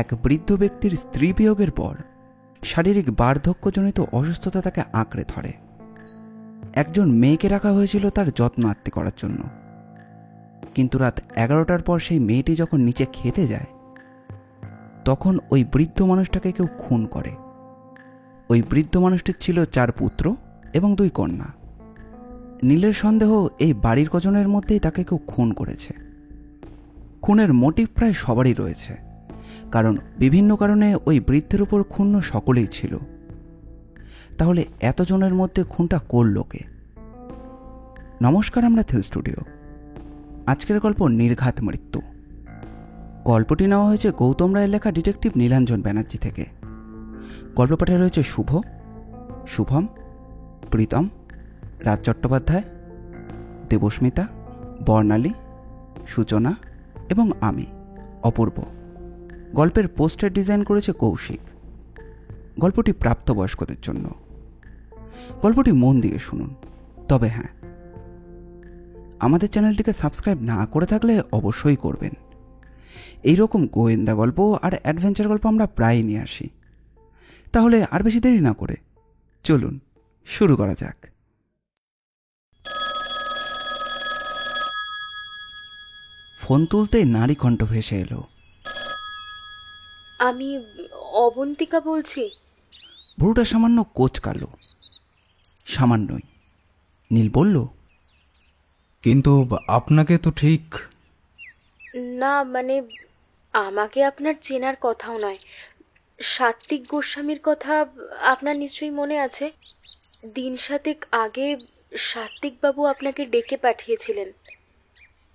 এক বৃদ্ধ ব্যক্তির স্ত্রী বিয়োগের পর শারীরিক বার্ধক্যজনিত অসুস্থতা তাকে আঁকড়ে ধরে। একজন মেয়েকে রাখা হয়েছিল তার যত্ন আত্তি করার জন্য, কিন্তু রাত 11টার পর সেই মেয়েটি যখন নিচে খেতে যায় তখন ওই বৃদ্ধ মানুষটাকে কেউ খুন করে। ওই বৃদ্ধ মানুষটির ছিল 4 পুত্র এবং 2 কন্যা। নীলের সন্দেহ এই বাড়ির কজনের মধ্যেই তাকে কেউ খুন করেছে। খুনের মোটিভ প্রায় সবারই রয়েছে, কারণ বিভিন্ন কারণে ওই বৃদ্ধের উপর ক্ষুণ্ণ সকলেই ছিল। তাহলে এতজনের মধ্যে খুনটা করল কে? নমস্কার, আমরা থ্রিল স্টুডিও। আজকের গল্প নির্ঘাত মৃত্যু। গল্পটি নেওয়া হয়েছে গৌতম রায়ের লেখা ডিটেকটিভ নীলাঞ্জন ব্যানার্জি থেকে। গল্প পাঠে রয়েছে শুভ, শুভম, প্রীতম, রাজ চট্টোপাধ্যায়, দেবস্মিতা, বর্ণালী, সূচনা এবং আমি অপূর্ব। গল্পের পোস্টার ডিজাইন করেছে কৌশিক। গল্পটি প্রাপ্তবয়স্কদের জন্য। গল্পটি মন দিয়ে শুনুন। তবে হ্যাঁ, আমাদের চ্যানেলটিকে সাবস্ক্রাইব না করে থাকলে অবশ্যই করবেন। এইরকম গোয়েন্দা গল্প আর অ্যাডভেঞ্চার গল্প আমরা প্রায়ই নিয়ে আসি। তাহলে আর বেশি দেরি না করে চলুন শুরু করা যাক। ফোন তুলতেই নারী কণ্ঠ ভেসে এলো। আমি অবন্তিকা বলছি। ভুরুটা সামান্য কোঁচকালো। সামান্যই। নীল বলল, কিন্তু আপনাকে তো ঠিক। না, মানে আমাকে আপনার চেনার কথাও নয়। সাত্বিক গোস্বামীর কথা আপনার নিশ্চয়ই মনে আছে। 7 আগে সাত্বিকবাবু আপনাকে ডেকে পাঠিয়েছিলেন।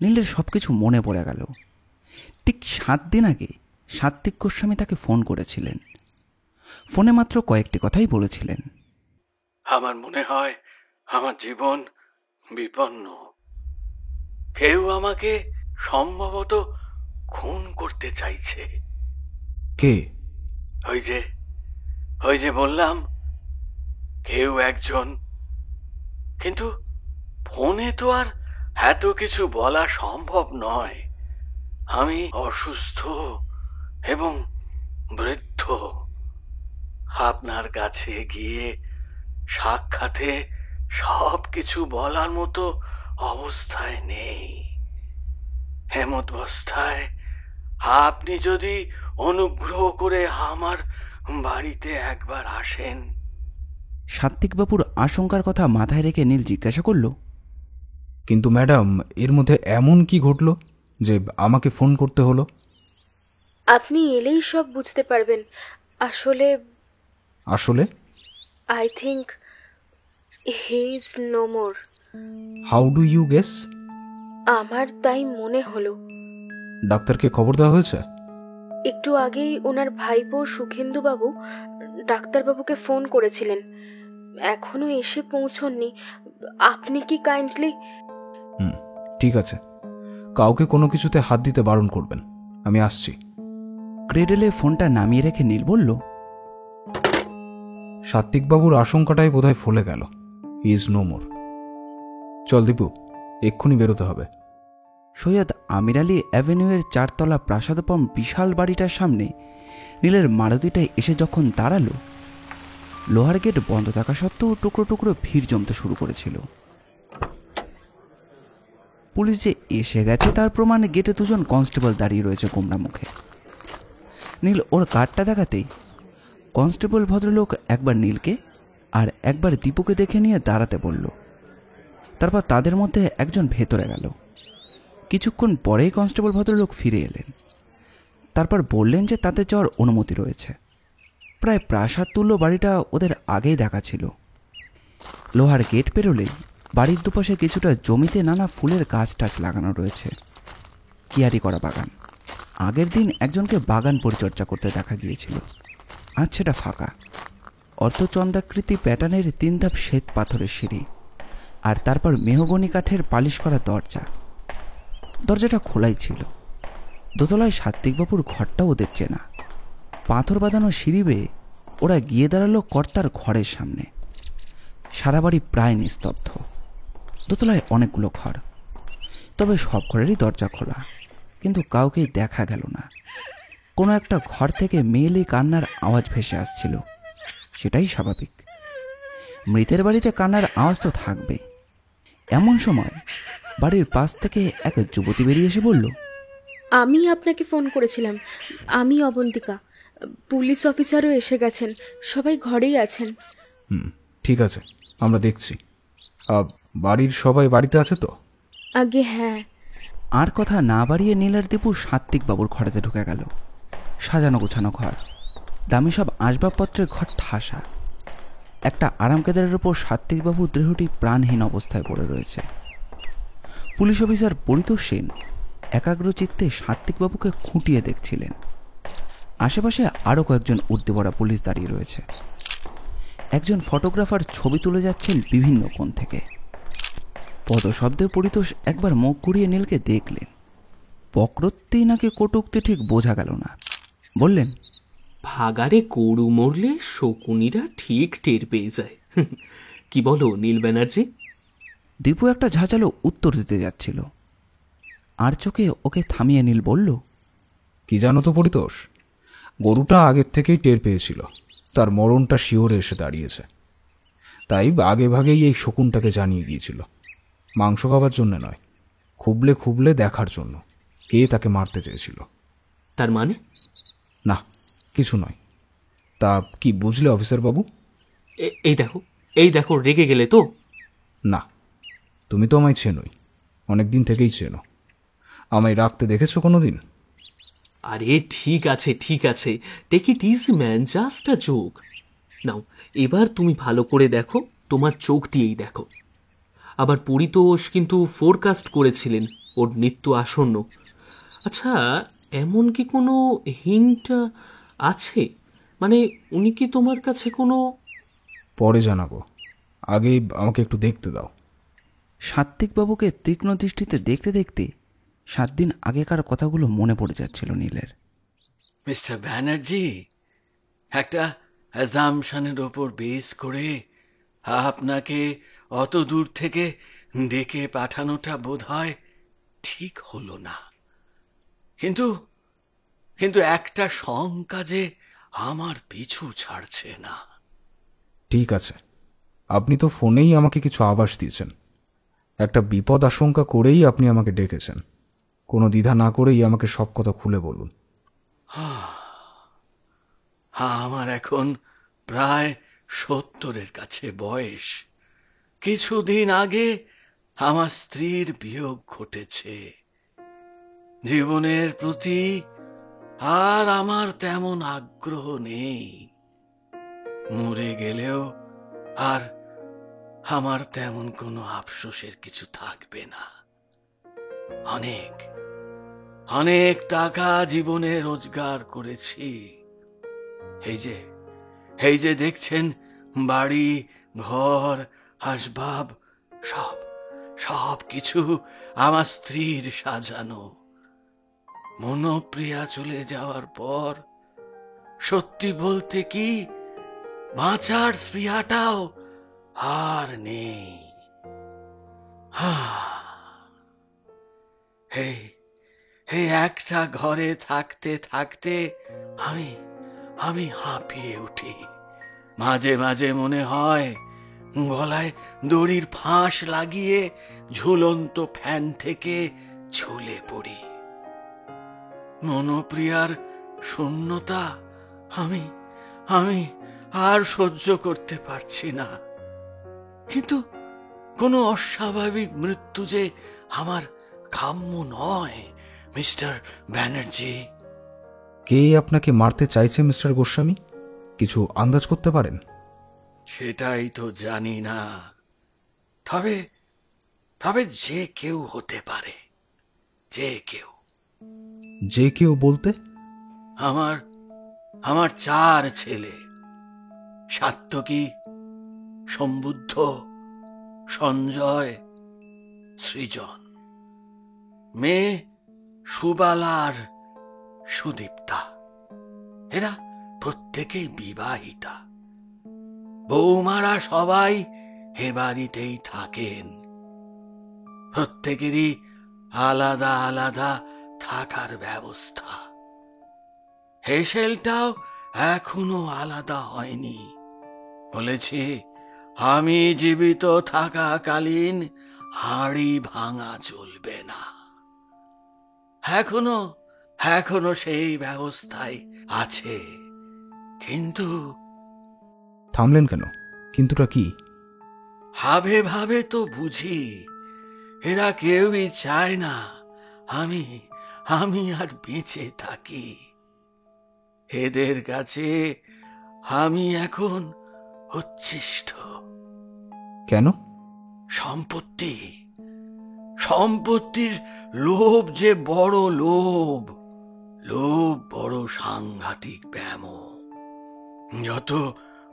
নীলের সবকিছু মনে পড়ে গেল। ঠিক 7 দিন আগে সাত্বিক গোস্বামী তাকে ফোন করেছিলেন। ফোনে মাত্র কয়েকটি কথাই বলেছিলেন। আমার মনে হয় আমার জীবন বিপন্ন। কেউ আমাকে সম্ভবত খুন করতে চাইছে। কে? ওই যে বললাম, কেউ একজন। কিন্তু ফোনে তো আর এত কিছু বলা সম্ভব নয়। আমি অসুস্থ এবং বৃদ্ধ। আপনার কাছে গিয়ে সাক্ষাতে সব কিছু বলার মতো অবস্থায় নেই। হেমতাবস্থায় আপনি যদি অনুগ্রহ করে আমার বাড়িতে একবার আসেন। সাত্বিকবাবুর আশঙ্কার কথা মাথায় রেখে নীল জিজ্ঞাসা করল, কিন্তু ম্যাডাম, এর মধ্যে এমন কি ঘটল যে আমাকে ফোন করতে হলো? আপনি এলেই সব বুঝতে পারবেন। আসলে I think he is no more. How do you guess? আমার তাই মনে হলো। ডাক্তারকে খবর দেওয়া হয়েছে? একটু আগেই ওনার ভাইপো সুখেন্দুবাবু ডাক্তারবাবুকে ফোন করেছিলেন। এখনো এসে পৌঁছননি। আপনি কি কাইন্ডলি... ঠিক আছে, কাউকে কোনো কিছুতে হাত দিতে বারণ করবেন। আমি আসছি। ক্রেডেলে ফোনটা নামিয়ে রেখে নীল বলল, সাত্বিকবাবুর আশঙ্কাটাই বোধহয় ফলে গেল। He is no more. চল দীপু, এক্ষুনি বেরোতে হবে। সৈয়দ আমির আলী অ্যাভিনিউয়ের 4 তলা প্রাসাদোপম বিশাল বাড়িটার সামনে নীলের মারুতিটায় এসে যখন দাঁড়ালো, লোহার গেট বন্ধ থাকা সত্ত্বেও টুকরো টুকরো ভিড় জমতে শুরু করেছিল। পুলিশ যে এসে গেছে তার প্রমাণে গেটে 2 জন কনস্টেবল দাঁড়িয়ে রয়েছে গোমরা মুখে। নীল ওর কার্ডটা দেখাতেই কনস্টেবল ভদ্রলোক একবার নীলকে আর একবার দীপুকে দেখে নিয়ে দাঁড়াতে বলল। তারপর তাদের মধ্যে একজন ভেতরে গেল। কিছুক্ষণ পরেই কনস্টেবল ভদ্রলোক ফিরে এলেন। তারপর বললেন যে তাতে যাওয়ার অনুমতি রয়েছে। প্রায় প্রাসাদ তুল্য বাড়িটা ওদের আগেই দেখা ছিল। লোহার গেট পেরোলেই বাড়ির দুপাশে কিছুটা জমিতে নানা ফুলের গাছ টাছ লাগানো রয়েছে। কিয়ারি করা বাগান। আগের দিন একজনকে বাগান পরিচর্যা করতে দেখা গিয়েছিল। আজ সেটা ফাঁকা। অর্ধচন্দ্রাকৃতি প্যাটার্নের 3 ধাপ শ্বেত পাথরের সিঁড়ি, আর তারপর মেহগনি কাঠের পালিশ করা দরজা। দরজাটা খোলাই ছিল। দোতলায় সাত্বিকবাবুর ঘরটা ওদের চেনা। পাথর বাঁধানো সিঁড়ি বেয়ে ওরা গিয়ে দাঁড়ালো কর্তার ঘরের সামনে। সারা বাড়ি প্রায় নিস্তব্ধ। দোতলায় অনেকগুলো ঘর, তবে সব ঘরেরই দরজা খোলা, কিন্তু কাউকেই দেখা গেল না। কোনো একটা ঘর থেকে মেয়েলি কান্নার আওয়াজ ভেসে আসছিল। সেটাই স্বাভাবিক, মৃতের বাড়িতে কান্নার আওয়াজ তো থাকবেই। এমন সময় বাড়ির পাশ থেকে এক যুবতী বেরিয়ে এসে বলল, আমি আপনাকে ফোন করেছিলাম। আমি অবন্তিকা। পুলিশ অফিসারও এসে গেছেন, সবাই ঘরেই আছেন। ঠিক আছে, আমরা দেখছি। বাড়ির সবাই বাড়িতে আছে তো? আগে হ্যাঁ। আর কথা না বাড়িয়ে নীল আর দীপু সাত্ত্বিকবাবুর ঘরেতে ঢুকে গেল। সাজানো গোছানো ঘর, দামি সব আসবাবপত্রের ঘর ঠাসা। একটা আরাম কেদারের ওপর সাত্ত্বিকবাবুর দেহটি প্রাণহীন অবস্থায় পড়ে রয়েছে। পুলিশ অফিসার পরিতোষ সেন একাগ্রচিত্তে সাত্ত্বিকবাবুকে খুঁটিয়ে দেখছিলেন। আশেপাশে আরও কয়েকজন উর্দিপড়া পুলিশ দাঁড়িয়ে রয়েছে। একজন ফটোগ্রাফার ছবি তুলে যাচ্ছেন বিভিন্ন কোণ থেকে। পদশব্দে পরিতোষ একবার মুখ ঘুরিয়ে নীলকে দেখলেন। বক্রোক্তি নাকি কটুক্তি ঠিক বোঝা গেল না। বললেন, ভাগাড়ে গরু মরলে শকুনিরা ঠিক টের পেয়ে যায়। কি বলো নীল ব্যানার্জি? দীপু একটা ঝাঁঝালো উত্তর দিতে যাচ্ছিল, আর চোখে ওকে থামিয়ে নীল বলল, কি জানো তো পরিতোষ, গরুটা আগের থেকেই টের পেয়েছিল তার মরণটা শিওরে এসে দাঁড়িয়েছে। তাই আগে ভাগেই এই শকুনটাকে জানিয়ে গিয়েছিল। মাংস খাবার জন্য নয়, খুবলে খুবলে দেখার জন্য কে তাকে মারতে চেয়েছিল। তার মানে? না, কিছু নয়। তা কি বুঝলে অফিসার বাবু? এই দেখো রেগে গেলে তো? না, তুমি তো আমায় চেনোই, অনেক দিন থেকেই চেনো। আমায় রাখতে দেখেছো কোনো দিন? আরে ঠিক আছে, take it easy man, just a joke. Now এবার তুমি ভালো করে দেখো, তোমার চোখ দিয়েই দেখো। আবার পরিতোষ কিন্তু ফোরকাস্ট করেছিলেন ওর মৃত্যু আসন্ন। আচ্ছা, এমন কি কোনো হিন্ট আছে? মানে উনি কি তোমার কাছে কোনো... পরে জানাবো, আগে আমাকে একটু দেখতে দাও। সাত্ত্বিকবাবুকে তীক্ষ্ণ দৃষ্টিতে দেখতে দেখতে 7 দিন আগেকার কথাগুলো মনে পড়ে যাচ্ছিল নীলের। মিস্টার ব্যানার্জি, একটা অ্যাজাম্পশনের ওপর বেস করে আপনাকে অত দূর থেকে ডেকে পাঠানোটা বোধহয় ঠিক হলো না। কিন্তু কিন্তু একটা শঙ্কা যে আমার পিছু ছাড়ছে না। ঠিক আছে, আপনি তো ফোনেই আমাকে কিছু আভাস দিয়েছেন। একটা বিপদ আশঙ্কা করেই আপনি আমাকে ডেকেছেন। কোনো দ্বিধা না করেই আমাকে সব কথা খুলে বলুন। আমার এখন প্রায় 70-এর কাছে বয়স। কিছুদিন আগে আমার স্ত্রীর বিয়োগ ঘটেছে। জীবনের প্রতি আর আমার তেমন আগ্রহ নেই। মরে গেলেও আর আমার তেমন কোনো আফসোসের কিছু থাকবে না। অনেক অনেক টাকা জীবনে রোজগার করেছি। এই যে দেখছেন, বাড়ি ঘর আসবাব সব কিছু আমার স্ত্রীর সাজানো। মনোপ্রিয়া চলে যাওয়ার পর সত্যি বলতে কি বাঁচার স্পৃহাটাও আর নেই। এই একটা ঘরে থাকতে থাকতে আমি হাঁপিয়ে উঠি। মাঝে মাঝে মনে হয় গলায় দড়ির ফাঁস লাগিয়ে ঝুলন্ত ফ্যান থেকে ঝুলে পড়ি। মনোপ্রিয়ার শূন্যতা আমি আর সহ্য করতে পারছি না। কিন্তু কোনো অস্বাভাবিক মৃত্যু যে আমার কাম্য নয় মিস্টার ব্যানার্জি। কে আপনাকে মারতে চাইছে মিস্টার গোস্বামী? কিছু আন্দাজ করতে পারেন? সেটাই তো জানি না। তবে যে কেউ হতে পারে, যে কেউ বলতে? আমার 4 ছেলে, সাত্তকী, সম্বুদ্ধ, সঞ্জয়, সৃজন। মেয়ে সুবালার সুদীপ্তা। এরা প্রত্যেকেই বিবাহিতা। বৌমারা সবাই এ বাড়িতেই থাকেন। প্রত্যেকেরই আলাদা আলাদা থাকার ব্যবস্থা। হেসেলটাও এখনো আলাদা হয়নি। বলেছি, আমি জীবিত থাকাকালীন হাঁড়ি ভাঙা চলবে না। এখনো এখনো সেই ব্যবস্থায় আছে। কিন্তু থামলেন কেন? কিন্তুটা কি? ভাবে ভাবে তো বুঝি এরা কেউই চায় না আমি আমি আর বেঁচে থাকি। এদের কাছে আমি এখন উচ্ছিষ্ট। কেন? সম্পত্তি, সম্পত্তির লোভ যে বড় লোভ, লোভ বড় সাংঘাতিক ব্যাম, যত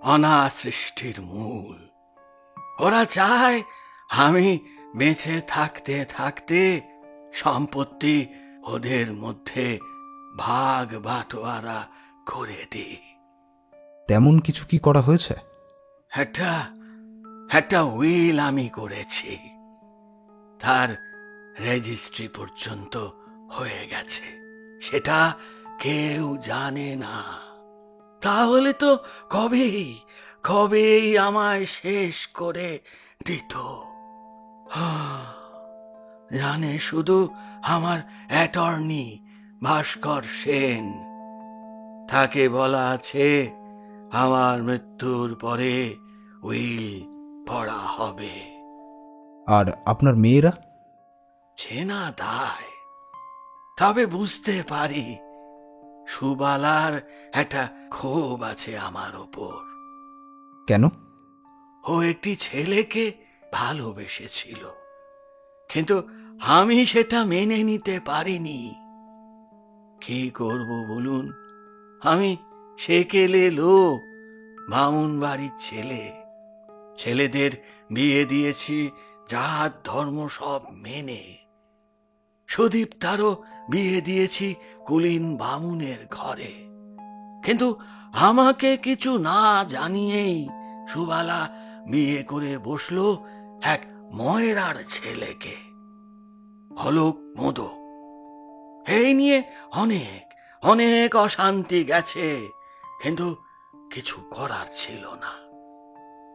অনাথ সৃষ্টির মূল। ওরা চায় আমি বেঁচে থাকতে থাকতে সম্পত্তি ওদের মধ্যে ভাগ বাটোয়ারা করে দিই। তেমন কিছু কি করা হয়েছে? একটা একটা উইল আমি করেছি, তার রেজিস্ট্রি পর্যন্ত হয়ে গেছে। সেটা কেউ জানে না। তাহলে তো কবেই কবেই আমায় শেষ করে দিত। জানে শুধু আমার অ্যাটর্নি ভাস্কর সেন। তাকে বলা আছে আমার মৃত্যুর পরে উইল পড়া হবে। আর আপনার মেয়েরা? চেনা দায়, তবে বুঝতে পারি সুবালার একটা ক্ষোভ আছে আমার ওপর। কেন? ও একটি ছেলেকে ভালোবেসেছিল, কিন্তু আমি সেটা মেনে নিতে পারিনি। কি করব বলুন? আমি সেকেলে লোক, বামুন বাড়ির ছেলে। ছেলেদের বিয়ে দিয়েছি জাত ধর্ম সব মেনে। সুদীপ তারও বিয়ে দিয়েছি কুলীন বামুনের ঘরে। কিন্তু আমাকে কিছু না জানিয়েই সুবালা বিয়ে করে বসলো এক ময়রার ছেলেকে, হলক মোদক। এই নিয়ে অনেক অনেক অশান্তি গেছে, কিন্তু কিছু করার ছিল না।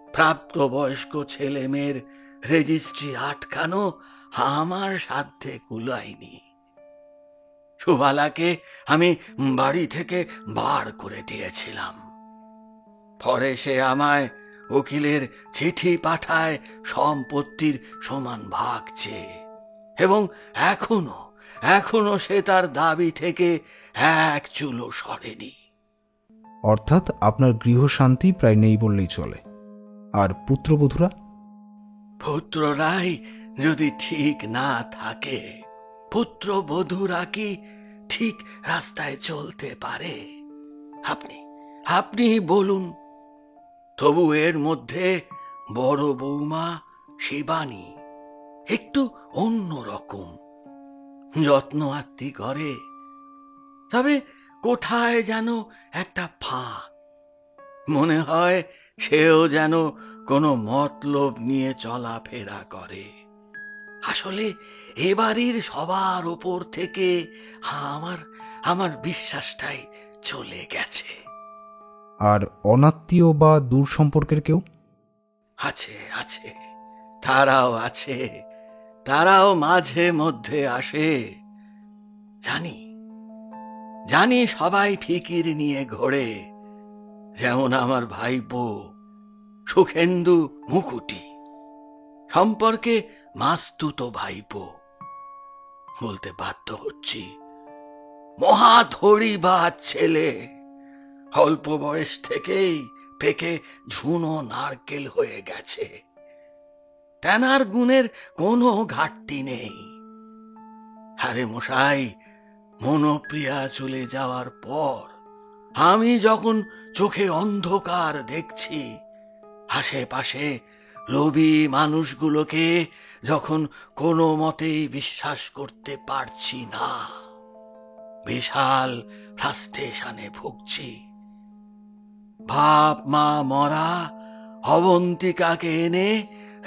প্রাপ্তবয়স্ক ছেলে মেয়ের রেজিস্ট্রি আটকানো আমার সাধ্যে কুলায়নি। সুবালাকে আমি বাড়ি থেকে বার করে দিয়েছিলাম। পরে সে আমায় উকিলের চিঠি পাঠায় সম্পত্তির সমান ভাগ চেয়ে, এবং এখনো এখনো সে তার দাবি থেকে এক চুলো সরেনি। অর্থাৎ আপনার গৃহশান্তি প্রায় নেই বললেই চলে। আর পুত্রবধূরা? পুত্ররাই যদি ঠিক না থাকে, পুত্রবধূরা কি ঠিক রাস্তায় চলতে পারে? আপনি আপনি বলুন। তবু এর মধ্যে বড় বৌমা শিবানী একটু অন্য রকম, যত্ন আত্মি করে। তবে কোথায় যেন একটা ফাঁক। মনে হয় সেও যেন কোনো মতলব নিয়ে চলাফেরা করে। আসলে এ বাড়ির সবার ওপর থেকে আমার বিশ্বাসটাই চলে গেছে। আর অনাত্মীয় বা দূর সম্পর্কের কেউ? আছে আছে, তারাও আছে। তারাও মাঝে মধ্যে আসে। জানি জানি সবাই ফিকির নিয়ে ঘোরে, যেমন আমার ভাইপো সুখেন্দু মুকুটি, সম্পর্কে মাস্তুতো ভাইপো। বলতে বাধ্য হচ্ছি, মহাধড়িবাজ ছেলে। অল্প বয়স থেকেই পেকে ঝুনো নারকেল হয়ে গেছে। তেনার গুণের কোনো ঘাটতি নেই। আরে মশাই, মনোপ্রিয়া চলে যাওয়ার পর আমি যখন চোখে অন্ধকার দেখছি, আশেপাশে লোভী মানুষগুলোকে যখন কোনো মতেই বিশ্বাস করতে পারছি না, বিশাল ফ্রাস্ট্রেশনে ভুগছি। বাপ মা মরা অবন্তিকাকে এনে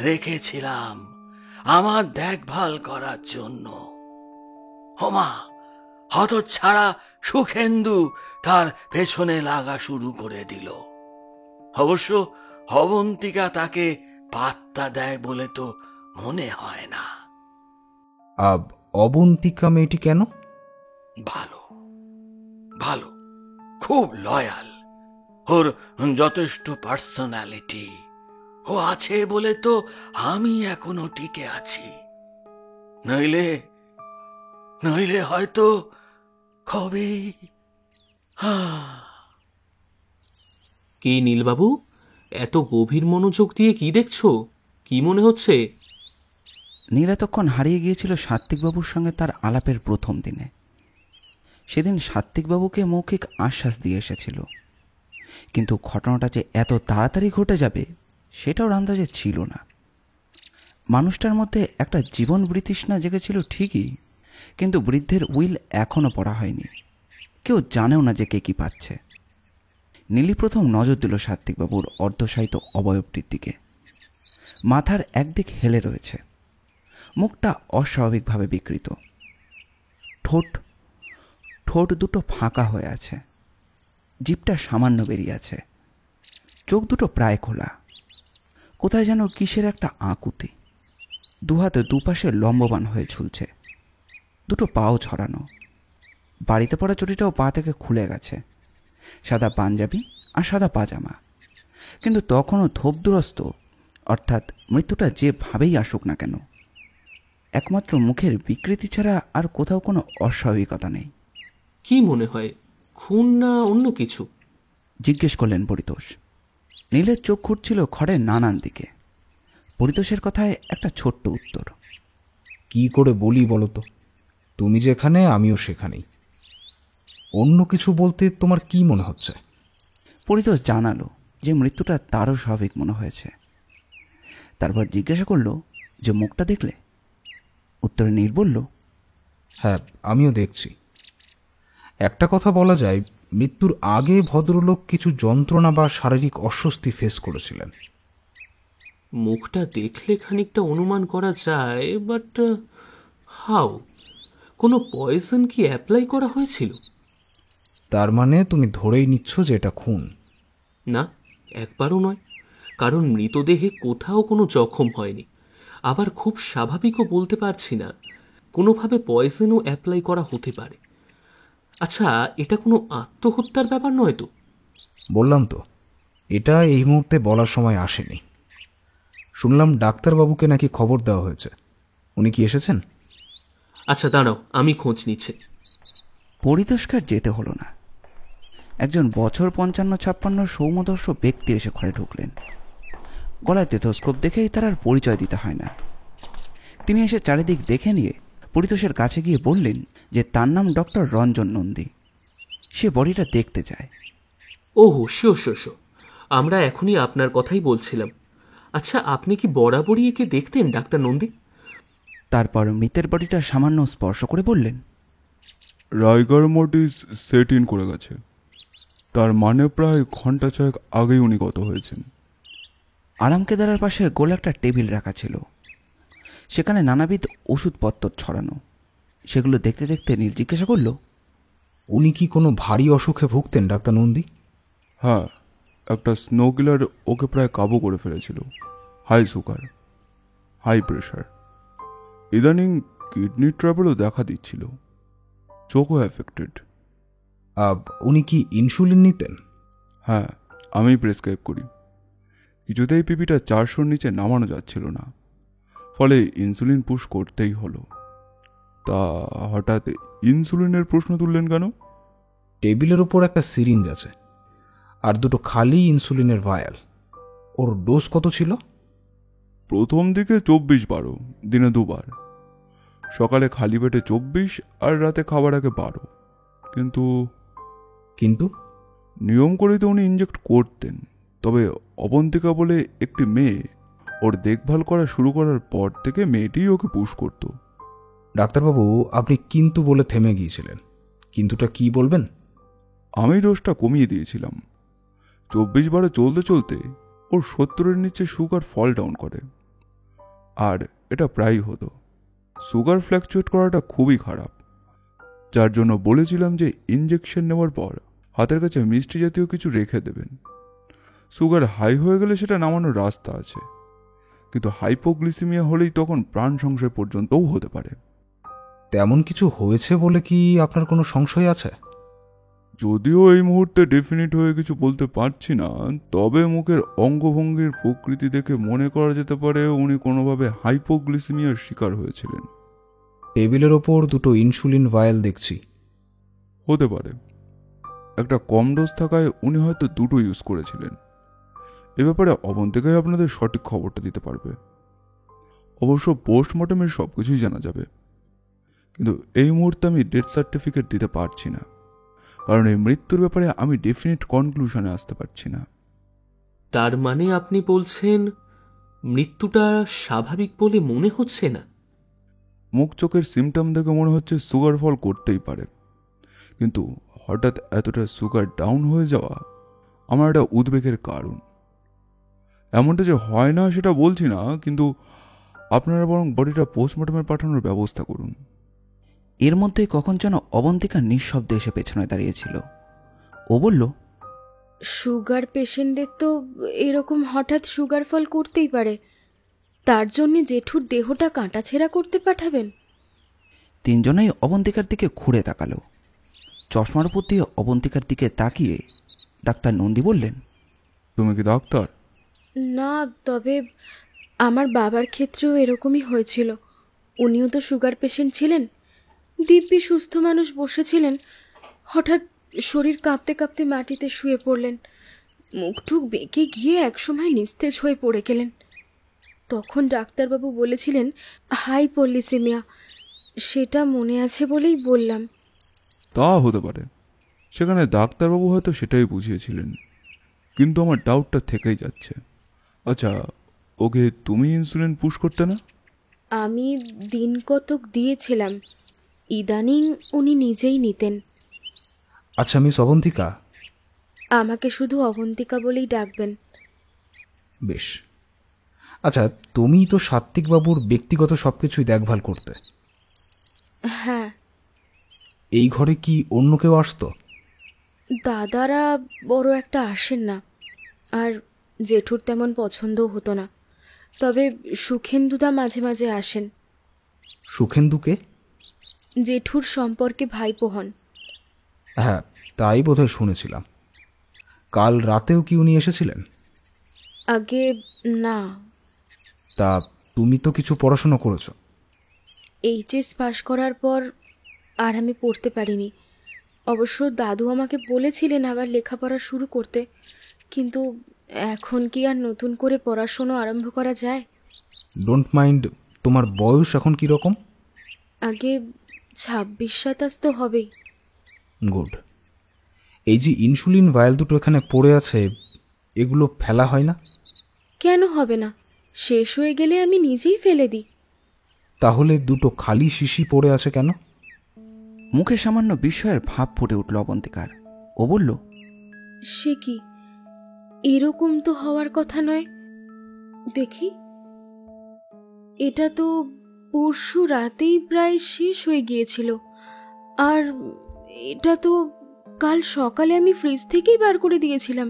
রেখেছিলাম আমার দেখভাল করার জন্য। হোমা, হতচ্ছাড়া সুখেন্দু তার পেছনে লাগা শুরু করে দিল। অবশ্য অবন্তিকা তাকে পাত্তা দেয় বলে তো মনে হয় না। অবন্তিকা মেয়েটি কেন? ভালো, ভালো, খুব লয়াল। ওর যথেষ্ট পার্সোনালিটি ও আছে বলে তো আমি এখনো টিকে আছি। নইলে নইলে হয়তো কবে। কি নীলবাবু, এত গভীর মনোযোগ দিয়ে কি দেখছো? কি মনে হচ্ছে? নীল এতক্ষণ হারিয়ে গিয়েছিল সাত্ত্বিকবাবুর সঙ্গে তার আলাপের প্রথম দিনে। সেদিন সাত্ত্বিকবাবুকে মৌখিক আশ্বাস দিয়ে এসেছিল, কিন্তু ঘটনাটা যে এত তাড়াতাড়ি ঘটে যাবে সেটাও আন্দাজে ছিল না। মানুষটার মধ্যে একটা জীবন বৃতৃষ্ণা জেগেছিল ঠিকই, কিন্তু বৃদ্ধের উইল এখনও পড়া হয়নি। কেউ জানেও না যে কে কী পাচ্ছে। নীলি প্রথম নজর দিল সাত্ত্বিকবাবুর অর্ধশায়িত অবয়বটির দিকে। মাথার একদিক হেলে রয়েছে, মুখটা অস্বাভাবিকভাবে বিকৃত, ঠোঁট ঠোঁট দুটো ফাঁকা হয়ে আছে, জিভটা সামান্য বেরিয়ে আছে, চোখ দুটো প্রায় খোলা, কোথায় যেন কিসের একটা আকুতি। দুহাতে দুপাশে লম্ববান হয়ে ঝুলছে, দুটো পাও ছড়ানো। বাড়িতে পড়া চটিটাও পা থেকে খুলে গেছে। সাদা পাঞ্জাবি আর সাদা পাজামা, কিন্তু তখনও ধোপদুরস্ত, অর্থাৎ মৃত্যুটা যেভাবেই আসুক না কেন, একমাত্র মুখের বিকৃতি ছাড়া আর কোথাও কোনো অস্বাভাবিকতা নেই। কি মনে হয়, খুন না অন্য কিছু? জিজ্ঞেস করলেন পরিতোষ। নীলের চোখ ঘুরছিল ঘরের নানান দিকে। পরিতোষের কথায় একটা ছোট্ট উত্তর। কি করে বলি বলো তো? তুমি যেখানে আমিও সেখানেই। অন্য কিছু বলতে তোমার কি মনে হচ্ছে? পরিতোষ জানালো যে মৃত্যুটা তারও স্বাভাবিক মনে হয়েছে। তারপর জিজ্ঞাসা করলো যে মুখটা দেখলে? উত্তরে নীল বলল, হ্যাঁ, আমিও দেখছি। একটা কথা বলা যায়, মৃত্যুর আগে ভদ্রলোক কিছু যন্ত্রণা বা শারীরিক অস্বস্তি ফেস করেছিলেন। মুখটা দেখলে খানিকটা অনুমান করা যায়, বাট হাউ? কোনো পয়জন কি অ্যাপ্লাই করা হয়েছিল? তার মানে তুমি ধরেই নিচ্ছ যে এটা খুন? না, একবারও নয়। কারণ মৃতদেহে কোথাও কোনো জখম হয়নি। আবার খুব স্বাভাবিকও বলতে পারছি না। কোনোভাবে পয়জনও অ্যাপ্লাই করা হতে পারে। আচ্ছা, এটা কোনো আত্মহত্যার ব্যাপার নয় তো? বললাম তো, এটা এই মুহূর্তে বলার সময় আসেনি। শুনলাম ডাক্তারবাবুকে নাকি খবর দেওয়া হয়েছে। উনি কি এসেছেন? আচ্ছা দাঁড়াও, আমি খোঁজ নিচ্ছি। পরিতোষকে যেতে হলো না। একজন বছর 55-56 সৌমদর্শ ব্যক্তি এসে ঘরে ঢুকলেন। গলায় টেথোস্কোপ দেখেই তার আর পরিচয় দিতে হয় না। তিনি এসে চারিদিক দেখে নিয়ে পরিতোষের কাছে গিয়ে বললেন যে তার নাম ডক্টর রঞ্জন নন্দী, সে বডিটা দেখতে চায়। ওহো, শিওর শিওর শিওর, আমরা এখনই আপনার কথাই বলছিলাম। আচ্ছা, আপনি কি বরাবরই একে দেখতেন ডাক্তার নন্দী? তারপর মৃতের বডিটা সামান্য স্পর্শ করে বললেন, রাইগার মর্টিস সেট ইন করে গেছে। তার মানে প্রায় ঘন্টা ছয়েক আগেই উনি গত হয়েছেন। আরামকেদারার পাশে গোল একটা টেবিল রাখা ছিল, সেখানে নানাবিধ ওষুধপত্র ছড়ানো। সেগুলো দেখতে দেখতে নীল জিজ্ঞাসা করল, উনি কি কোনো ভারী অসুখে ভুগতেন ডাক্তার নন্দী? হ্যাঁ, একটা স্নো কিলার ওকে প্রায় কাবু করে ফেলেছিল। হাই সুগার, হাই প্রেশার, ইদানিং কিডনি ট্রাবলও দেখা দিচ্ছিল, চোখও অ্যাফেক্টেড। উনি কি ইনসুলিন নিতেন? হ্যাঁ, আমি প্রেসক্রাইব করি। কিছুতেই পিপিটা 400-র নিচে নামানো যাচ্ছিল না, ফলে ইনসুলিন পুশ করতেই হলো। তা হঠাৎ ইনসুলিনের প্রশ্ন তুললেন কেন? টেবিলের উপর একটা সিরিঞ্জ আছে আর দুটো খালি ইনসুলিনের ভায়াল। ওর ডোজ কত ছিল? প্রথম দিকে 24-12, দিনে 2 বার। সকালে খালি পেটে 24 আর রাতে খাবার আগে 12। কিন্তু নিয়ম করেই তো উনি ইনজেক্ট করতেন। তবে অবন্তিকা বলে একটি মেয়ে ওর দেখভাল করা শুরু করার পর থেকে মেয়েটিই ওকে পুশ করত। ডাক্তারবাবু, আপনি কিন্তু বলে থেমে গিয়েছিলেন, কিন্তুটা কি বলবেন? আমি ডোজটা কমিয়ে দিয়েছিলাম। 24-12 চলতে চলতে ওর 70-এর নিচে সুগার ফল ডাউন করে, আর এটা প্রায়ই হতো। সুগার ফ্ল্যাকচুয়েট করাটা খুবই খারাপ, যার জন্য বলেছিলাম যে ইঞ্জেকশন নেওয়ার পর হাতের কাছে মিষ্টি জাতীয় কিছু রেখে দেবেন। সুগার হাই হয়ে গেলে সেটা নামানোর রাস্তা আছে, কিন্তু হাইপোগ্লিসিমিয়া হলেই তখন প্রাণ সংশয় পর্যন্তও হতে পারে। তেমন কিছু হয়েছে বলে কি আপনার কোনো সংশয় আছে? যদিও এই মুহূর্তে ডেফিনিট হয়ে কিছু বলতে পারছি না, তবে মুখের অঙ্গভঙ্গির প্রকৃতি দেখে মনে করা যেতে পারে উনি কোনোভাবে হাইপোগ্লিসিমিয়ার শিকার হয়েছিলেন। টেবিলের ওপর দুটো ইনসুলিন ভায়াল দেখছি। হতে পারে একটা কম ডোজ থাকায় উনি হয়তো দুটো ইউজ করেছিলেন। এ ব্যাপারে অবন্তিকাই আপনাদের সঠিক খবরটা দিতে পারবে। অবশ্য পোস্টমর্টমের সব কিছুই জানা যাবে, কিন্তু এই মুহূর্তে আমি ডেথ সার্টিফিকেট দিতে পারছি না, কারণ এই মৃত্যুর ব্যাপারে আমি ডেফিনিট কনক্লুশনে আসতে পারছি না। তার মানে আপনি বলছেন মৃত্যুটা স্বাভাবিক বলে মনে হচ্ছে না? মুখ চোখের সিমটম দেখে মনে হচ্ছে সুগার ফল করতেই পারে, কিন্তু হঠাৎ এতটা সুগার ডাউন হয়ে যাওয়া আমার একটা উদ্বেগের কারণ। এমনটা যে হয় না সেটা বলছি না, কিন্তু আপনারা বরং বডিটা পোস্টমর্টমে পাঠানোর ব্যবস্থা করুন। এর মধ্যেই কখন যেন অবন্তিকা নিঃশব্দে এসে পেছনে দাঁড়িয়েছিল। ও বলল, সুগার পেশেন্টদের তো এরকম হঠাৎ সুগার ফল করতেই পারে, তার জন্যে জেঠুর দেহটা কাঁটাছেঁড়া করতে পাঠাবেন? তিনজনেই অবন্তিকার দিকে ঘুরে তাকালো। চশমার উপর দিয়ে অবন্তিকার দিকে তাকিয়ে ডাক্তার নন্দী বললেন, তুমি কি ডাক্তার? না, তবে আমার বাবার ক্ষেত্রেও এরকমই হয়েছিল। উনিও তো সুগার পেশেন্ট ছিলেন, দিব্যি সুস্থ মানুষ বসেছিলেন, হঠাৎ শরীর কাঁপতে কাঁপতে মাটিতে শুয়ে পড়লেন, মুখটুক বেঁকে গিয়ে একসময় নিস্তেজ হয়ে পড়ে গেলেন। তখন ডাক্তারবাবু বলেছিলেন হাইপোগ্লিসেমিয়া। সেটা মনে আছে বলেই বললাম। তা হতে পারে, সেখানে ডাক্তারবাবু হয়তো সেটাই বুঝিয়েছিলেন, কিন্তু আমার ডাউটটা থেকেই যাচ্ছে। আচ্ছা, ওকে তুমি ইনসুলিন পুশ করতে না? আমি দিন কতক দিয়েছিলাম, ইদানিং উনি নিজেই নিতেন। আচ্ছা মিস অবন্তিকা। আমাকে শুধু অবন্তিকা বলেই ডাকবেন। বেশ। আচ্ছা, তুমি তো সাত্ত্বিকবাবুর ব্যক্তিগত সবকিছুই দেখভাল করতে। হ্যাঁ। এই ঘরে কি অন্য কেউ আসতো? দাদারা বড় একটা আসেন না, আর জেঠুর তেমন পছন্দও হতো না, তবে সুখেন্দুদা মাঝে মাঝে আসেন। সুখেন্দুকে? জেঠুর সম্পর্কে ভাইপো হন। হ্যাঁ, তাই বোধহয় শুনেছিলাম। কাল রাতেও কি উনি এসেছিলেন? আগে না। তা তুমি তো কিছু পড়াশোনা করেছো। এইচএস পাশ করার পর আর আমি পড়তে পারিনি। অবশ্য দাদু আমাকে বলেছিলেন আবার লেখাপড়া শুরু করতে, কিন্তু এখন কি আর নতুন করে পড়াশোনা আরম্ভ করা যায়? ডোন্ট মাইন্ড, তোমার বয়স এখন কি রকম? আগে 26-27 তো হবেই। গুড। এই যে ইনসুলিন ভায়াল দুটো এখানে পড়ে আছে, এগুলো ফেলা হয় না? কেন হবে না? শেষ হয়ে গেলে আমি নিজেই ফেলে দিই। তাহলে দুটো খালি শিশি পড়ে আছে কেন? মুখে সামান্য বিস্ময়ের ভাব ফুটে উঠল অবন্তিকার। ও বলল, সে কি, এরকম তো হওয়ার কথা নয়। দেখি, এটা তো পরশু রাতেই প্রায় শেষ হয়ে গিয়েছিল, আর এটা তো কাল সকালে আমি ফ্রিজ থেকেই বার করে দিয়েছিলাম।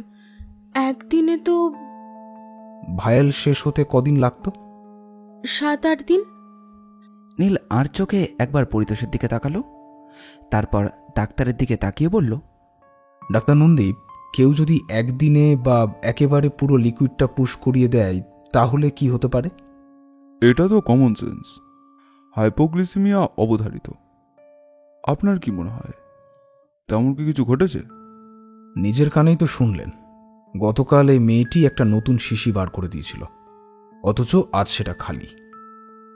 একদিনে তো ভায়াল শেষ হতে কদিন লাগতো? 7-8 দিন। নীল আর চোখে একবার পরিতোষের দিকে তাকালো, তারপর ডাক্তারের দিকে তাকিয়ে বলল, ডাক্তার নন্দীপ, কেউ যদি একদিনে বা একেবারে পুরো লিকুইডটা পুশ করিয়ে দেয় তাহলে কি হতে পারে? এটা তো কমন সেন্স। হাইপোগ্লিসিমিয়া অবধারিত। আপনার কি মনে হয়, তেমন কি কিছু ঘটেছে? নিজের কানেই তো শুনলেন, গতকাল এই মেয়েটি একটা নতুন শিশি বার করে দিয়েছিল, অথচ আজ সেটা খালি।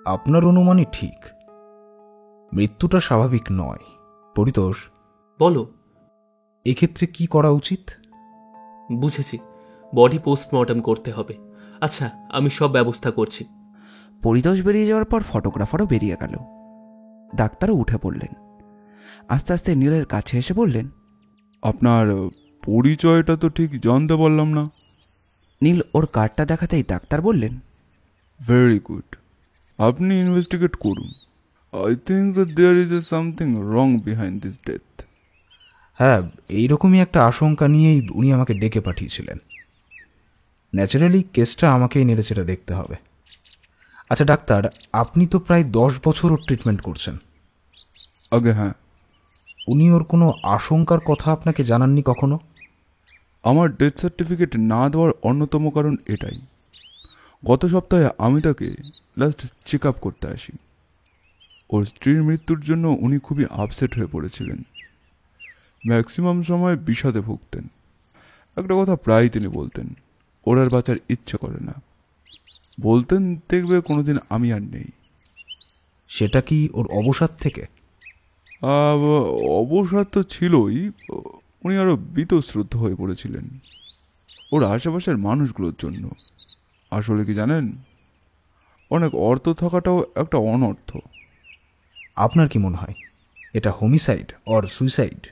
আপনার অনুমানই ঠিক, মৃত্যুটা স্বাভাবিক নয়। পরিতোষ, বলো। এক্ষেত্রে কি করা উচিত? বুঝেছি, বডি পোস্টমর্টম করতে হবে। আচ্ছা, আমি সব ব্যবস্থা করছি। পরিতোষ বেরিয়ে যাওয়ার পর ফটোগ্রাফারও বেরিয়ে গেল। ডাক্তারও উঠে পড়লেন। আস্তে আস্তে নীলের কাছে এসে বললেন, আপনার পরিচয়টা তো ঠিক জানতে পারলাম না। নীল ওর কার্ডটা দেখাতেই ডাক্তার বললেন, ভেরি গুড, আপনি ইনভেস্টিগেট করুন। I think that there is something wrong behind this death. হ্যাঁ, এইরকমই একটা আশঙ্কা নিয়েই উনি আমাকে ডেকে পাঠিয়েছিলেন। ন্যাচারালি কেসটা আমাকেই নেড়েচেড়ে দেখতে হবে। আচ্ছা ডাক্তার, আপনি তো প্রায় 10 বছর ওর ট্রিটমেন্ট করছেন। আগে হ্যাঁ, উনি ওর কোনো আশঙ্কার কথা আপনাকে জানাননি কখনো? আমার ডেথ সার্টিফিকেট না দেওয়ার অন্যতম কারণ এটাই। গত সপ্তাহে আমি তাকে লাস্ট চেক আপ করতে আসি। ওর স্ত্রীর মৃত্যুর জন্য উনি খুবই আপসেট হয়ে পড়েছিলেন। ম্যাক্সিমাম সময় বিষাদে ভুগতেন। একটা কথা প্রায় তিনি বলতেন, ওর আর বাঁচার ইচ্ছে করে না। বলতেন, দেখবে কোনোদিন আমি আর নেই। সেটা কি ওর অবসাদ থেকে? অবসাদ তো ছিলই, উনি আরও বীতশ্রদ্ধ হয়ে পড়েছিলেন ওর আশেপাশের মানুষগুলোর জন্য। আসলে কি জানেন, অনেক অর্থ থাকাটাও একটা অনর্থ। আপনার কি মনে হয় এটা হোমিসাইড অর সুইসাইড?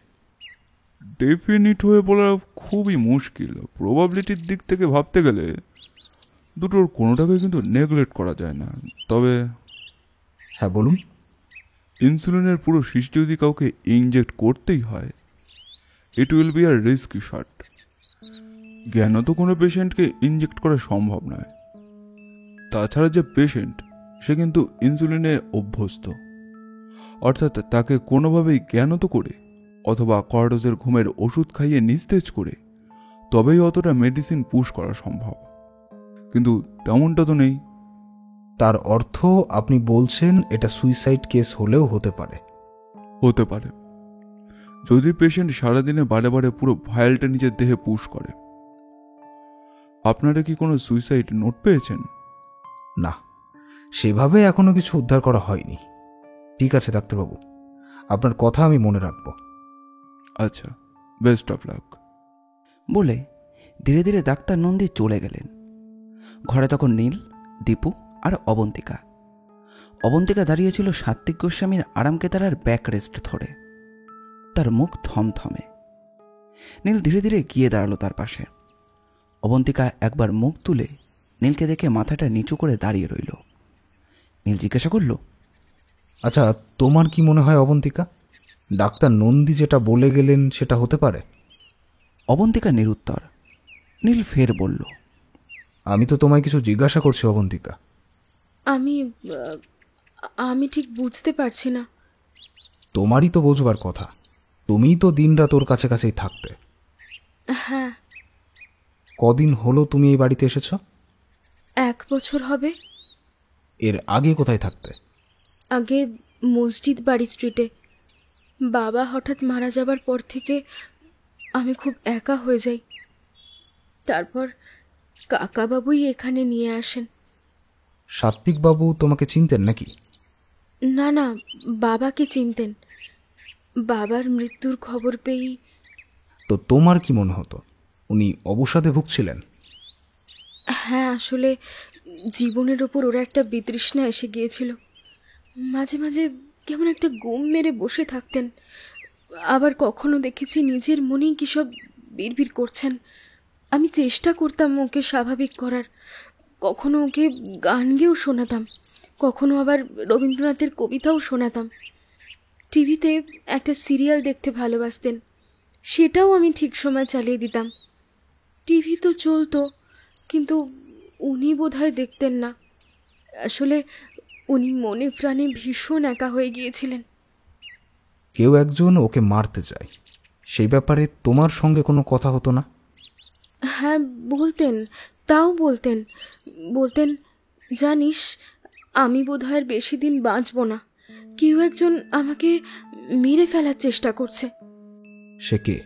ডেফিনিট হয়ে বলা খুবই মুশকিল। প্রবাবিলিটির দিক থেকে ভাবতে গেলে দুটোর কোনোটাকে কিন্তু নেগলেক্ট করা যায় না। তবে হ্যাঁ বলুন। ইনসুলিনের পুরো শীষ যদি কাউকে ইনজেক্ট করতেই হয়, it will be a risky shot. জ্ঞানত কোনো পেশেন্টকে ইনজেক্ট করা সম্ভব নয়। তাছাড়া যে পেশেন্ট, সে কিন্তু ইনসুলিনে অভ্যস্ত। অর্থাৎ তাকে কোনোভাবেই জ্ঞানত করে অথবা কর্ডোজের ঘুমের ওষুধ খাইয়ে নিস্তেজ করে তবেই অতটা মেডিসিন পুশ করা সম্ভব, কিন্তু তেমনটা তো নেই। তার অর্থ আপনি বলছেন এটা সুইসাইড কেস হলেও হতে পারে? হতে পারে, যদি পেশেন্ট সারাদিনে বারে বারে পুরো ভায়ালটা নিজের দেহে পুশ করে। আপনারা কি কোনো সুইসাইড নোট পেয়েছেন? না, সেভাবে এখনো কিছু উদ্ধার করা হয়নি। ঠিক আছে ডাক্তারবাবু, আপনার কথা আমি মনে রাখব। আচ্ছা, বেস্ট অফ লাক। বলে ধীরে ধীরে ডাক্তার নন্দী চলে গেলেন। ঘরে তখন নীল, দীপু আর অবন্তিকা। অবন্তিকা দাঁড়িয়েছিল সাত্বিক গোস্বামীর আরামকেদারার ব্যাক রেস্ট ধরে। তার মুখ থমথমে। নীল ধীরে ধীরে গিয়ে দাঁড়ালো তার পাশে। অবন্তিকা একবার মুখ তুলে নীলকে দেখে মাথাটা নিচু করে দাঁড়িয়ে রইল। নীল জিজ্ঞাসা করল, আচ্ছা তোমার কি মনে হয় অবন্তিকা, ডাক্তার নন্দী যেটা বলে গেলেন সেটা হতে পারে? অবন্তিকা নিরুত্তর। নীল ফের বলল, আমি তো তোমায় কিছু জিজ্ঞাসা করছি অবন্তিকা। আমি ঠিক বুঝতে পারছি না। তোমারই তো বোঝবার কথা, তুমিই তো দিনরাত ওর কাছে কাছেই থাকতে। হ্যাঁ। কদিন হলো তুমি এই বাড়িতে এসেছ? 1 বছর হবে। এর আগে কোথায় থাকতে? আগে মসজিদ বাড়ি স্ট্রিটে। বাবা হঠাৎ মারা যাবার পর থেকে আমি খুব একা হয়ে যাই। তারপর কাকাবাবুই এখানে নিয়ে আসেন। সাত্বিকবাবু তোমাকে চিনতেন নাকি? না না, বাবাকে চিনতেন। বাবার মৃত্যুর খবর পেয়েই। তো তোমার কি মনে হতো উনি অবসাদে ভুগছিলেন? হ্যাঁ, আসলে জীবনের ওপর ওরা একটা বিতৃষ্ণা এসে গিয়েছিল। মাঝে মাঝে কেমন একটা গুম মেরে বসে থাকতেন। আবার কখনো দেখেছি নিজের মনেই কী সব বিড়বিড় করছেন। আমি চেষ্টা করতাম ওকে স্বাভাবিক করার। কখনো ওকে গান গেয়েও শোনাতাম, কখনো আবার রবীন্দ্রনাথের কবিতাও শোনাতাম। টিভিতে একটা সিরিয়াল দেখতে ভালোবাসতেন, সেটাও আমি ঠিক সময় চালিয়ে দিতাম। টিভি তো চলতো, কিন্তু উনি বোধহয় দেখতেন না। আসলে উনি মনে প্রাণে ভীষণ একা হয়ে গিয়েছিলেন। কেউ একজন ওকে মারতে চায়, সেই ব্যাপারে তোমার সঙ্গে কোনো কথা হতো না? হ্যাঁ বলতেন, তাও বলতেন। বলতেন, জানিস আমি বোধহয় আর বেশি দিন বাঁচব না, কেউ একজন আমাকে মেরে ফেলার চেষ্টা করছে। সে কে?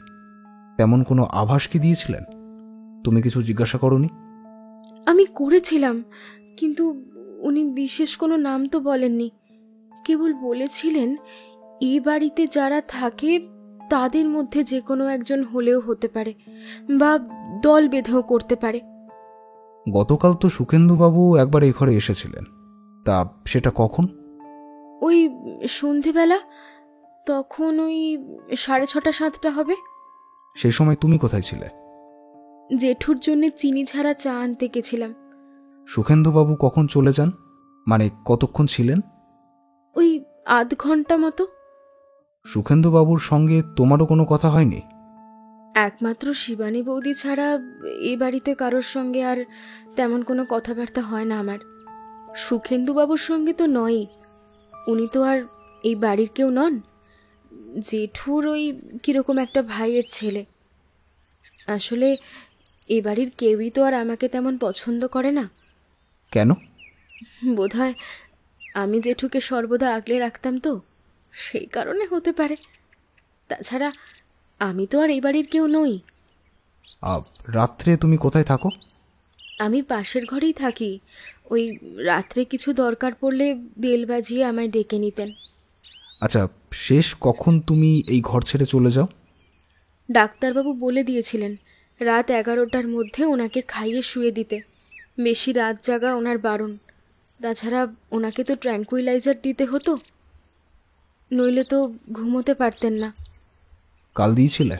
তেমন কোনো আভাস কি দিয়েছিলেন? তুমি কিছু জিজ্ঞাসা করোনি? আমি করেছিলাম, কিন্তু উনি বিশেষ কোনো নাম তো বলেননি। কেবল বলেছিলেন এ বাড়িতে যারা থাকে তাদের মধ্যে যে কোনো একজন হলেও হতে পারে, বা দল বেঁধেও করতে পারে। গতকাল তো সুখেন্দুবাবু একবার এই ঘরে এসেছিলেন, তা সেটা কখন? ওই সন্ধেবেলা, তখন ওই 6:30-7টা হবে। সেই সময় তুমি কোথায় ছিলে? জেঠুর জন্য চিনি ছাড়া চা আনতে গেছিলাম। সুখেন্দুবাবু কখন চলে যান, মানে কতক্ষণ ছিলেন? ওই আধ ঘন্টা মতো। সুখেন্দুবাবুর সঙ্গে তোমারও কোনো কথা হয়নি? একমাত্র শিবানী বৌদি ছাড়া এ বাড়িতে কারোর সঙ্গে আর তেমন কোনো কথাবার্তা হয় না আমার। সুখেন্দুবাবুর সঙ্গে তো নয়ই, উনি তো আর এই বাড়ির কেউ নন, জেঠুর ওই কীরকম একটা ভাইয়ের ছেলে। আসলে এ বাড়ির কেউই তো আর আমাকে তেমন পছন্দ করে না। কেন? বোধহয় আমি জেঠুকে সর্বদা আগলে রাখতাম, তো সেই কারণে হতে পারে। তাছাড়া আমি তো আর এই বাড়ির কেউ নই। রাত্রে তুমি কোথায় থাকো? আমি পাশের ঘরেই থাকি। ওই রাত্রে কিছু দরকার পড়লে বেল বাজিয়ে আমায় ডেকে নিতেন। আচ্ছা, শেষ কখন তুমি এই ঘর ছেড়ে চলে যাও? ডাক্তারবাবু বলে দিয়েছিলেন রাত 11টার মধ্যে ওনাকে খাইয়ে শুয়ে দিতে। বেশি রাত জাগা ওনার বারণ। তাছাড়া ওনাকে তো ট্র্যাঙ্কুইলাইজার দিতে হতো, নইলে তো ঘুমোতে পারতেন না। কাল দিয়েছিলে?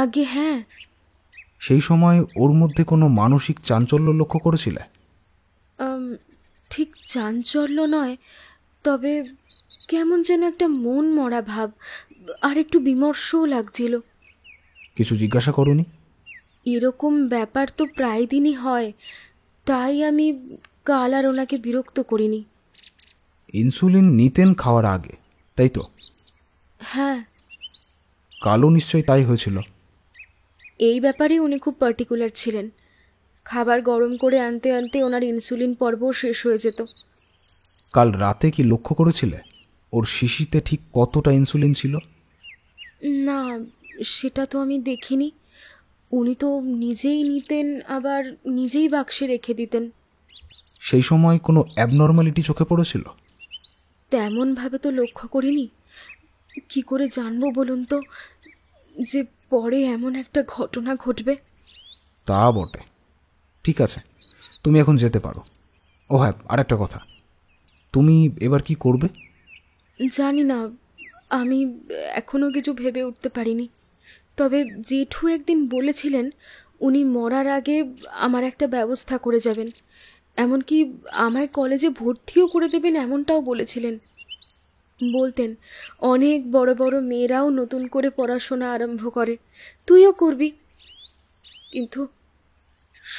আগে হ্যাঁ। সেই সময় ওর মধ্যে কোনো মানসিক চাঞ্চল্য লক্ষ্য করেছিলে? ঠিক চাঞ্চল্য নয়, তবে কেমন যেন একটা মন মরা ভাব, আর একটু বিমর্ষও লাগছিল। কিছু জিজ্ঞাসা করোনি? এরকম ব্যাপার তো প্রায় দিনই হয়, তাই আমি কাল আর ওনাকে বিরক্ত করিনি। ইনসুলিন নিতেন খাওয়ার আগে, তাই তো? হ্যাঁ। কালও নিশ্চয়ই তাই হয়েছিল। এই ব্যাপারে উনি খুব পার্টিকুলার ছিলেন। খাবার গরম করে আনতে আনতে ওনার ইনসুলিন পর্বও শেষ হয়ে যেত। কাল রাতে কি লক্ষ্য করেছিলে ওর শিশিতে ঠিক কতটা ইনসুলিন ছিল? না, সেটা তো আমি দেখিনি। উনি তো নিজেই নিতেন, আবার নিজেই বাক্সে রেখে দিতেন। সেই সময় কোনো অ্যাবনর্মালিটি চোখে পড়েছিল? তেমনভাবে তো লক্ষ্য করিনি। কি করে জানবো বলুন তো যে পরে এমন একটা ঘটনা ঘটবে? তা বটে। ঠিক আছে, তুমি এখন যেতে পারো। ও হ্যাঁ, আরেকটা কথা, তুমি এবার কি করবে? জানি না, আমি এখনো কিছু ভেবে উঠতে পারিনি। তবে জেঠু একদিন বলেছিলেন উনি মরার আগে আমার একটা ব্যবস্থা করে যাবেন, এমনকি আমায় কলেজে ভর্তিও করে দেবেন, এমনটাও বলেছিলেন। বলতেন অনেক বড় বড় মেয়েরাও নতুন করে পড়াশোনা আরম্ভ করে, তুইও করবি। কিন্তু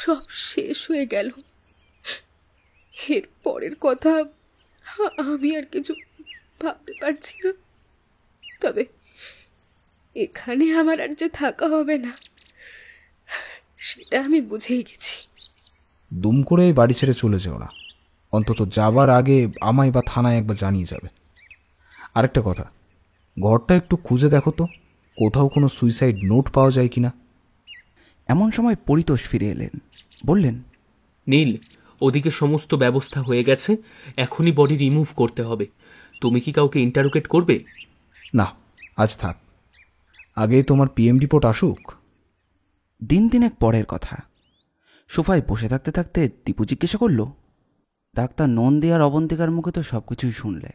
সব শেষ হয়ে গেল। এর পরের কথা আমি আর কিছু ভাবতে পারছি না। তবে এখানে আমার আর যে থাকা হবে না, সেটা আমি বুঝেই গেছি। দুম করে বাড়ি ছেড়ে চলে যেও না। অন্তত যাবার আগে আমায় বা থানায় একবার জানিয়ে যাবে। আরেকটা কথা, ঘরটা একটু খুঁজে দেখো তো, কোথাও কোনো সুইসাইড নোট পাওয়া যায় কিনা। এমন সময় পরিতোষ ফিরে এলেন, বললেন, নীল, ওদিকে সমস্ত ব্যবস্থা হয়ে গেছে, এখনই বডি রিমুভ করতে হবে। তুমি কি কাউকে ইন্টারোগেট করবে? না, আজ থাক, আগে তোমার পিএম রিপোর্ট আসুক। দিন দিনেক পরের কথা। সোফায় বসে থাকতে থাকতে দীপু জিজ্ঞাসা করল, ডাক্তার নন্দী আর অবন্তিকার মুখে তো সব কিছুই শুনলে,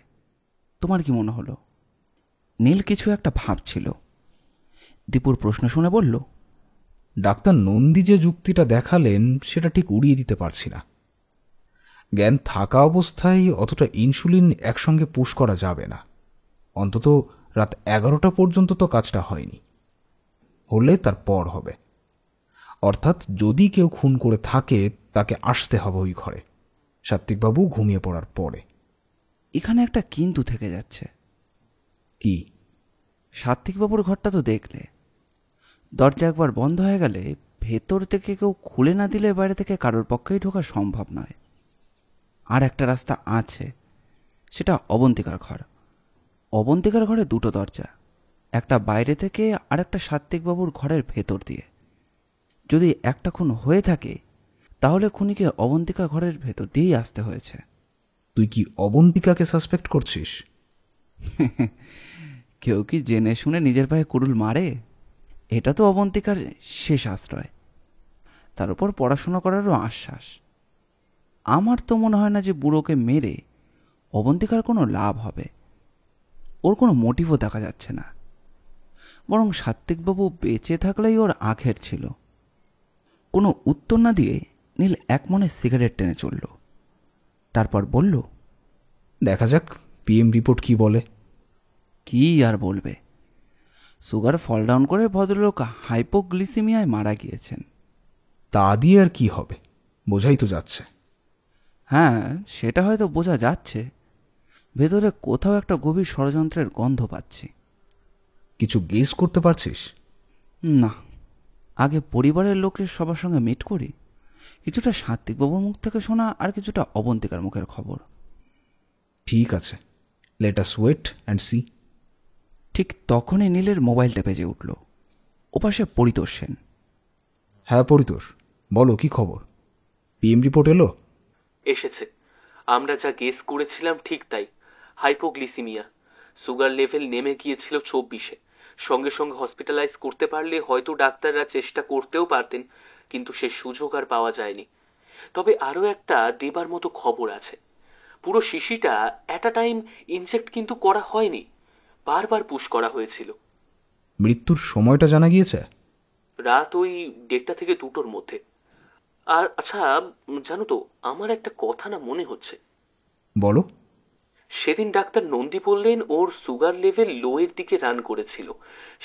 তোমার কি মনে হলো? নীল কিছু একটা ভাবছিল। দীপুর প্রশ্ন শুনে বলল, ডাক্তার নন্দী যে যুক্তিটা দেখালেন সেটা ঠিক উড়িয়ে দিতে পারছি না। জ্ঞান থাকা অবস্থায় অতটা ইনসুলিন একসঙ্গে পুশ করা যাবে না। অন্তত রাত 11টা পর্যন্ত তো কাজটা হয়নি, হলে তার পর হবে। অর্থাৎ যদি কেউ খুন করে থাকে তাকে আসতে হবে ওই ঘরে, সাত্বিকবাবু ঘুমিয়ে পড়ার পরে। এখানে একটা কিন্তু থেকে যাচ্ছে। কি? সাত্বিকবাবুর ঘরটা তো দেখলে, দরজা একবার বন্ধ হয়ে গেলে ভেতর থেকে কেউ খুলে না দিলে বাইরে থেকে কারোর পক্ষেই ঢোকা সম্ভব নয়। আর একটা রাস্তা আছে, সেটা অবন্তিকার ঘর। অবন্তিকার ঘরে দুটো দরজা, একটা বাইরে থেকে আর একটা সাত্বিকবাবুর ঘরের ভেতর দিয়ে। যদি একটা খুন হয়ে থাকে তাহলে খুনিকে অবন্তিকা ঘরের ভেতর দিয়েই আসতে হয়েছে। তুই কি অবন্তিকাকে সাসপেক্ট করছিস? কেউ কি জেনে শুনে নিজের পায়ে কুড়ুল মারে? এটা তো অবন্তিকার শেষ আশ্রয়, তার উপর পড়াশোনা করারও আশ্বাস। আমার তো মনে হয় না যে বুড়োকে মেরে অবন্তিকার কোনো লাভ হবে। ওর কোনো মোটিভও দেখা যাচ্ছে না। বরং সাত্বিকবাবু বেঁচে থাকলেই ওর আখের ছিল। কোনো উত্তর না দিয়ে নীল এক মনে সিগারেট টেনে চলল। তারপর বলল, দেখা যাক পিএম রিপোর্ট কি বলে? কি আর বলবে, সুগার ফল ডাউন করে ভদ্রলোক হাইপোগ্লিসিমিয়ায় মারা গিয়েছেন। তা দিয়ে আর কি হবে, বোঝাই তো যাচ্ছে। হ্যাঁ, সেটা হয়তো বোঝা যাচ্ছে। ভেতরে কোথাও একটা গভীর ষড়যন্ত্রের গন্ধ পাচ্ছি। কিছু গেস করতে পারছিস? না, আগে পরিবারের লোকের সবার সঙ্গে মিট করি। কিছুটা সাত্বিকবাবুর মুখ থেকে শোনা, আর কিছুটা অবন্তিকার মুখের খবর। ঠিক আছে, let us wait and see. ঠিক তখনই নীলের মোবাইলটা বেজে উঠল। ওপাশে পরিতোষ সেন। হ্যাঁ পরিতোষ, বলো কি খবর? পিএম রিপোর্ট এলো? এসেছে। আমরা যা গেস করেছিলাম ঠিক তাই, হাইপোগ্লিসিমিয়া। সুগার লেভেল নেমে গিয়েছিল 24-এ। সঙ্গে সঙ্গে হসপিটালাইজ করতে পারলে হয়তো ডাক্তাররা চেষ্টা করতেও পারতেন, কিন্তু সে সুযোগ আর পাওয়া যায়নি। তবে আরও একটা দেবার মতো খবর আছে। পুরো শিশিটা অ্যাট আ টাইম ইনজেক্ট কিন্তু করা হয়নি, বারবার পুশ করা হয়েছিল। মৃত্যুর সময়টা জানা গিয়েছে? রাত ওই 1:30 থেকে 2টোর মধ্যে। আর আচ্ছা, জানো তো, আমার একটা কথা না মনে হচ্ছে। বলো। সেদিন ডাক্তার নন্দী বললেন ওর সুগার লেভেল লো এর দিকে রান করেছিল,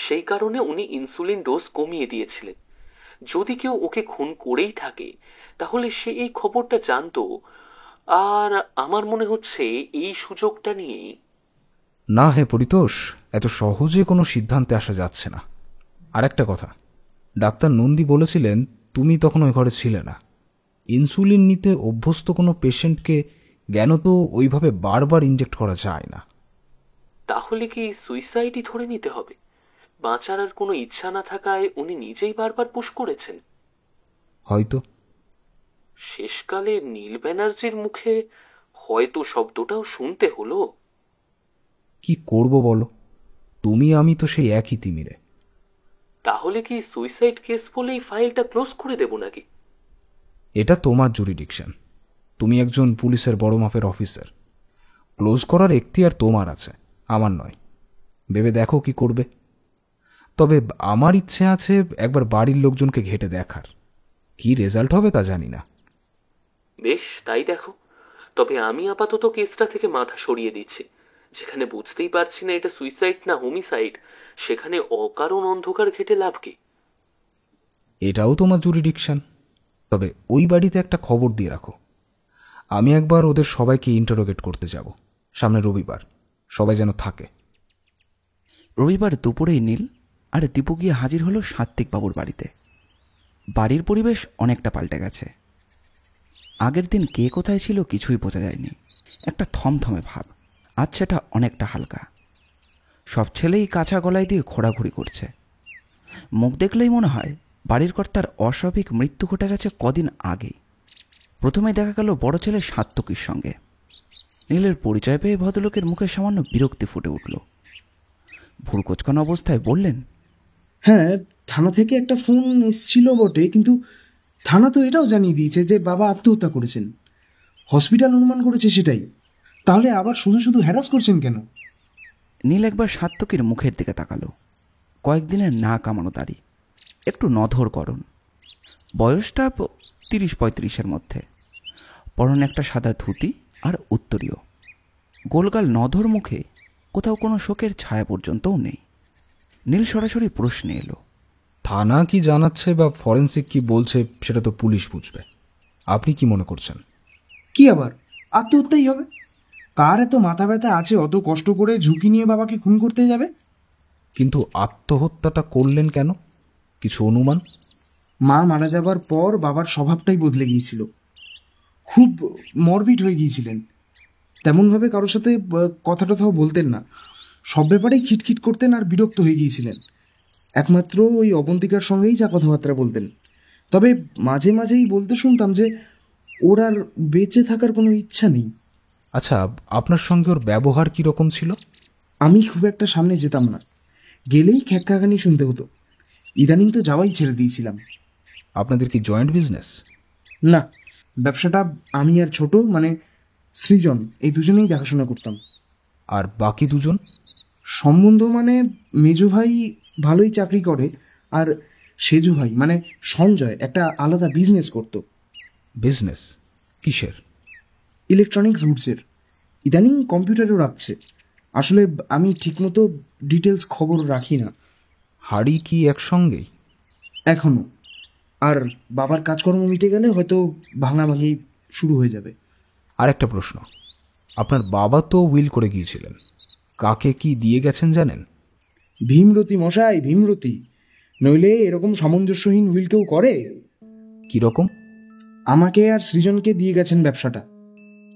সেই কারণে উনি ইনসুলিন ডোজ কমিয়ে দিয়েছিলেন। যদি কেউ ওকে খুন করেই থাকে তাহলে সে এই খবরটা জানতো, আর আমার মনে হচ্ছে এই সুযোগটা নিয়েই। না হে পরিতোষ, এত সহজে কোনো সিদ্ধান্তে আসা যাচ্ছে না। আর একটা কথা, ডাক্তার নন্দী বলেছিলেন তুমি তখন ওই ঘরে ছিলে না। ইনসুলিন নিতে অভ্যস্ত কোনো পেশেন্টকে জ্ঞানত ওইভাবে বারবার ইনজেক্ট করা যায় না। তাহলে কি সুইসাইডই ধরে নিতে হবে? বাঁচার আর কোনো ইচ্ছা না থাকায় উনি নিজেই বারবার পুশ করেছেন। হয়তো। শেষকালে নীল ব্যানার্জির মুখে হয়তো শব্দটাও শুনতে হলো। কি করব বলো, তুমি আমি তো সেই একই তিমিরে। তাহলে কি সুইসাইড কেস বলেই ফাইলটা ক্লোজ করে দেব নাকি? এটা তোমার জুরিডিকশন, তুমি একজন পুলিশের বড় মাপের অফিসার। ক্লোজ করার এখতিয়ার তোমার আছে, আমার নয়। ভেবে দেখো কি করবে। তবে আমার ইচ্ছে আছে একবার বাড়ির লোকজনকে ঘেঁটে দেখার। কি রেজাল্ট হবে তা জানি না। বেশ, তাই দেখো। তবে আমি আপাতত কেসটা থেকে মাথা সরিয়ে দিচ্ছি। যেখানে বুঝতেই পারছি না এটা সুইসাইড না হোমিসাইড, সেখানে অকারণ অন্ধকার ঘেটে লাভ কি? এটাও তোমার জুরিডিকশন। তবে ওই বাড়িতে একটা খবর দিয়ে রাখো। আমি একবার ওদের সবাইকে ইন্টারোগেট করতে যাব সামনে রবিবার। সবাই যেন থাকে। রবিবার দুপুরেই নীল আর দীপু গিয়ে হাজির হলো সাত্বিকবাবুর বাড়িতে। বাড়ির পরিবেশ অনেকটা পাল্টে গেছে। আগের দিন কে কোথায় ছিল কিছুই বোঝা যায়নি। একটা থমথমে ভাব, আজ সেটা অনেকটা হালকা। সব ছেলেই কাঁচা গলায় দিয়ে ঘোরাঘুরি করছে। মুখ দেখলেই মনে হয় বাড়ির কর্তার অস্বাভাবিক মৃত্যু ঘটে গেছে কদিন আগেই। প্রথমে দেখা গেল বড় ছেলে সাত্তকীর সঙ্গে। নীলের পরিচয় পেয়ে ভদ্রলোকের মুখে সামান্য বিরক্তি ফুটে উঠল। ভুরুকোচকানো অবস্থায় বললেন, হ্যাঁ, থানা থেকে একটা ফোন এসেছিল বটে, কিন্তু থানা তো এটাও জানিয়ে দিয়েছে যে বাবা আত্মহত্যা করেছেন। হসপিটাল অনুমান করেছে সেটাই। তাহলে আবার শুধু শুধু হ্যারাস করছেন কেন? নীল একবার সাত্তকীর মুখের দিকে তাকালো। কয়েকদিনের না কামানো দাড়ি, একটু নধরকরণ, বয়সটা 30-35-এর মধ্যে। পরনে একটা সাদা ধুতি আর উত্তরীয়। গোলগাল নধর মুখে কোথাও কোনো শোকের ছায়া পর্যন্তও নেই। নীল সরাসরি প্রশ্নে এলো, থানা কি জানাচ্ছে বা ফরেন্সিক কি বলছে সেটা তো পুলিশ বুঝবে। আপনি কি মনে করছেন? কি আবার আত্মহত্যাই হবে? কার এত মাথা ব্যথা আছে অত কষ্ট করে ঝুঁকি নিয়ে বাবাকে খুন করতে যাবে? কিন্তু আত্মহত্যাটা করলেন কেন? কিছু অনুমান? মা মারা যাবার পর বাবার স্বভাবটাই বদলে গিয়েছিল। খুব মরবিড হয়ে গিয়েছিলেন। তেমনভাবে কারোর সাথে কথা টথাও বলতেন না। সব ব্যাপারেই খিটখিট করতেন আর বিরক্ত হয়ে গিয়েছিলেন। একমাত্র ওই অবন্তিকার সঙ্গেই যা কথাবার্তা বলতেন। তবে মাঝে মাঝেই বলতে শুনতাম যে ওর আর বেঁচে থাকার কোনো ইচ্ছা নেই। আচ্ছা, আপনার সঙ্গে ওর ব্যবহার কীরকম ছিল? আমি খুব একটা সামনে যেতাম না, গেলেই খ্যাক্কাখানি শুনতে হতো। ইদানিং তো যাওয়াই ছেড়ে দিয়েছিলাম। আপনাদের কি জয়েন্ট বিজনেস? না, ব্যবসাটা আমি আর ছোট মানে সৃজন এই দুজনেই দেখাশোনা করতাম। আর বাকি দুজন? সম্বন্ধ মানে মেজু ভাই ভালোই চাকরি করে, আর সেজু ভাই মানে সঞ্জয় একটা আলাদা বিজনেস করত। বিজনেস কিসের? ইলেকট্রনিক্স গুডসের। ইদানিং কম্পিউটারেও রাখছে। আসলে আমি ঠিকমতো ডিটেলস খবর রাখি না হাড়ি কি একসঙ্গেই? এখনো। আর বাবার কাজকর্ম মিটে গেলে হয়তো ভাঙাভাঙি শুরু হয়ে যাবে। আর একটা প্রশ্ন, আপনার বাবা তো উইল করে গিয়েছিলেন, কাকে কি দিয়ে গেছেন জানেন? ভীমরতি মশাই, ভীমরতি। নইলে এরকম সামঞ্জস্যহীন উইল কেউ করে? কীরকম? আমাকে আর সৃজনকে দিয়ে গেছেন ব্যবসাটা,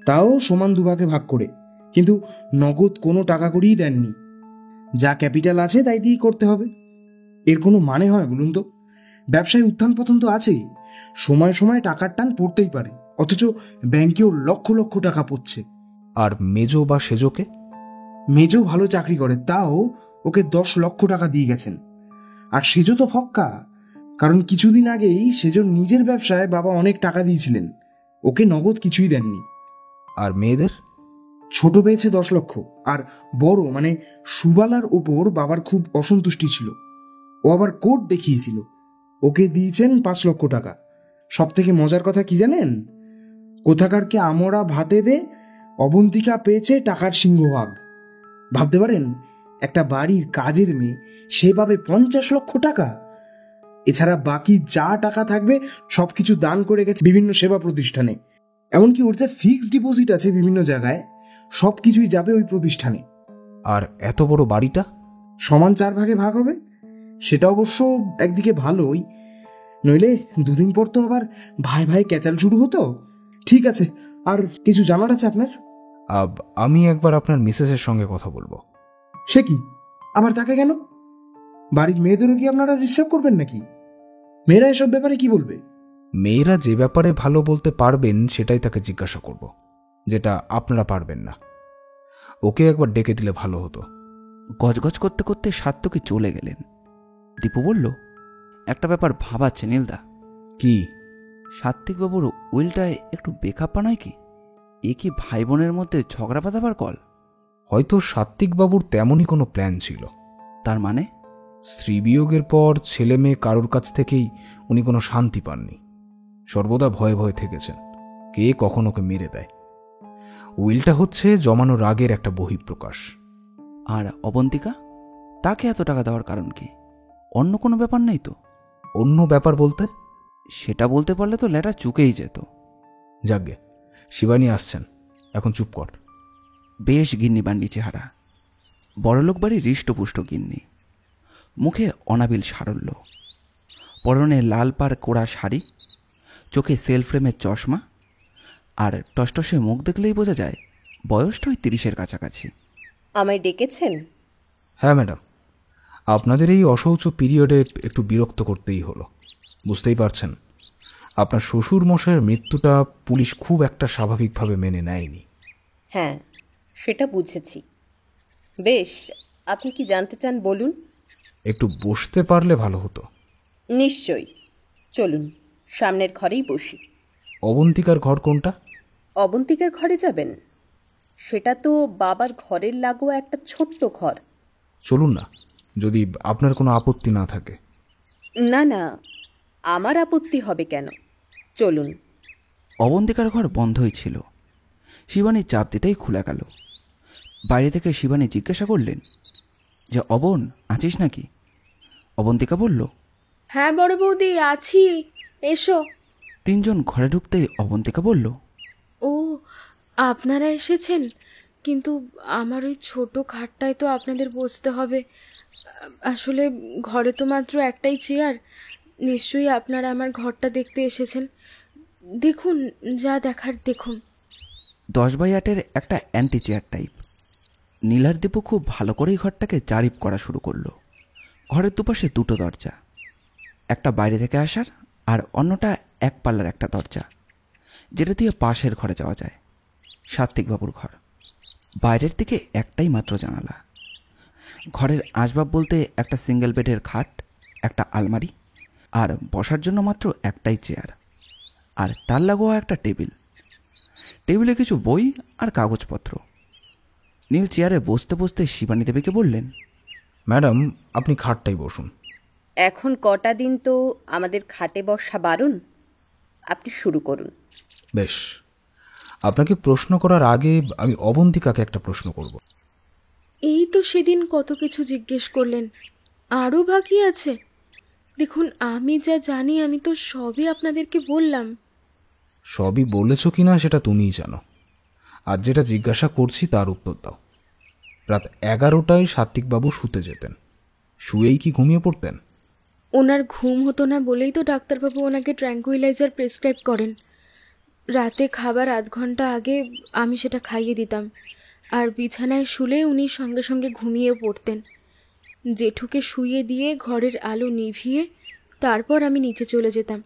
তাও সমান দুভাগে ভাগ করে, কিন্তু নগদ কোনো টাকা করেই দেননি। যা ক্যাপিটাল আছে তাই দিয়েই করতে হবে। এর কোনো মানে হয় বলুন তো? ব্যবসায় উত্থান পতন তো আছেই, সময় সময় টাকার টান পড়তেই পারে, অথচ ব্যাংকেও লক্ষ লক্ষ টাকা পড়ছে। আর মেজো বা সেজোকে? মেজো ভালো চাকরি করে, তাও ওকে 10 লক্ষ টাকা দিয়ে গেছেন। আর সেজো তো ফক্কা, কারণ কিছুদিন আগেই সেজোর নিজের ব্যবসায় বাবা অনেক টাকা দিয়েছিলেন, ওকে নগদ কিছুই দেননি। আর মেয়েদের? ছোট পেয়েছে 10 লক্ষ, আর বড় মানে সুবালার ওপর বাবার খুব অসন্তুষ্টি ছিল, ও আবার কোর্ট দেখিয়েছিল, ওকে দিয়েছেন 5 লক্ষ টাকা। সব থেকে মজার কথা কি জানেন? কোথাকারকে আমরা ভাতে দে, অবন্তিকা পেয়েছে টাকার সিংহভাগ। ভাবতে পারেন, একটা বাড়ির কাজের মেয়ে সে পাবে 50 লক্ষ টাকা। এছাড়া বাকি যা টাকা থাকবে সবকিছু দান করে গেছে বিভিন্ন সেবা প্রতিষ্ঠানে। এমনকি ওর যে ফিক্সড ডিপোজিট আছে বিভিন্ন জায়গায়, সবকিছুই যাবে ওই প্রতিষ্ঠানে। আর এত বড় বাড়িটা? সমান 4 ভাগে ভাগ হবে। সেটা অবশ্য একদিকে ভালোই, নইলে দুদিন পর তো আবার ভাই ভাই ক্যাচাল শুরু হতো। ঠিক আছে, আর কিছু জানার আছে আপনার? আমি একবার আপনার মিসেসের সঙ্গে কথা বলবো। সে কি, আবার তাকে কেন? বাড়ির মেয়েদেরও কি আপনারা ডিস্টার্ব করবেন নাকি? মেয়েরা এসব ব্যাপারে কি বলবে? মেয়েরা যে ব্যাপারে ভালো বলতে পারবেন সেটাই তাকে জিজ্ঞাসা করব, যেটা আপনারা পারবেন না। ওকে একবার ডেকে দিলে ভালো হতো। গজগজ করতে করতে সাত্তকী চলে গেলেন। দীপু বলল, একটা ব্যাপার ভাবাচ্ছে নীলদা। কি? সাত্ত্বিকবাবুর উইলটায় একটু বেখাপ্পা নয় কি? এ কি ভাই বোনের মধ্যে ঝগড়া বাঁধাবার কল? হয়তো সাত্ত্বিকবাবুর তেমনই কোনো প্ল্যান ছিল। তার মানে? স্ত্রী বিয়োগের পর ছেলে মেয়ে কারোর কাছ থেকেই উনি কোনো শান্তি পাননি, সর্বদা ভয়ে ভয়ে থেকেছেন কে কখন ওকে মেরে দেয়। উইলটা হচ্ছে জমানো রাগের একটা বহিঃপ্রকাশ। আর অবন্তিকা, তাকে এত টাকা দেওয়ার কারণ কি? অন্য কোনো ব্যাপার নেই তো? অন্য ব্যাপার বলতে? সেটা বলতে পারলে তো লেটা চুকেই যেত। যাগ্গে, শিবানী আসছেন, এখন চুপ কর। বেশ গিন্নি বান্ডি চেহারা, বড়লোক বাড়ির হৃষ্টপুষ্ট গিন্নি, মুখে অনাবিল সারল্য, পরনে লাল পাড় কোড়া শাড়ি, চোখে সেল ফ্রেমের চশমা, আর টসটসে মুখ দেখলেই বোঝা যায় বয়সটা ওই 30-এর কাছাকাছি। আমায় ডেকেছেন? হ্যাঁ ম্যাডাম, আপনাদের এই অশৌচ পিরিয়ডে একটু বিরক্ত করতেই হলো। বুঝতেই পারছেন, আপনার শ্বশুর মশাইয়ের মৃত্যুটা পুলিশ খুব একটা স্বাভাবিকভাবে মেনে নেয়নি। হ্যাঁ, সেটা বুঝেছি। বেশ, আপনি কি জানতে চান বলুন। একটু বসতে পারলে ভালো হতো। নিশ্চয়ই, চলুন সামনের ঘরেই বসি। অবন্তিকার ঘর কোনটা? অবন্তিকার ঘরে যাবেন? সেটা তো বাবার ঘরের লাগোয়া একটা ছোট্ট ঘর। চলুন না, যদি আপনার কোনো আপত্তি না থাকে। না না, আমার আপত্তি হবে কেন, চলুন। অবন্তিকার ঘর বন্ধই ছিল। শিবানী চাপ দিতেই খুলে গেল। বাইরে থেকে শিবানী জিজ্ঞাসা করলেন যে, অবন আছিস নাকি? অবন্তিকা বলল, হ্যাঁ বড় বৌদি, আছি, এসো। 3 জন ঘরে ঢুকতেই অবন্তিকা বলল, ও, আপনারা এসেছেন? কিন্তু আমার ওই ছোট খাটটায় তো আপনাদের বসতে হবে। আসলে ঘরে তো মাত্র একটাই চেয়ার। নিশ্চয়ই আপনারা আমার ঘরটা দেখতে এসেছেন। দেখুন, যা দেখার দেখুন। 10x8-এর একটা অ্যান্টি চেয়ার টাইপ। নীলার দীপু খুব ভালো করেই ঘরটাকে জারিপ করা শুরু করলো। ঘরের দুপাশে 2টো দরজা, একটা বাইরে থেকে আসার আর অন্যটা 1 পাল্লার একটা দরজা, যেটা দিয়ে পাশের ঘরে যাওয়া যায়, সাত্ত্বিকবাবুর ঘর। বাইরের দিকে একটাই মাত্র জানালা। ঘরের আসবাব বলতে একটা সিঙ্গেল বেডের খাট, একটা আলমারি, আর বসার জন্য মাত্র একটাই চেয়ার, আর তার লাগোয়া একটা টেবিল। টেবিলে কিছু বই আর কাগজপত্র। নীল চেয়ারে বসতে বসতে শিবানী দেবীকে বললেন, ম্যাডাম, আপনি খাটটাই বসুন। এখন কটা দিন তো আমাদের খাটে বসা বারণ, আপনি শুরু করুন। বেশ, আপনাকে প্রশ্ন করার আগে আমি অবন্তিকাকে একটা প্রশ্ন করব। এই তো সেদিন কত কিছু জিজ্ঞেস করলেন, আরও বাকি আছে। দেখুন, আমি যা জানি আমি তো সবই আপনাদেরকে বললাম। সবই বলেছ কিনা সেটা তুমিই জানো। আর যেটা জিজ্ঞাসা করছি তার উত্তর দাও। রাত 11টায় সাত্বিকবাবু শুতে যেতেন, শুয়েই কি ঘুমিয়ে পড়তেন? ওনার ঘুম হতো না বলেই তো ডাক্তারবাবু ওনাকে ট্র্যাঙ্কুইলাইজার প্রেসক্রাইব করেন। রাতে খাবার আধ ঘন্টা আগে আমি সেটা খাইয়ে দিতাম, আর বিছানায় শুলে উনি সঙ্গে সঙ্গে ঘুমিয়েও পড়তেন। জেঠুকে শুইয়ে দিয়ে ঘরের আলো নিভিয়ে তারপর আমি নিচে চলে যেতাম।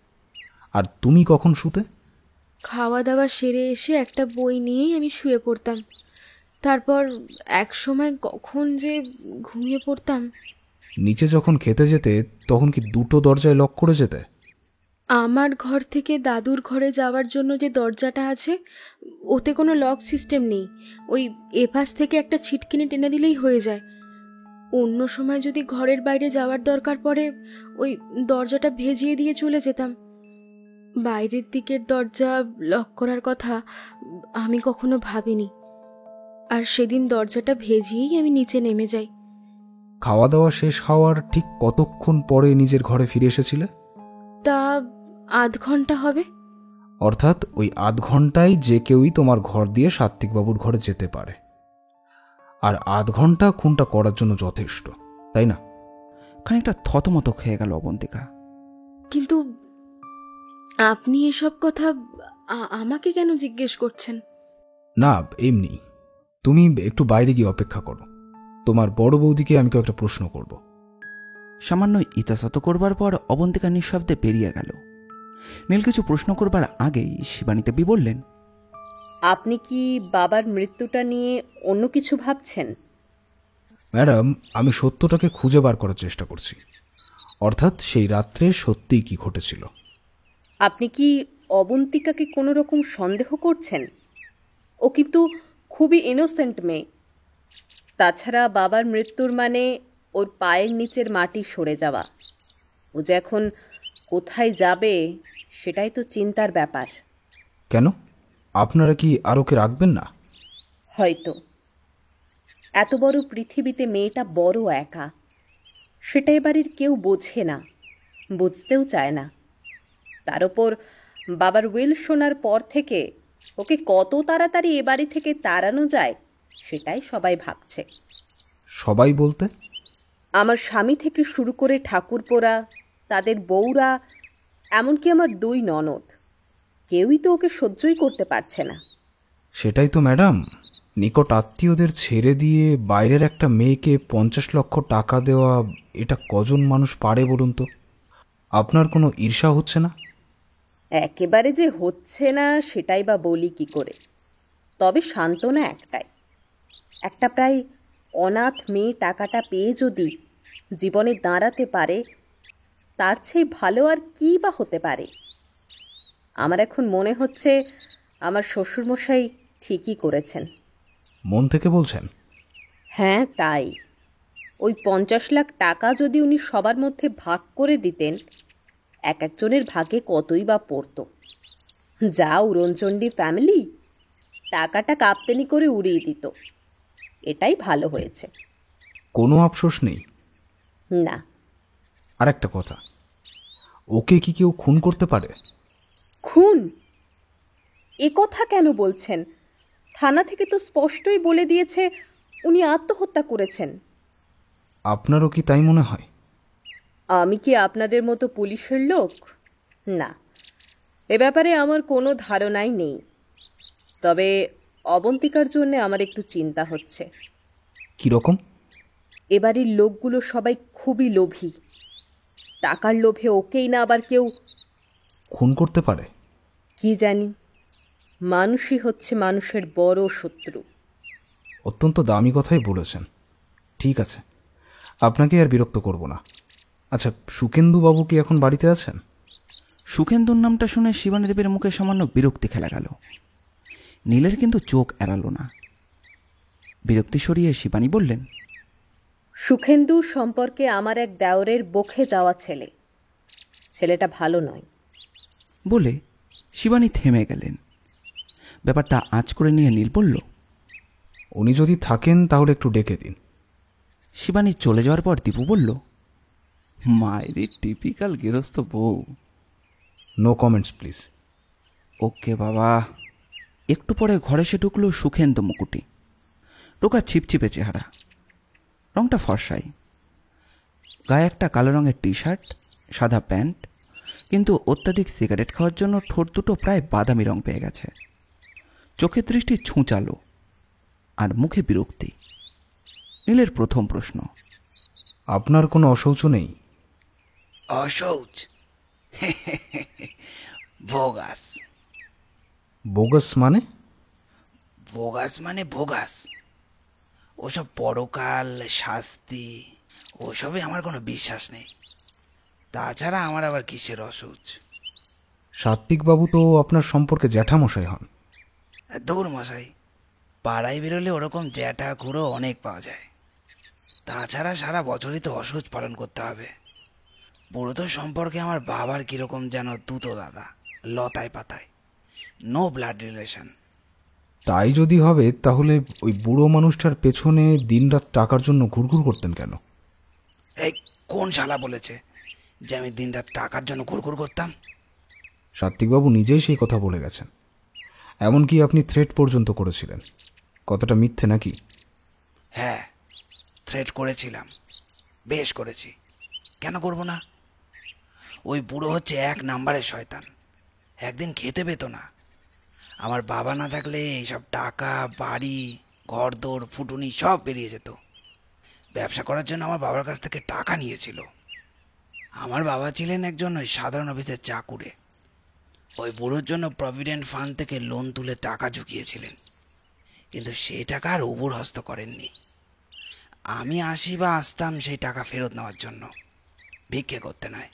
আর তুমি কখন শুতে? খাওয়া দাওয়া সেরে এসে একটা বই নিয়েই আমি শুয়ে পড়তাম। তারপর এক সময় কখন যে ঘুমিয়ে পড়তাম। নিচে যখন খেতে যেতে তখন কি দুটো দরজায় লক করে যেতে? আমার ঘর থেকে দাদুর ঘরে যাওয়ার জন্য যে দরজাটা আছে ওতে কোনো লক সিস্টেম নেই। ওই এপাশ থেকে একটা ছিটকিনি টেনে দিলেই হয়ে যায়। অন্য সময় যদি ঘরের বাইরে যাওয়ার দরকার পড়ে ওই দরজাটা ভেজিয়ে দিয়ে চলে যেতাম। বাইরের দিকের দরজা লক করার কথা আমি কখনো ভাবিনি। আর সেদিন দরজাটা ভেজিয়েই আমি নিচে নেমে যাই। খাওয়া দাওয়া শেষ হওয়ার ঠিক কতক্ষণ পরে নিজের ঘরে ফিরে এসেছিলে? তা আধ ঘন্টা হবে। অর্থাৎ ওই আধ ঘন্টায় যে কেউই তোমার ঘর দিয়ে সাত্বিকবাবুর ঘরে যেতে পারে। আর আধ ঘন্টা খুনটা করার জন্য যথেষ্ট, তাই না? খানিকটা থতমত খেয়ে গেল অবন্তিকা। কিন্তু আপনি এসব কথা আমাকে কেন জিজ্ঞেস করছেন? না, এমনি। তুমি একটু বাইরে গিয়ে অপেক্ষা করো, তোমার বড় বৌদিকে আমি কয়েকটা প্রশ্ন করব। সামান্য ইতস্তত করবার পর অবন্তিকা নিঃশব্দে বেরিয়ে গেল। নীল কিছু প্রশ্ন করবার আগেই শিবানী দেবী বললেন, আপনি কি বাবার মৃত্যুটা নিয়ে অন্য কিছু ভাবছেন? ম্যাডাম, আমি সত্যটাকে খুঁজে বার করার চেষ্টা করছি। অর্থাৎ সেই রাত্রে সত্যিই কি ঘটেছিল। আপনি কি অবন্তিকাকে কোনো রকম সন্দেহ করছেন? ও কিন্তু খুবই ইনোসেন্ট মেয়ে। তাছাড়া বাবার মৃত্যুর মানে ওর পায়ের নিচের মাটি সরে যাওয়া। ও যে এখন কোথায় যাবে সেটাই তো চিন্তার ব্যাপার। কেন? আপনারা কি আর ওকে রাখবেন না? হয়তো। এত বড় পৃথিবীতে মেয়েটা বড় একা, সেটা এবাড়ির কেউ বোঝে না, বুঝতেও চায় না। তার ওপর বাবার উইল শোনার পর থেকে ওকে কত তাড়াতাড়ি এ বাড়ি থেকে তাড়ানো যায় সেটাই সবাই ভাবছে। সবাই বলতে? আমার স্বামী থেকে শুরু করে ঠাকুরপোরা, তাদের বউরা, এমনকি আমার 2 ননদ, কেউই তো ওকে সহ্যই করতে পারছে না। সেটাই তো ম্যাডাম, নিকট আত্মীয়দের ছেড়ে দিয়ে বাইরের একটা মেয়েকে 50 লক্ষ টাকা দেওয়া, এটা কজন মানুষ পারে বলুন তো? আপনার কোনো ঈর্ষা হচ্ছে না? একেবারে যে হচ্ছে না সেটাই বা বলি কি করে। তবে সান্ত্বনা একটাই, একটা প্রায় অনাথ মেয়ে টাকাটা পেয়ে যদি জীবনে দাঁড়াতে পারে তার চেয়ে ভালো আর কী বা হতে পারে। আমার এখন মনে হচ্ছে আমার শ্বশুরমশাই ঠিকই করেছেন। মন থেকে বলছেন? হ্যাঁ, তাই। ওই 50 লাখ টাকা যদি উনি সবার মধ্যে ভাগ করে দিতেন, এক একজনের ভাগে কতই বা পড়ত। যা উড়নচণ্ডী ফ্যামিলি, টাকাটা কাপ্তেনি করে উড়িয়ে দিত। এটাই ভালো হয়েছে। কোনো আফসোস নেই? না। আর একটা কথা, ওকে কি কেউ খুন করতে পারে? খুন? এ কথা কেন বলছেন? থানা থেকে তো স্পষ্টই বলে দিয়েছে উনি আত্মহত্যা করেছেন। আপনারও কি তাই মনে হয়? আমি কি আপনাদের মতো পুলিশের লোক? না, এ ব্যাপারে আমার কোনো ধারণাই নেই। তবে অবন্তিকার জন্য আমার একটু চিন্তা হচ্ছে। কীরকম? এবাড়ির লোকগুলো সবাই খুবই লোভী। টাকার লোভে ওকেই না আবার কেউ খুন করতে পারে? কি জানি। মানুষই হচ্ছে মানুষের বড় শত্রু। অত্যন্ত দামি কথাই বলেছেন। ঠিক আছে, আপনাকে আর বিরক্ত করব না। আচ্ছা, সুকেন্দু বাবু কি এখন বাড়িতে আছেন? সুখেন্দুর নামটা শুনে শিবানী দেবীর মুখে সামান্য বিরক্তি খেলা গেল। নীলের কিন্তু চোখ এড়ালো না। বিরক্তি সরিয়ে শিবানী বললেন, সুখেন্দু সম্পর্কে আমার এক দেওরের বখে যাওয়া ছেলে। ছেলেটা ভালো নয়। বলে শিবানী থেমে গেলেন। ব্যাপারটা আঁচ করে নিয়ে নীল বলল, উনি যদি থাকেন তাহলে একটু ডেকে দিন। শিবানী চলে যাওয়ার পর দীপু বলল, মায়েরই টিপিক্যাল গৃহস্থ বউ। No comments please. ওকে বাবা। একটু পরে ঘরে এসে ঢুকলো সুখেন্দু মুকুটি। রোগা ছিপছিপে চেহারা, রংটা ফর্সাই, গায়ে একটা কালো রঙের টি শার্ট, সাদা প্যান্ট, কিন্তু অত্যাধিক সিগারেট খাওয়ার জন্য ঠোঁট দুটো প্রায় বাদামি রং পেয়ে গেছে। চোখের দৃষ্টি ছুঁচালো আর মুখে বিরক্তি। নীলের প্রথম প্রশ্ন, আপনার কোনো অশৌচ নেই? অশৌচ? ভোগাস। বোগাস মানে? ভোগাস মানে ভোগাস। ওসব পরকাল, শাস্তি, ওসবে আমার কোনো বিশ্বাস নেই। তাছাড়া আমার আবার কিসের অশৌচ? সাত্বিকবাবু তো আপনার সম্পর্কে জ্যাঠামশাই হন। দৌড় মশাই, পাড়ায় বেরোলে ওরকম জ্যাঠা খুঁড়ো অনেক পাওয়া যায়। তাছাড়া সারা বছরই তো অশৌচ পালন করতে হবে। বুড়োদের সম্পর্কে আমার বাবার কীরকম যেন দুটো দাদা, লতায় পাতায়, নো ব্লাড রিলেশন। তাই যদি হবে তাহলে ওই বুড়ো মানুষটার পেছনে দিনরাত টাকার জন্য ঘুরঘুর করতেন কেন? এই কোন শালা বলেছে যে আমি দিনরাত টাকার জন্য ঘুরঘুর করতাম? সাত্বিকবাবু নিজেই সেই কথা বলে গেছেন। এমনকি আপনি থ্রেট পর্যন্ত করেছিলেন। কথাটা মিথ্যে নাকি? হ্যাঁ, থ্রেট করেছিলাম, বেশ করেছি। কেন করব না? ওই বুড়ো হচ্ছে এক নাম্বারের শয়তান। একদিন খেতে পেত না। আমার বাবা না থাকলে এইসব টাকা, বাড়ি, ঘরদোর, ফুটুনি সব বেরিয়ে যেত। ব্যবসা করার জন্য আমার বাবার কাছ থেকে টাকা নিয়েছিল। আমার বাবা ছিলেন একজন ওই সাধারণ অফিসের চাকুরে। ওই বুড়োর জন্য প্রভিডেন্ট ফান্ড থেকে লোন তুলে টাকা ঝুঁকিয়েছিলেন, কিন্তু সেই টাকা আর উবুর হস্ত করেননি। আমি আসি বা আসতাম সেই টাকা ফেরত নেওয়ার জন্য, ভিক্ষে করতে নয়।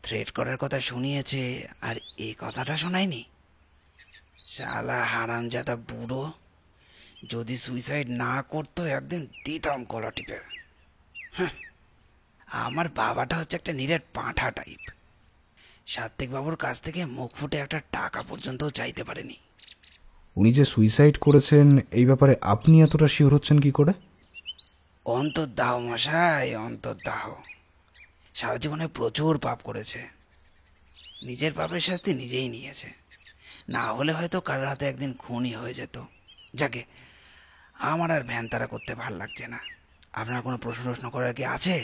থ্রেট করার কথা শুনিয়েছে, আর এই কথাটা শোনায়নি। শালা হারামজাদা বুড়ো, যদি সুইসাইড না করতো একদিন দিতাম গলা টিপে। আমার বাবাটা হচ্ছে একটা নিরেট পাঁঠা টাইপ। সাত্বিকবাবুর কাছ থেকে মুখ ফুটে একটা টাকা পর্যন্ত চাইতে পারেনি। উনি যে সুইসাইড করেছেন এই ব্যাপারে আপনি এতটা শিওর হচ্ছেন কি করে? অন্তর্দাহ মশাই, অন্তর্দাহ। সারা জীবনে প্রচুর পাপ করেছে, নিজের পাপের শাস্তি নিজেই নিয়েছে। না হলে হয়তো কারোর হাতে একদিন খুনই হয়ে যেত। যাকে, আমার আর ভ্যানতারা করতে ভাল লাগছে না। আপনার কোনো প্রশ্ন করার কি আছে?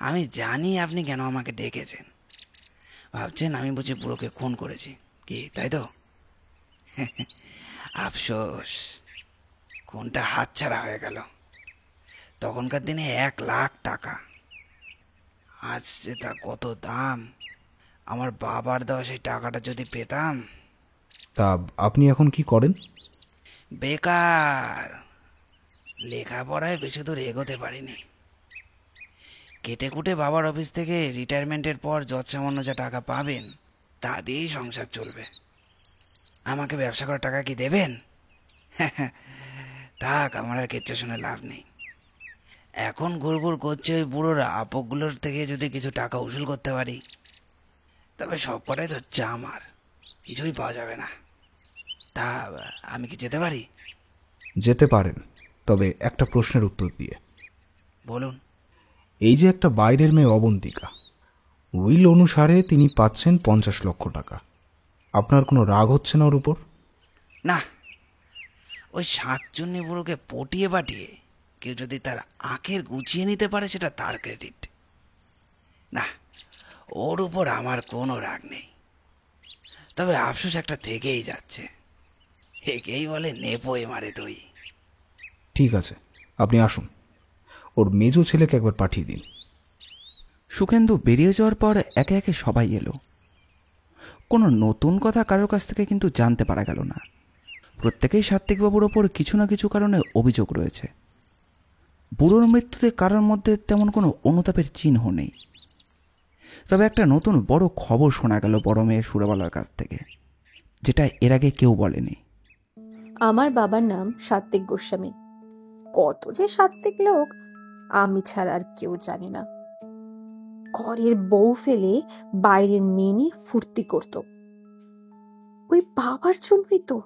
আমি জানি আপনি কেন আমাকে ডেকেছেন। ভাবছেন আমি বুঝি বুড়োকে খুন করেছি কি, তাই তো? আফসোস, খুনটা হাতছাড়া হয়ে গেল। তখনকার দিনে 1,00,000 টাকা, আজ যে তা কত দাম। আমার বাবার দেওয়া সেই টাকাটা যদি পেতাম। তা আপনি এখন কি করেন? বেকার, লেখাপড়ায় বেশি দূর এগোতে পারিনি। কেটে কুটে বাবার অফিস থেকে রিটায়ারমেন্টের পর যৎসামান্য যা টাকা পাবেন তা দিয়েই সংসার চলবে। আমাকে ব্যবসা করার টাকা কি দেবেন? থাক, আমার আর কিচ্ছু শুনে লাভ নেই। এখন ঘুরঘুর করছে ওই বুড়োর আপকগুলোর থেকে যদি কিছু টাকা উসুল করতে পারি, তবে সব কটাই তো হচ্ছে আমার, কিছুই পাওয়া যাবে না। তা আমি কি যেতে পারি? যেতে পারেন, তবে একটা প্রশ্নের উত্তর দিয়ে। বলুন। এই যে একটা বাইরের মেয়ে অবন্তিকা, উইল অনুসারে তিনি পাচ্ছেন 50 লক্ষ টাকা। আপনার কোনো রাগ হচ্ছে না ওর উপর? না, ওই শাকচুন্নি বুড়োকে পটিয়ে পাটিয়ে কেউ যদি তার আঁখের গুছিয়ে নিতে পারে সেটা তার ক্রেডিট। না, ওর উপর আমার কোনো রাগ নেই। তবে আফসোস একটা থেকেই যাচ্ছে। একেই বলে নেপোয়ে মারে দই। ঠিক আছে, আপনি আসুন। ওর মেজো ছেলেকে একবার পাঠিয়ে দিন। সুখেন্দু বেরিয়ে যাওয়ার পর একে একে সবাই এলো। কোনো নতুন কথা কারোর কাছ থেকে কিন্তু জানতে পারা গেল না। প্রত্যেকেই সাত্বিকবাবুর ওপর কিছু না কিছু কারণে অভিযোগ রয়েছে। বুড়োর মৃত্যুতে কারোর মধ্যে তেমন কোনো অনুতাপের চিহ্ন নেই। তবে একটা নতুন বড় খবর শোনা গেল বড় মেয়ে সুরবালার কাছ থেকে, যেটা এর আগে কেউ বলেনি। আমার বাবার নাম সাত্বিক গোস্বামী। কত যে সাত্বিক লোক আমি ছাড়া আর কেউ জানে না। ঘরের বউ ফেলে বাইরের মেয়ে নিয়ে ফুর্তি করত। ওই বাবার জন্যই তো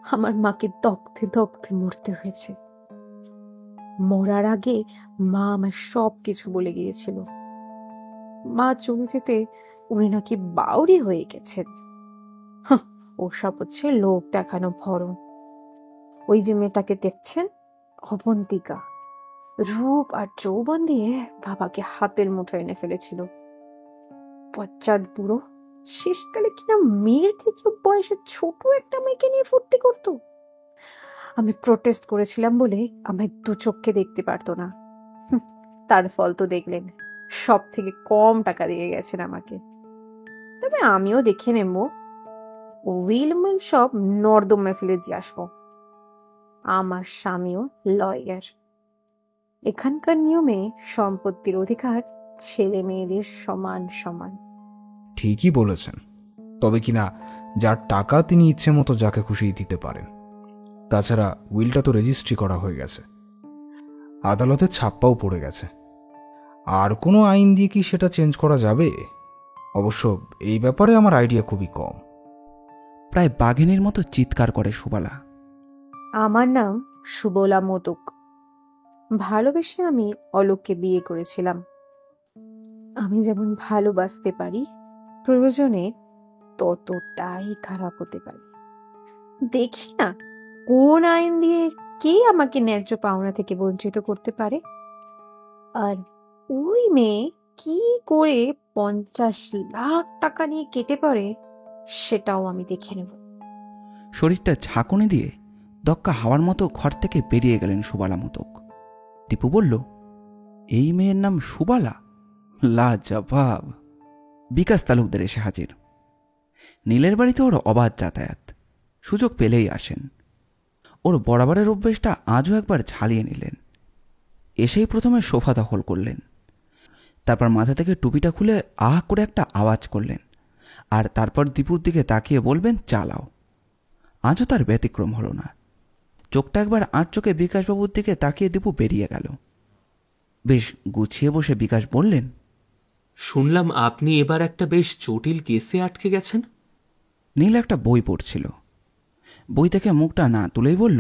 আমার মাকে দগ্ধে দগ্ধে মরতে হয়েছে। মরার আগে মা আমার সব কিছু বলে গিয়েছিল। মা চলে যেতে উনি নাকি বাউরি হয়ে গেছেন। ওসব হচ্ছে লোক দেখানো ভরম। ওই যে মেয়েটাকে দেখছেন, অবন্তিকা, রূপ আর যৌবন দিয়ে বাবাকে হাতের মুঠো এনে ফেলেছিল। পশ্চাৎ বুড়ো শেষকালে কিনা মেয়ের থেকে বয়সে ছোট একটা মেয়েকে নিয়ে ফুর্তি করত। আমি প্রোটেস্ট করেছিলাম বলে আমায় দু চোখকে দেখতে পারতো না। তার ফল তো দেখলেন, সব থেকে কম টাকা দিয়ে গেছেন আমাকে। তবে আমিও দেখে নেব, উইলমিল সব নর্দমে ফেলে দিয়ে আসবো। আমার স্বামীও লয়ার। এখানকার নিয়মে সম্পত্তির অধিকার ছেলে মেয়েদের সমান সমান। ঠিকই বলেছেন, তবে কিনা যার টাকা তিনি ইচ্ছে মতো যাকে খুশি দিতে পারেন। তাছাড়া উইলটা তো রেজিস্ট্রি করা হয়ে গেছে, আদালতে ছাপ্পাও পড়ে গেছে। আর কোনো আইন দিয়ে কি সেটা চেঞ্জ করা যাবে? অবশ্য এই ব্যাপারে আমার আইডিয়া খুবই কম। প্রায় বাঘিনীর মতো চিৎকার করে সুবালা। আমার নাম সুবলা মোদক। ভালোবেসে আমি অলোককে বিয়ে করেছিলাম। আমি যেমন ভালোবাসতে পারি, প্রয়োজনে ততটাই খারাপ হতে পারি। দেখি না কোন আইন দিয়ে কে আমাকে ন্যায্য পাওনা থেকে বঞ্চিত করতে পারে। আর ওই মেয়ে কি করে 50 লাখ টাকা নিয়ে কেটে পড়ে সেটাও আমি দেখে নেব। শরীরটা ঝাঁকুনি দিয়ে দক্কা হাওয়ার মতো ঘর থেকে বেরিয়ে গেলেন সুবালা মোদক। দীপু বলল, এই মেয়ের নাম সুবালা? লাজবাব। বিকাশ তালুকদার এসে হাজির। নীলের বাড়িতে ওর অবাধ যাতায়াত, সুযোগ পেলেই আসেন। ওর বরাবরের অভ্যেসটা আজও একবার ঝালিয়ে নিলেন। এসেই প্রথমে সোফা দখল করলেন, তারপর মাথা থেকে টুপিটা খুলে আহ করে একটা আওয়াজ করলেন, আর তারপর দীপুর দিকে তাকিয়ে বলবেন, চালাও। আজও তার ব্যতিক্রম হলো না। চোখটা একবার আট চোখে বিকাশবাবুর দিকে তাকিয়ে দীপু বেরিয়ে গেল। বেশ গুছিয়ে বসে বিকাশ বললেন, শুনলাম আপনি এবার একটা বেশ জটিল কেসে আটকে গেছেন। নীল একটা বই পড়ছিল, বই থেকে মুখটা না তুলেই বলল,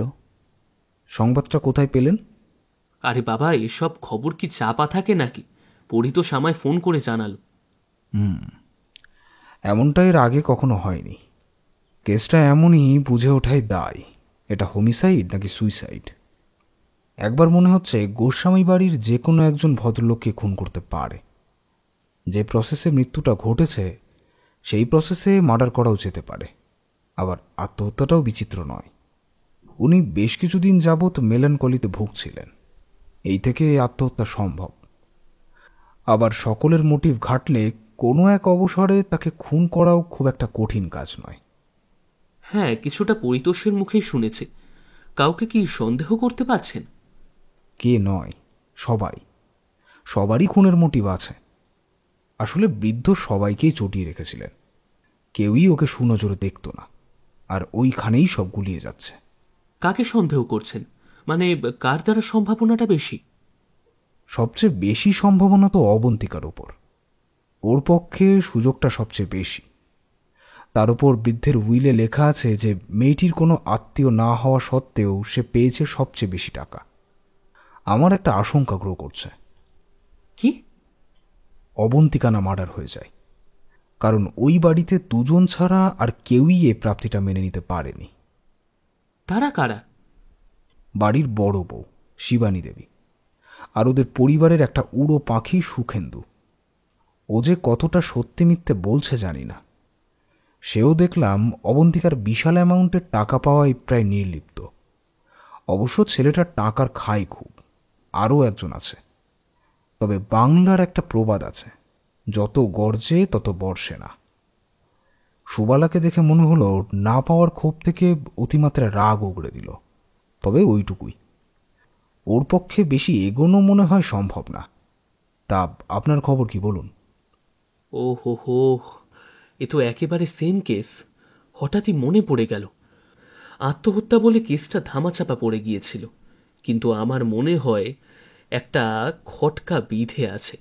সংবাদটা কোথায় পেলেন? আরে বাবা, এসব খবর কি চাপা থাকে নাকি? পরিতোষ আমায় ফোন করে জানালো। এমনটা এর আগে কখনো হয়নি। কেসটা এমনই বুঝে ওঠাই দায়, এটা হোমিসাইড নাকি সুইসাইড। একবার মনে হচ্ছে গোস্বামী বাড়ির যে কোনো একজন ভদ্রলোককে খুন করতে পারে। যে প্রসেসে মৃত্যুটা ঘটেছে সেই প্রসেসে মার্ডার করাও যেতে পারে। আবার আত্মহত্যাটাও বিচিত্র নয়। উনি বেশ কিছুদিন যাবৎ মেলানকলিতে ভুগছিলেন, এই থেকে আত্মহত্যা সম্ভব। আবার সকলের মোটিভ ঘাটলে কোনো এক অবসরে তাকে খুন করাও খুব একটা কঠিন কাজ নয়। হ্যাঁ, কিছুটা পরিতোষের মুখেই শুনেছি। কাউকে কি সন্দেহ করতে পারছেন? কে নয়, সবারই খুনের মোটিভ আছে। আসলে বৃদ্ধ সবাইকেই চটিয়ে রেখেছিলেন, কেউই ওকে সুনজরে দেখত না, আর ওইখানেই সব গুলিয়ে যাচ্ছে। কাকে সন্দেহ করছেন? মানে কার দ্বারা সম্ভাবনাটা বেশি? সবচেয়ে বেশি সম্ভাবনা তো অবন্তিকার ওপর। ওর পক্ষে সুযোগটা সবচেয়ে বেশি। তার উপর বৃদ্ধের উইলে লেখা আছে যে মেয়েটির কোনো আত্মীয় না হওয়া সত্ত্বেও সে পেয়েছে সবচেয়ে বেশি টাকা। আমার একটা আশঙ্কা গ্রো করছে। কি? অবন্তিকা না মার্ডার হয়ে যায়। কারণ ওই বাড়িতে দুজন ছাড়া আর কেউই এ প্রাপ্তিটা মেনে নিতে পারেনি। তারা কারা? বাড়ির বড় বউ শিবানী দেবী, আর ওদের পরিবারের একটা উড়ো পাখি সুখেন্দু। ও যে কতটা সত্যি মিথ্যে বলছে জানি না। সেও দেখলাম অবন্তিকার বিশাল অ্যামাউন্টের টাকা পাওয়ায় প্রায় নির্লিপ্ত। অবশ্য ছেলেটার টাকার খায় খুব। আরও একজন আছে। তবে বাংলার একটা প্রবাদ আছে, যত গর্জে তত বর্ষে না। সুবালাকে দেখে মনে হলো না পাওয়ার ক্ষোভ থেকে অতিমাত্রা রাগ উগড়ে দিল। তবে ওইটুকুই। ওর পক্ষে বেশি এগোনো মনে হয় সম্ভব না। তা আপনার খবর কি বলুন? ও হো, এ তো একেবারে সেম কেস। হঠাৎই মনে পড়ে গেল। আত্মহত্যা বলে কেসটা ধামাচাপা পড়ে গিয়েছিল, কিন্তু আমার মনে হয় একটা খটকা বিধে আছে।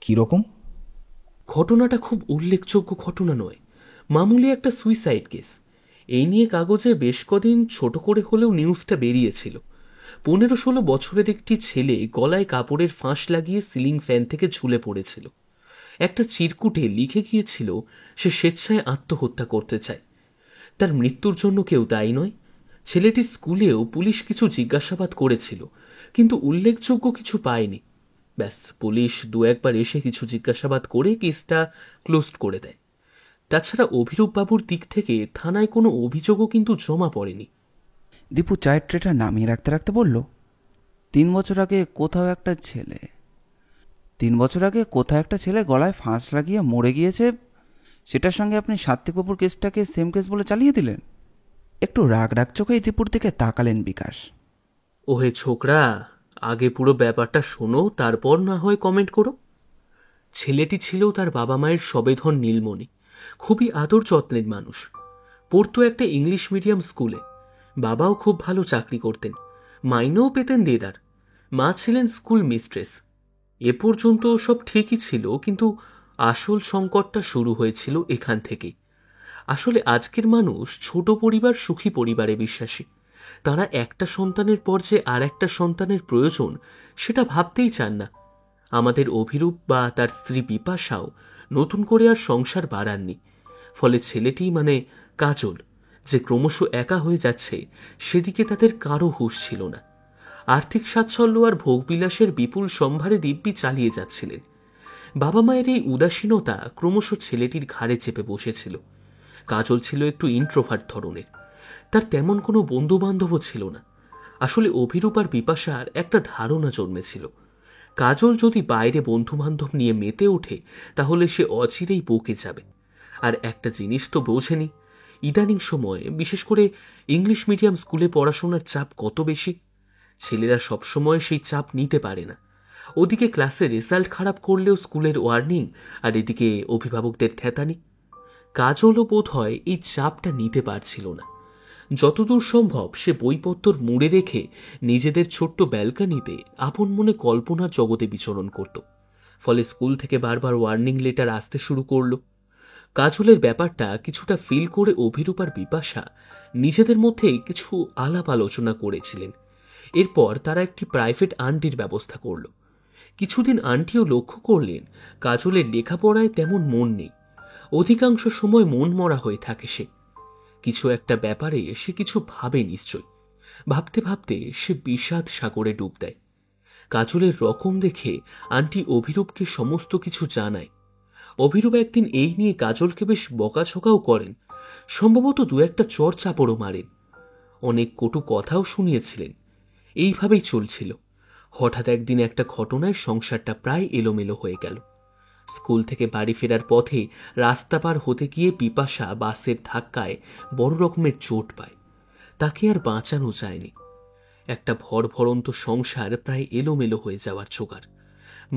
কীরকম? ঘটনাটা খুব উল্লেখযোগ্য ঘটনা নয়, মামুলি একটা সুইসাইড কেস। এই নিয়ে কাগজে বেশ কদিন ছোট করে হলেও নিউজটা বেরিয়েছিল। 15-16 বছরের একটি ছেলে গলায় কাপড়ের ফাঁস লাগিয়ে সিলিং ফ্যান থেকে ঝুলে পড়েছিল। একটা চিরকুটে লিখে গিয়েছিল সে স্বেচ্ছায় আত্মহত্যা করতে চায়। তার মৃত্যুর জন্য কেউ দায়ী নয়। ছেলেটির স্কুলেও পুলিশ কিছু জিজ্ঞাসাবাদ করেছিল, কিন্তু উল্লেখযোগ্য কিছু পায়নি। ব্যাস, পুলিশ 2-1বার এসে কিছু জিজ্ঞাসাবাদ করে কেসটা ক্লোজড করে দেয়। তাছাড়া অভিরূপ বাবুর দিক থেকে থানায় কোনো অভিযোগও কিন্তু জমা পড়েনি। দীপু চায়ের ট্রেটা নামিয়ে রাখতে রাখতে বলল, 3 বছর আগে কোথাও একটা ছেলে গলায় ফাঁস লাগিয়ে মরে গিয়েছে, সেটার সঙ্গে আপনি সাত্বিকবাবুর কেসটাকে সেম কেস বলে চালিয়ে দিলেন। একটু রাগ চোখেই দীপুর দিকে তাকালেন বিকাশ। ওহে ছোকরা, আগে পুরো ব্যাপারটা শোনো, তারপর না হয় কমেন্ট করো। ছেলেটি ছিল তার বাবা মায়ের সবেধন নীলমণি, খুবই আদর যত্নের মানুষ। পড়তো একটা ইংলিশ মিডিয়াম স্কুলে। বাবাও খুব ভালো চাকরি করতেন, মাইনেও পেতেন দেদার। মা ছিলেন স্কুল মিস্ট্রেস। এ পর্যন্ত সব ঠিকই ছিল, কিন্তু আসল সংকটটা শুরু হয়েছিল এখান থেকেই। আসলে আজকের মানুষ ছোট পরিবার, সুখী পরিবারে বিশ্বাসী। তারা একটা সন্তানের পর যে আর একটা সন্তানের প্রয়োজন সেটা ভাবতেই চান না। আমাদের অভিরূপ বা তার স্ত্রী বিপাশাও নতুন করে আর সংসার বাড়াননি। ফলে ছেলেটি মানে কাজল যে ক্রমশ একা হয়ে যাচ্ছে, সেদিকে তাদের কারো হুঁশ ছিল না। আর্থিক সাচ্ছল্য আর ভোগবিলাসের বিপুল সম্ভারে দিব্যি চালিয়ে যাচ্ছিলেন। বাবা মায়ের এই উদাসীনতা ক্রমশ ছেলেটির ঘাড়ে চেপে বসেছিল। কাজল ছিল একটু ইন্ট্রোভার্ট ধরনের, তার তেমন কোনো বন্ধু বান্ধবও ছিল না। আসলে অভিরূপ আর বিপাশার একটা ধারণা জন্মেছিল, কাজল যদি বাইরে বন্ধু বান্ধব নিয়ে মেতে ওঠে তাহলে সে অচিরেই বকে যাবে। আর একটা জিনিস তো বোঝেনি, ইদানিং সময়ে বিশেষ করে ইংলিশ মিডিয়াম স্কুলে পড়াশোনার চাপ কত বেশি। ছেলেরা সবসময় সেই চাপ নিতে পারে না। ওদিকে ক্লাসে রেজাল্ট খারাপ করলেও স্কুলের ওয়ার্নিং, আর এদিকে অভিভাবকদের থ্যাতানি। কাজলও বোধ হয় এই চাপটা নিতে পারছিল না। যতদূর সম্ভব সে বইপত্র মুড়ে রেখে নিজেদের ছোট্ট ব্যালকানিতে আপন মনে কল্পনার জগতে বিচরণ করত। ফলে স্কুল থেকে বারবার ওয়ার্নিং লেটার আসতে শুরু করল। কাজলের ব্যাপারটা কিছুটা ফিল করে অভিরূপ আর বিপাশা নিজেদের মধ্যেই কিছু আলাপ আলোচনা করেছিলেন। এরপর তারা একটি প্রাইভেট আন্টির ব্যবস্থা করল। কিছুদিন আন্টিও লক্ষ্য করলেন কাজলের লেখাপড়ায় তেমন মন নেই, অধিকাংশ সময় মন মরা হয়ে থাকে সে। কিছু একটা ব্যাপারে সে কিছু ভাবে নিশ্চয়। ভাবতে ভাবতে সে বিষাদ সাগরে ডুব দেয়। কাজলের রকম দেখে আন্টি অভিরূপকে সমস্ত কিছু জানায়। অভিরূপ একদিন এই নিয়ে কাজলকে বেশ বকাঝকাও করেন, সম্ভবত 2-1টা চড় চাপড়ও মারেন, অনেক কটু কথাও শুনিয়েছিলেন। এইভাবেই চলছিল। হঠাৎ একদিন একটা ঘটনায় সংসারটা প্রায় এলোমেলো হয়ে গেল। স্কুল থেকে বাড়ি ফেরার পথে রাস্তা পার হতে গিয়ে বিপাশা বাসের ধাক্কায় বড় রকমের চোট পায়। তাকে আর বাঁচানো যায়নি। একটা ভরভরন্ত সংসার প্রায় এলোমেলো হয়ে যাওয়ার জোগাড়।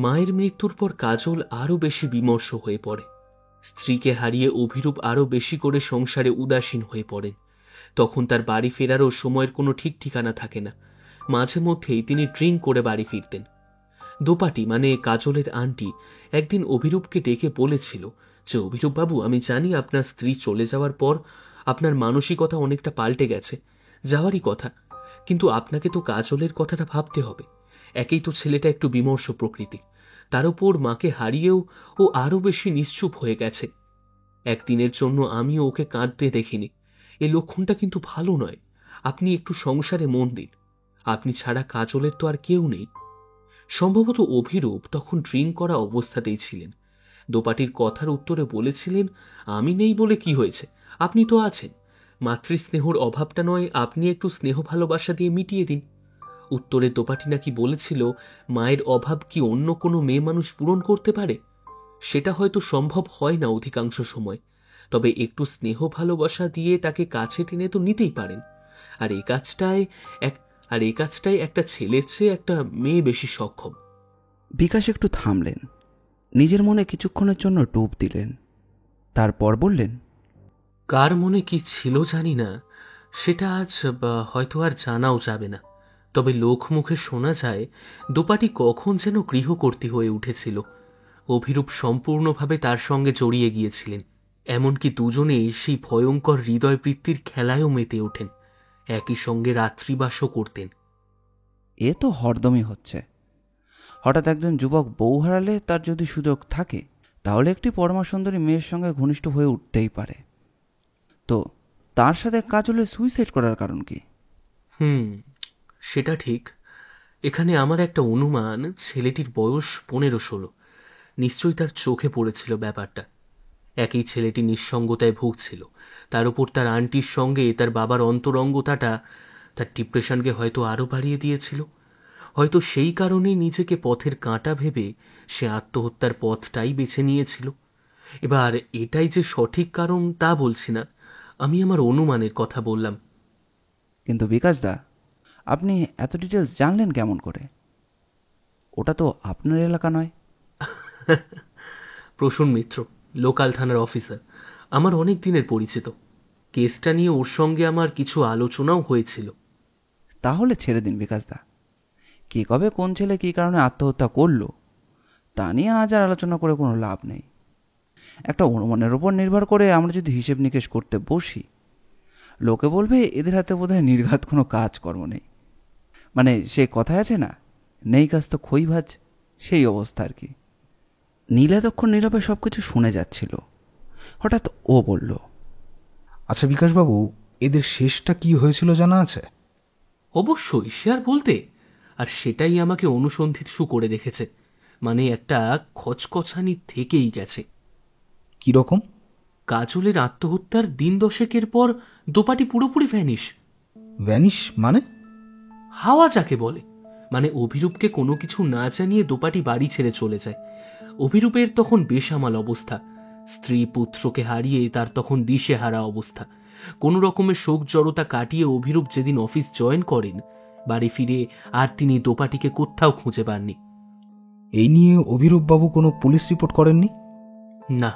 মায়ের মৃত্যুর পর কাজল আরও বেশি বিমর্ষ হয়ে পড়ে। স্ত্রীকে হারিয়ে অভিরূপ আরও বেশি করে সংসারে উদাসীন হয়ে পড়েন। তখন তার বাড়ি ফেরারও সময়ের কোনো ঠিক ঠিকানা থাকে না। মাঝে মধ্যেই তিনি ড্রিঙ্ক করে বাড়ি ফিরতেন। দোপাটি মানে কাজলের আন্টি একদিন অভিরূপকে ডেকে বলেছিল যে, অভিরূপ বাবু, আমি জানি আপনার স্ত্রী চলে যাওয়ার পর আপনার মানসিকতা অনেকটা পাল্টে গেছে, যাওয়ারই কথা, কিন্তু আপনাকে তো কাজলের কথাটা ভাবতে হবে। একেই তো ছেলেটা একটু বিমর্ষ প্রকৃতি, তার উপর মাকে হারিয়েও ও আরও বেশি নিশ্চুপ হয়ে গেছে। একদিনের জন্য আমিও ওকে কাঁদতে দেখিনি। এ লক্ষণটা কিন্তু ভালো নয়। আপনি একটু সংসারে মন দিন। আপনি ছাড়া কাজলের তো আর কেউ নেই। সম্ভবত অভিরূপ তখন ড্রিঙ্ক করা অবস্থাতেই ছিলেন। দোপাটির কথার উত্তরে বলেছিলেন, আমি নেই বলে কি হয়েছে, আপনি তো আছেন। মাতৃস্নেহর অভাবটা নয় আপনি একটু স্নেহ ভালোবাসা দিয়ে মিটিয়ে দিন। উত্তরে দোপাটি নাকি বলেছিল, মায়ের অভাব কি অন্য কোনো মেয়ে মানুষ পূরণ করতে পারে? সেটা হয়তো সম্ভব হয় না অধিকাংশ সময়, তবে একটু স্নেহ ভালোবাসা দিয়ে তাকে কাছে টেনে তো নিতেই পারেন। আর এই কাজটাই একটা ছেলের চেয়ে একটা মেয়ে বেশি সক্ষম। বিকাশ একটু থামলেন, নিজের মনে কিছুক্ষণের জন্য ডুব দিলেন, তারপর বললেন, কার মনে কি ছিল জানি না, সেটা আজ হয়তো আর জানাও যাবে না। তবে লোকমুখে শোনা যায় দোপাটি কখন যেন গৃহকর্ত্রী হয়ে উঠেছিল। অভিরূপ সম্পূর্ণভাবে তার সঙ্গে জড়িয়ে গিয়েছিলেন। এমনকি দুজনে সেই ভয়ঙ্কর হৃদয়বৃত্তির খেলায়ও মেতে ওঠেন, একই সঙ্গে রাত্রিবাসও করতেন। এ তো হরদমই হচ্ছে। হঠাৎ একজন যুবক বউ হারালে তার যদি সুযোগ থাকে তাহলে একটি পরমা সুন্দরী মেয়ের সঙ্গে ঘনিষ্ঠ হয়ে উঠতেই পারে। তো তার সাথে কাজলের সুইসাইড করার কারণ কি? সেটা ঠিক। এখানে আমার একটা অনুমান, ছেলেটির বয়স 15-16। নিশ্চয়ই তার চোখে পড়েছিল ব্যাপারটা। একই ছেলেটি নিঃসঙ্গতায় ভুগছিল, তার উপর তার আন্টির সঙ্গে তার বাবার অন্তরঙ্গতাটা তার ডিপ্রেশনকে হয়তো আরও বাড়িয়ে দিয়েছিল। হয়তো সেই কারণেই নিজেকে পথের কাঁটা ভেবে সে আত্মহত্যার পথটাই বেছে নিয়েছিল। এবার এটাই যে সঠিক কারণ তা বলছি না, আমি আমার অনুমানের কথা বললাম। কিন্তু বিকাশদা, আপনি এত ডিটেলস জানলেন কেমন করে? ওটা তো আপনার এলাকা নয়। প্রসূন মিত্র, লোকাল থানার অফিসার, আমার অনেক দিনের পরিচিত। কেসটা নিয়ে ওর সঙ্গে আমার কিছু আলোচনাও হয়েছিল। তাহলে ছেড়ে দিন বিকাশদা। কে কবে কোন ছেলে কী কারণে আত্মহত্যা করলো তা নিয়ে আজ আর আলোচনা করে কোনো লাভ নেই। একটা অনুমানের ওপর নির্ভর করে আমরা যদি হিসেব নিকেশ করতে বসি, লোকে বলবে এদের হাতে বোধহয় নির্ঘাত কোনো কাজকর্ম নেই। মানে সে কথায় আছে না, নেই কাজ তো খই ভাজ, সেই অবস্থা আর কি। নীল এতক্ষণ নীরবে সব কিছু শুনে যাচ্ছিল। হঠাৎ ও বলল, আচ্ছা বিকাশবাবু, এদের শেষটা কি হয়েছিল জানা আছে? অবশ্যই, সে আর বলতে। আর সেটাই আমাকে অনুসন্ধিৎসু করে রেখেছে। মানে একটা খচখচানি থেকেই গেছে। কিরকম? কাজলের আত্মহত্যার দিন 10 পর দোপাটি পুরোপুরি ভ্যানিশ। ভ্যানিশ মানে? হাওয়া যাকে বলে। মানে অভিরূপকে কোনো কিছু না জানিয়ে দোপাটি বাড়ি ছেড়ে চলে যায়। অভিরূপের তখন বেসামাল অবস্থা। স্ত্রী পুত্রকে হারিয়ে তার তখন দিশেহারা অবস্থা। কোনো রকমের শোক জড়তা কাটিয়ে অভিরূপ যেদিন অফিস জয়েন করেন, বাড়ি ফিরে আর তিনি দোপাটিকে কোথাও খুঁজে পাননি। এই নিয়ে অভিরূপবাবু কোনো পুলিশ রিপোর্ট করেননি? না,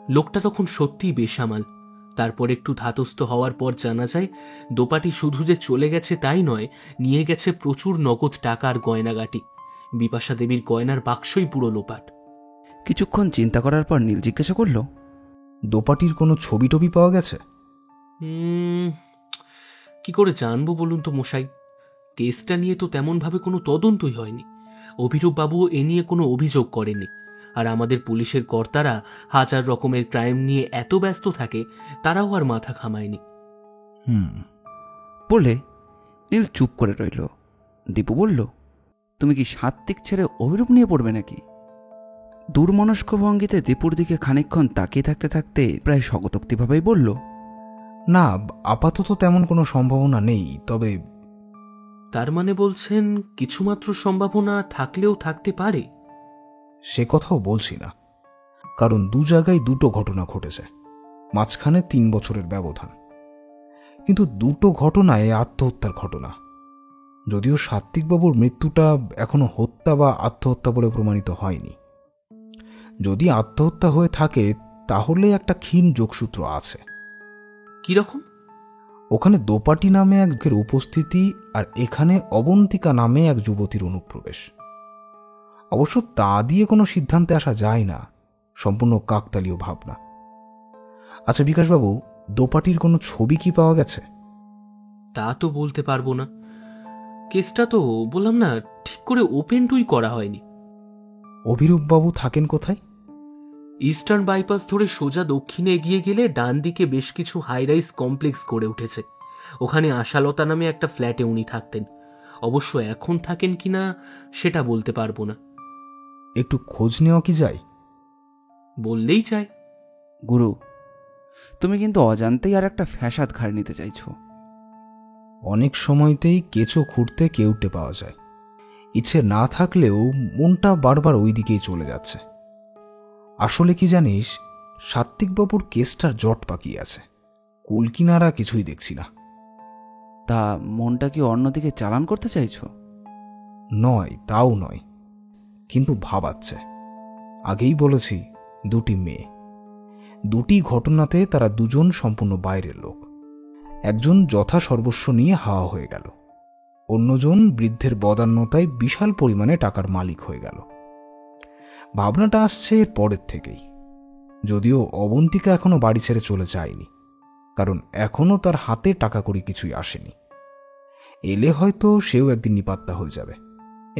লোকটা তখন সত্যিই বেসামাল। তারপর একটু ধাতস্থ হওয়ার পর জানা যায় দোপাটি শুধু যে চলে গেছে তাই নয়, নিয়ে গেছে প্রচুর নগদ টাকা আর গয়নাগাটি। বিপাশা দেবীর গয়নার বাক্সই পুরো লোপাট। কিছুক্ষণ চিন্তা করার পর নীল জিজ্ঞাসা করল, দোপাটির কোনো ছবি টবি পাওয়া গেছে? কি করে জানবো বলুন তো মশাই? কেসটা নিয়ে তো তেমনভাবে কোনো তদন্তই হয়নি। অভিরূপ বাবু এ নিয়ে কোনো অভিযোগ করেননি। আর আমাদের পুলিশের কর্তারা হাজার রকমের ক্রাইম নিয়ে এত ব্যস্ত থাকে, তারাও আর মাথা ঘামায়নি। বলে নীল চুপ করে রইল। দীপু বলল, তুমি কি সাত্ত্বিক ছেড়ে অভিরূপ নিয়ে পড়বে নাকি? দুর্মনস্ক ভঙ্গিতে দীপুর দিকে খানিকক্ষণ তাকিয়ে থাকতে থাকতে প্রায় স্বগতোক্তিভাবেই বলল, না, আপাতত তেমন কোনো সম্ভাবনা নেই। তবে তার মানে বলছেন কিছুমাত্র সম্ভাবনা থাকলেও থাকতে পারে? সে কথাও বলছি না, কারণ দু জায়গায় দুটো ঘটনা ঘটেছে, মাঝখানে 3 বছরের ব্যবধান। কিন্তু দুটো ঘটনায় আত্মহত্যার ঘটনা। যদিও সাত্ত্বিকবাবুর মৃত্যুটা এখনো হত্যা বা আত্মহত্যা বলে প্রমাণিত হয়নি। যদি আত্মহত্যা হয়ে থাকে তাহলে একটা ক্ষীণ যোগসূত্র আছে। কিরকম? ওখানে দোপাটি নামে একের উপস্থিতি আর এখানে অবন্তিকা নামে এক যুবতীর অনুপ্রবেশ। অবশ্য তা দিয়ে কোনো সিদ্ধান্তে আসা যায় না, সম্পূর্ণ কাকতালীয় ভাবনা। আচ্ছা বিকাশবাবু, দোপাটির কোনো ছবি কি পাওয়া গেছে? তা তো বলতে পারবো না। কেসটা তো বললাম না, ঠিক করে ওপেন টুই করা হয়নি। অভিরূপবাবু থাকেন কোথায়? ইস্টার্ন বাইপাস ধরে সোজা দক্ষিণে এগিয়ে গেলে ডান দিকে বেশ কিছু হাইরাইজ কমপ্লেক্স গড়ে উঠেছে। ওখানে আশালতা নামে একটা ফ্ল্যাটে উনি থাকতেন। অবশ্য এখন থাকেন কিনা সেটা বলতে পারবো না। একটু খোঁজ নেওয়া কি যায়? বললেই চাই। গুরু, তুমি কিন্তু অজান্তেই আর একটা ফ্যাসাদ ঘাড় নিতে চাইছো। অনেক সময়তেই কেঁচো খুঁড়তে কেউটে পাওয়া যায়। ইচ্ছে না থাকলেও মনটা বারবার ওই দিকেই চলে যাচ্ছে। আসলে কি জানিস, সাত্ত্বিকবাবুর কেসটার জট পাকিয়ে আছে, কুলকিনারা কিছুই দেখছি না। তা মনটা কি অন্যদিকে চালান করতে চাইছো? নয়, তাও নয়, কিন্তু ভাবাচ্ছে। আগেই বলেছি, দুটি মেয়ে, দুটি ঘটনাতে তারা দুজন সম্পূর্ণ বাইরের লোক। একজন যথা সর্বস্ব নিয়ে হাওয়া হয়ে গেল, অন্যজন বৃদ্ধের বদান্যতায় বিশাল পরিমাণে টাকার মালিক হয়ে গেল। ভাবনাটা আসছে এর পরের থেকেই। যদিও অবন্তিকা এখনো বাড়ি ছেড়ে চলে যায়নি, কারণ এখনো তার হাতে টাকা কড়ি কিছুই আসেনি। এলে হয়তো সেও একদিন নিপাত্তা হয়ে যাবে,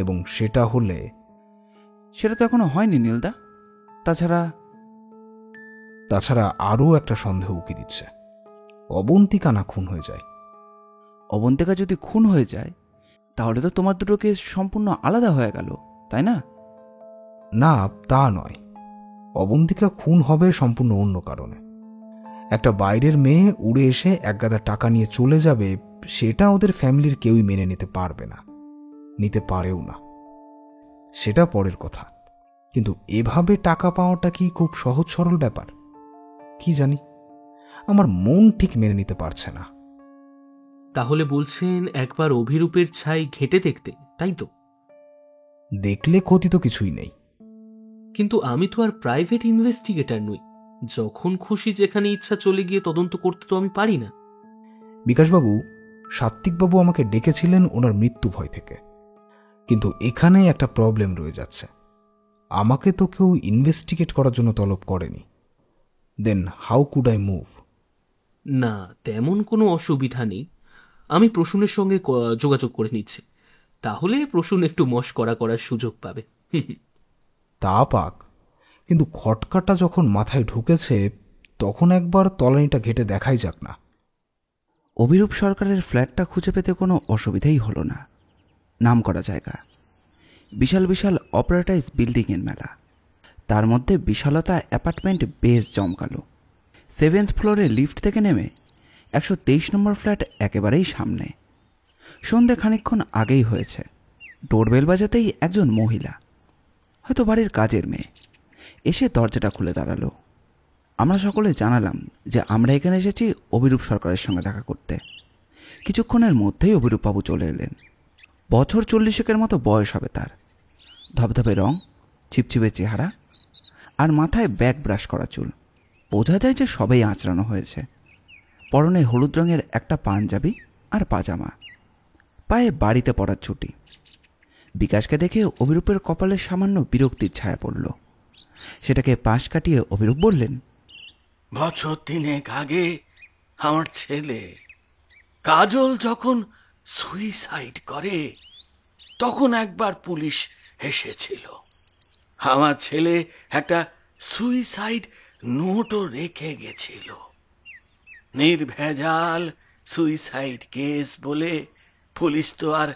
এবং সেটা হলে... সেটা তো এখনো হয়নি নীলদা। তাছাড়া আরও একটা সন্দেহ উকি দিচ্ছে, অবন্তিকা না খুন হয়ে যায়। অবন্তিকা যদি খুন হয়ে যায় তাহলে তো তোমার দুটো কেস সম্পূর্ণ আলাদা হয়ে গেল, তাই না? না, তা নয়। অবন্তিকা খুন হবে সম্পূর্ণ অন্য কারণে। একটা বাইরের মেয়ে উড়ে এসে একগাদা টাকা নিয়ে চলে যাবে, সেটা ওদের ফ্যামিলির কেউই মেনে নিতে পারবে না, নিতে পারেও না। সেটা পরের কথা, কিন্তু এভাবে টাকা পাওয়াটা কি খুব সহজ সরল ব্যাপার? কি জানি, আমার মন ঠিক মেনে নিতে পারছে না। তাহলে বলছেন একবার অভিরূপের ছাই ঘেঁটে দেখতে, তাই তো? দেখলে ক্ষতি তো কিছুই নেই। কিন্তু আমি তো আর প্রাইভেট ইনভেস্টিগেটর নই, যখন খুশি যেখানে ইচ্ছা চলে গিয়ে তদন্ত করতে তো আমি পারি না। বিকাশবাবু, সাত্ত্বিকবাবু আমাকে ডেকেছিলেন ওনার মৃত্যু ভয় থেকে, কিন্তু এখানে একটা প্রবলেম রয়ে যাচ্ছে। আমাকে তো কেউ ইনভেস্টিগেট করার জন্য তলব করেনি। Then how could I move? না, তেমন কোনো অসুবিধা নেই। আমি প্রসূনের সঙ্গে যোগাযোগ করে নিচ্ছি, তাহলে প্রসূন একটু মশকরা করার সুযোগ পাবে। তা পাক, কিন্তু খটকাটা যখন মাথায় ঢুকেছে তখন একবার তলানিটা ঘেটে দেখাই যাক না। অভিরূপ সরকারের ফ্ল্যাটটা খুঁজে পেতে কোনো অসুবিধাই হলো না। নাম করা জায়গা, বিশাল বিশাল অপারেটাইজ বিল্ডিংয়ের মেলা, তার মধ্যে বিশালতা অ্যাপার্টমেন্ট বেশ জমকালো। 7th ফ্লোরে লিফট থেকে নেমে 123 নম্বর ফ্ল্যাট একেবারেই সামনে। সন্ধে খানিকক্ষণ আগেই হয়েছে। ডোরবেল বাজাতেই একজন মহিলা, হয়তো বাড়ির কাজের মেয়ে, এসে দরজাটা খুলে দাঁড়ালো। আমরা সকলে জানালাম যে আমরা এখানে এসেছি অভিরূপ সরকারের সঙ্গে দেখা করতে। কিছুক্ষণের মধ্যেই অভিরূপবাবু চলে এলেন। বছর 40-এর মতো বয়স হবে তার। ধবধবে রং, ছিপছিপে চেহারা, আর মাথায় ব্যাক ব্রাশ করা চুল। বোঝা যায় যে সবেই আঁচড়ানো হয়েছে। পরনে হলুদ রঙের একটা পাঞ্জাবি আর পাজামা, পায়ে বাড়িতে পড়ার ছুটি। বিকাশকে দেখে অভিরূপের কপালে সামান্য বিরক্তির ছায়া পড়ল। সেটাকে পাশ কাটিয়ে অভিরূপ বললেন, বছর 3 আগে আমার ছেলে কাজল যখন সুইসাইড করে তখন একবার পুলিশ এসেছিল। আমার ছেলে একটা সুইসাইড নোটও রেখে গেছিল। নির্ভেজাল সুইসাইড কেস বলে পুলিশ তো আর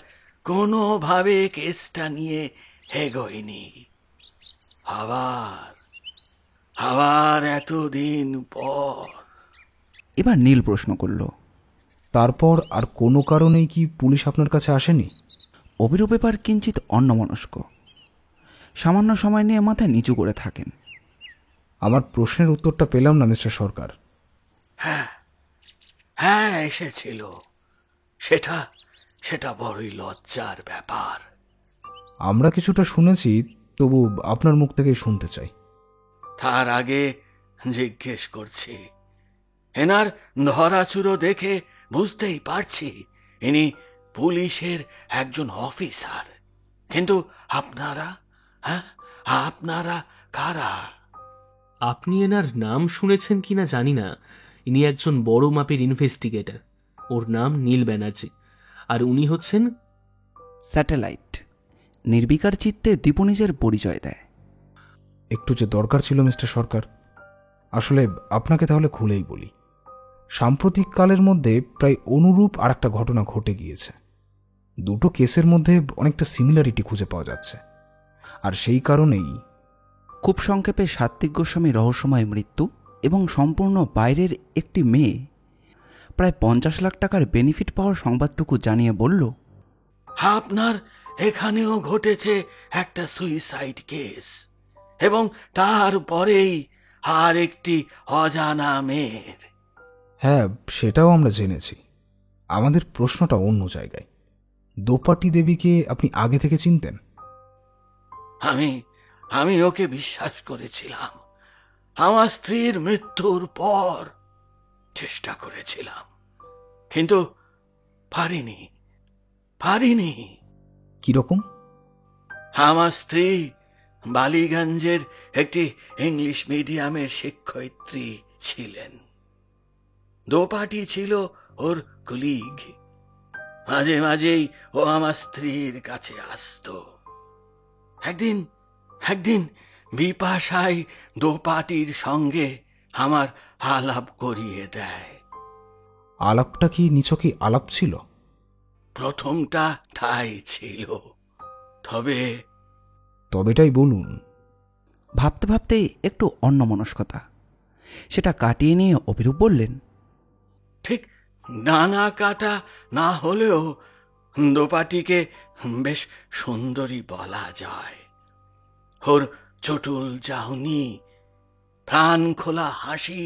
কোনোভাবে কেসটা নিয়ে এগোয়নি। আবার এতদিন পর। এবার নীল প্রশ্ন করল, তারপর আর কোনো কারণেই কি পুলিশ আপনার কাছে আসেনি? অভিরূপ এবার কিঞ্চিত অন্যমনস্ক, সামান্য সময় নিয়ে মাথা নিচু করে থাকেন। আমার প্রশ্নের উত্তরটা পেলাম না মিস্টার সরকার। হ্যাঁ এসেছিল। সেটা বড়ই লজ্জার ব্যাপার। আমরা কিছুটা শুনেছি, তবু আপনার মুখ থেকেই শুনতে চাই। তার আগে জিজ্ঞেস করছি, এনার ধরাচুরো দেখে বুঝতেই পারছি ইনি পুলিশের একজন অফিসার, কিন্তু আপনারা কারা? আপনি এনার নাম শুনেছেন কিনা জানি না। ইনি একজন বড় মাপের ইনভেস্টিগেটর। ওর নাম নীল ব্যানার্জি, আর উনি হচ্ছেন স্যাটেলাইট। নির্বিকার চিত্তে দীপু নিজের পরিচয় দেয়। একটু যে দরকার ছিল মিস্টার সরকার। আসলে আপনাকে তাহলে খুলেই বলি, সাম্প্রতিক কালের মধ্যে প্রায় অনুরূপ আর একটা ঘটনা ঘটে গিয়েছে। দুটো কেসের মধ্যে অনেকটা সিমিলারিটি খুঁজে পাওয়া যাচ্ছে, আর সেই কারণেই... খুব সংক্ষেপে সাত্ত্বিক গোস্বামী রহস্যময় মৃত্যু এবং সম্পূর্ণ বাইরের একটি মেয়ে প্রায় 50 লাখ টাকার বেনিফিট পাওয়ার সংবাদটুকু জানিয়ে বলল, আপনার এখানেও ঘটেছে একটা সুইসাইড কেস, এবং তারপরেই আর একটি অজানা মেয়ের। হ্যাঁ, সেটাও আমরা জেনেছি। আমাদের প্রশ্নটা অন্য জায়গায়। দোপাটি দেবীকে আপনি আগে থেকে চিনতেন? আমি ওকে বিশ্বাস করেছিলাম। আমার স্ত্রীর মৃত্যুর পর চেষ্টা করেছিলাম, কিন্তু পারিনি। কিরকম? আমার স্ত্রী বালিগঞ্জের একটি ইংলিশ মিডিয়ামের শিক্ষয়িত্রী ছিলেন। দোপাটি ছিল ওর কলিগ। মাঝে মাঝেই ও আমার স্ত্রীর কাছে আসতো। একদিন বিপাশাই দোপাটির সঙ্গে আমার আলাপ করিয়ে দেয়। আলাপটা কি নিছকই আলাপ ছিল? প্রথমটা তাই ছিল, তবেটাই বলুন। ভাবতে ভাবতে একটু অন্যমনস্কতা, সেটা কাটিয়ে নিয়ে অভিরূপ বললেন, ঠিক ডানা কাটা না হলেও দোপাটিকে বেশ সুন্দরী বলা যায়। ওর চটুল চাহনি, প্রাণ খোলা হাসি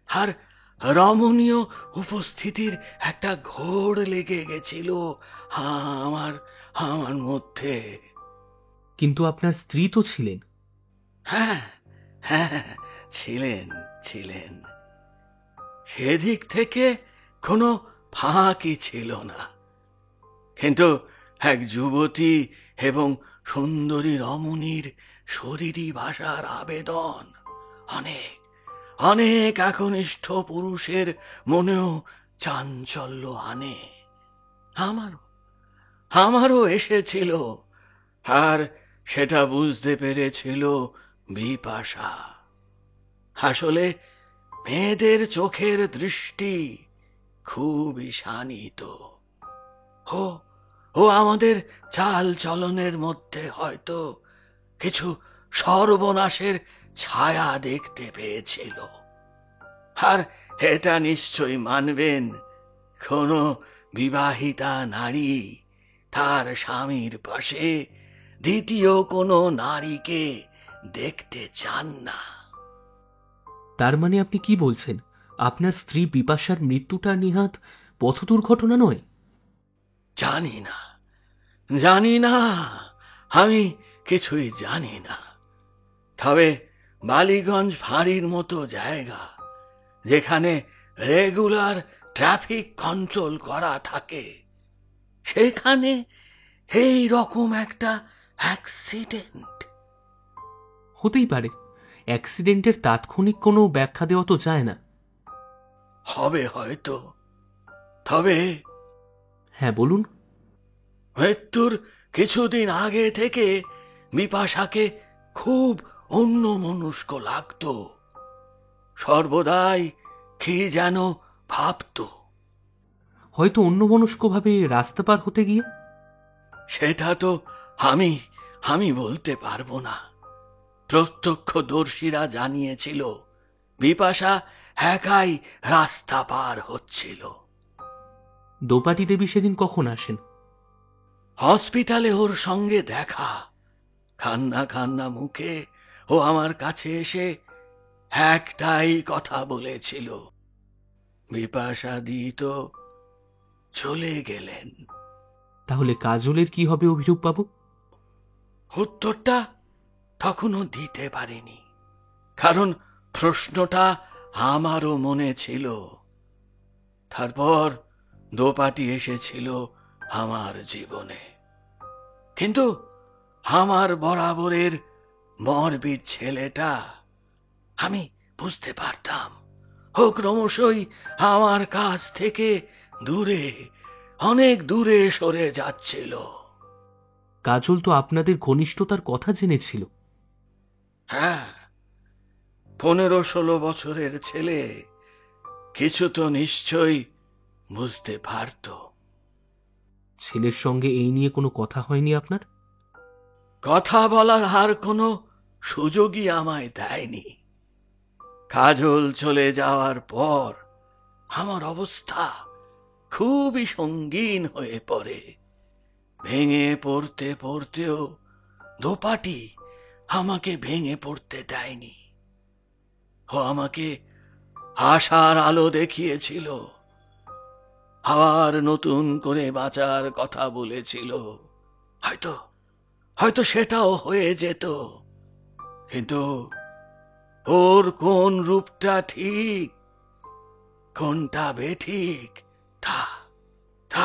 আর রমণীয় উপস্থিতির একটা ঘোর লেগে গেছিল আমার মধ্যে। কিন্তু আপনার স্ত্রী তো ছিলেন। হ্যাঁ হ্যাঁ, ছিলেন। সেদিক থেকে কোনো ফাঁকি ছিল না। কিন্তু এক যুবতী এবং সুন্দরী রমণীর শরীরী ভাষার আবেদন অনেক একনিষ্ঠ পুরুষের মনেও চাঞ্চল্য আনে। আমারও এসেছিল, আর সেটা বুঝতে পেরেছিল বিপাশা। আসলে মেয়েদের চোখের দৃষ্টি খুবই শানিত। ও আমাদের চাল চলনের মধ্যে হয়তো কিছু সর্বনাশের ছায়া দেখতে পেয়েছিল। আর এটা নিশ্চয়ই মানবেন, কোনো বিবাহিতা নারী তার স্বামীর পাশে দ্বিতীয় কোনো নারীকে দেখতে চান না। তার মানে আপনি কি বলছেন, আপনার স্ত্রী বিপাশার মৃত্যুটা নিহাত পথ দুর্ঘটনা নয়? জানি না, আমি কিছুই জানি না। তবে বালিগঞ্জ ফাঁড়ির মতো জায়গা, যেখানে রেগুলার ট্রাফিক কন্ট্রোল করা থাকে, সেখানে এই রকম একটা অ্যাক্সিডেন্ট হতেই পারে। অ্যাক্সিডেন্টের তাৎক্ষণিক কোনো ব্যাখ্যা দেওয়া তো যায় না। হবে হয়তো, তবে হ্যাঁ বলুন। মৃত্যুর কিছুদিন আগে থেকে বিপাশাকে খুব অন্যমনস্ক লাগত। সর্বদাই কি যেন ভাবত। হয়তো অন্যমনস্কভাবে রাস্তা পার হতে গিয়ে? সেটা তো আমি বলতে পারবো না। প্রত্যক্ষদর্শীরা জানিয়েছিল বিপাশা একাই রাস্তা পার হচ্ছিল। দোপাটি দেবী সেদিন কখন আসেন? হসপিটালে ওর সঙ্গে দেখা। কান্না মুখে ও আমার কাছে এসে একটাই কথা বলেছিল, বিপাশা দি তো চলে গেলেন। তাহলে কাজলের কি হবে অভিরূপ বাবু? উত্তরটা তখনও দিতে পারিনি, কারণ প্রশ্নটা আমারও মনে ছিল। তারপর দোপাটি এসেছিল আমার জীবনে, কিন্তু আমার বরাবরের মরবিড ছেলেটা, আমি বুঝতে পারতাম ও ক্রমশই আমার কাছ থেকে অনেক দূরে সরে যাচ্ছিল। কাজল তো আপনাদের ঘনিষ্ঠতার কথা জেনেছিল। হ্যাঁ, 15-16 বছরের ছেলে কিছু তো নিশ্চয়ই বুঝতে পারত। ছেলের সঙ্গে এই নিয়ে কোনো কথা হয়নি আপনার? কথা বলার আর কোনো সুযোগই আমায় দেয়নি। কাজল চলে যাওয়ার পর আমার অবস্থা খুবই সঙ্গীন হয়ে পড়ে। ভেঙে পড়তেও দোপাটি আমাকে ভেঙে পড়তে দেয়নি। ও আমাকে আশার আলো দেখিয়েছিল, আবার নতুন করে বাঁচার কথা বলেছিল। হয়তো সেটাও হয়ে যেত, কিন্তু ওর কোন রূপটা ঠিক কোনটা বেঠিক তা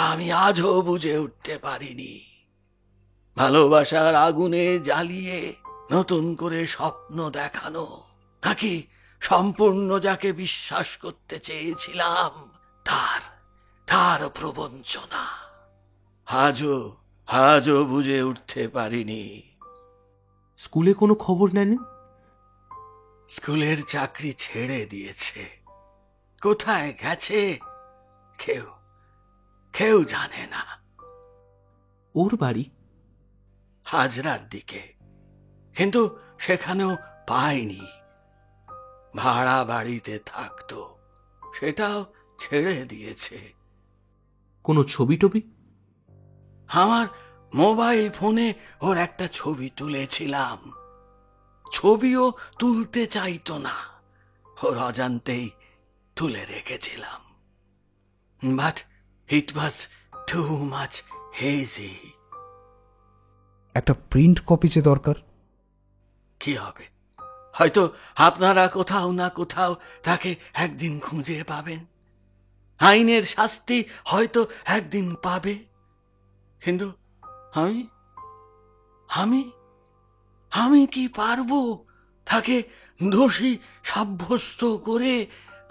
আমি আজও বুঝে উঠতে পারিনি। ভালোবাসার আগুনে জ্বালিয়ে নতুন করে স্বপ্ন দেখানো, নাকি সম্পূর্ণ যাকে বিশ্বাস করতে চেয়েছিলাম তার তার প্রবঞ্চনা? আজও বুঝে উঠতে পারিনি। স্কুলে কোনো খবর নেন? স্কুলের চাকরি ছেড়ে দিয়েছে। কোথায় গেছে কেউ জানে না। ওর বাড়ি হাজরার দিকে, কিন্তু সেখানেও পাইনি। ভাড়া বাড়িতে থাকতো, সেটাও ছেড়ে দিয়েছে। কোনো ছবি টবি? আমার মোবাইল ফোনে ওর একটা ছবি তুলেছিলাম। ছবিও তুলতে চাইতো না, ওর অজান্তেই তুলে রেখেছিলাম। But it was too much hazy. একটা প্রিন্ট কপি যে দরকার। কি হবে, হয়তো আপনারা কোথাও না কোথাও তাকে একদিন খুঁজে পাবেন, আইনের শাস্তি হয়তো একদিন পাবে। কিন্তু আমি কি পারবো তাকে দোষী সাব্যস্ত করে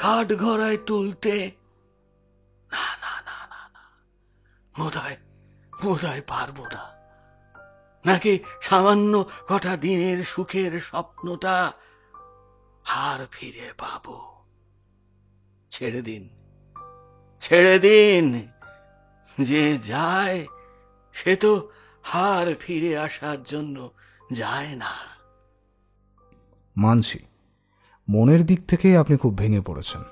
কাঠগড়ায় তুলতে? না না না না না, বোধহয় পারবো না। নাকি সামান্য কটা দিনের সুখের স্বপ্নটা আর ফিরে পাবো? ছেড়ে দিন, যে যায় সে তো হার ফিরে আসার জন্য যায় না। মানছি, মনের দিক থেকে আপনি খুব ভেঙে পড়েছেন।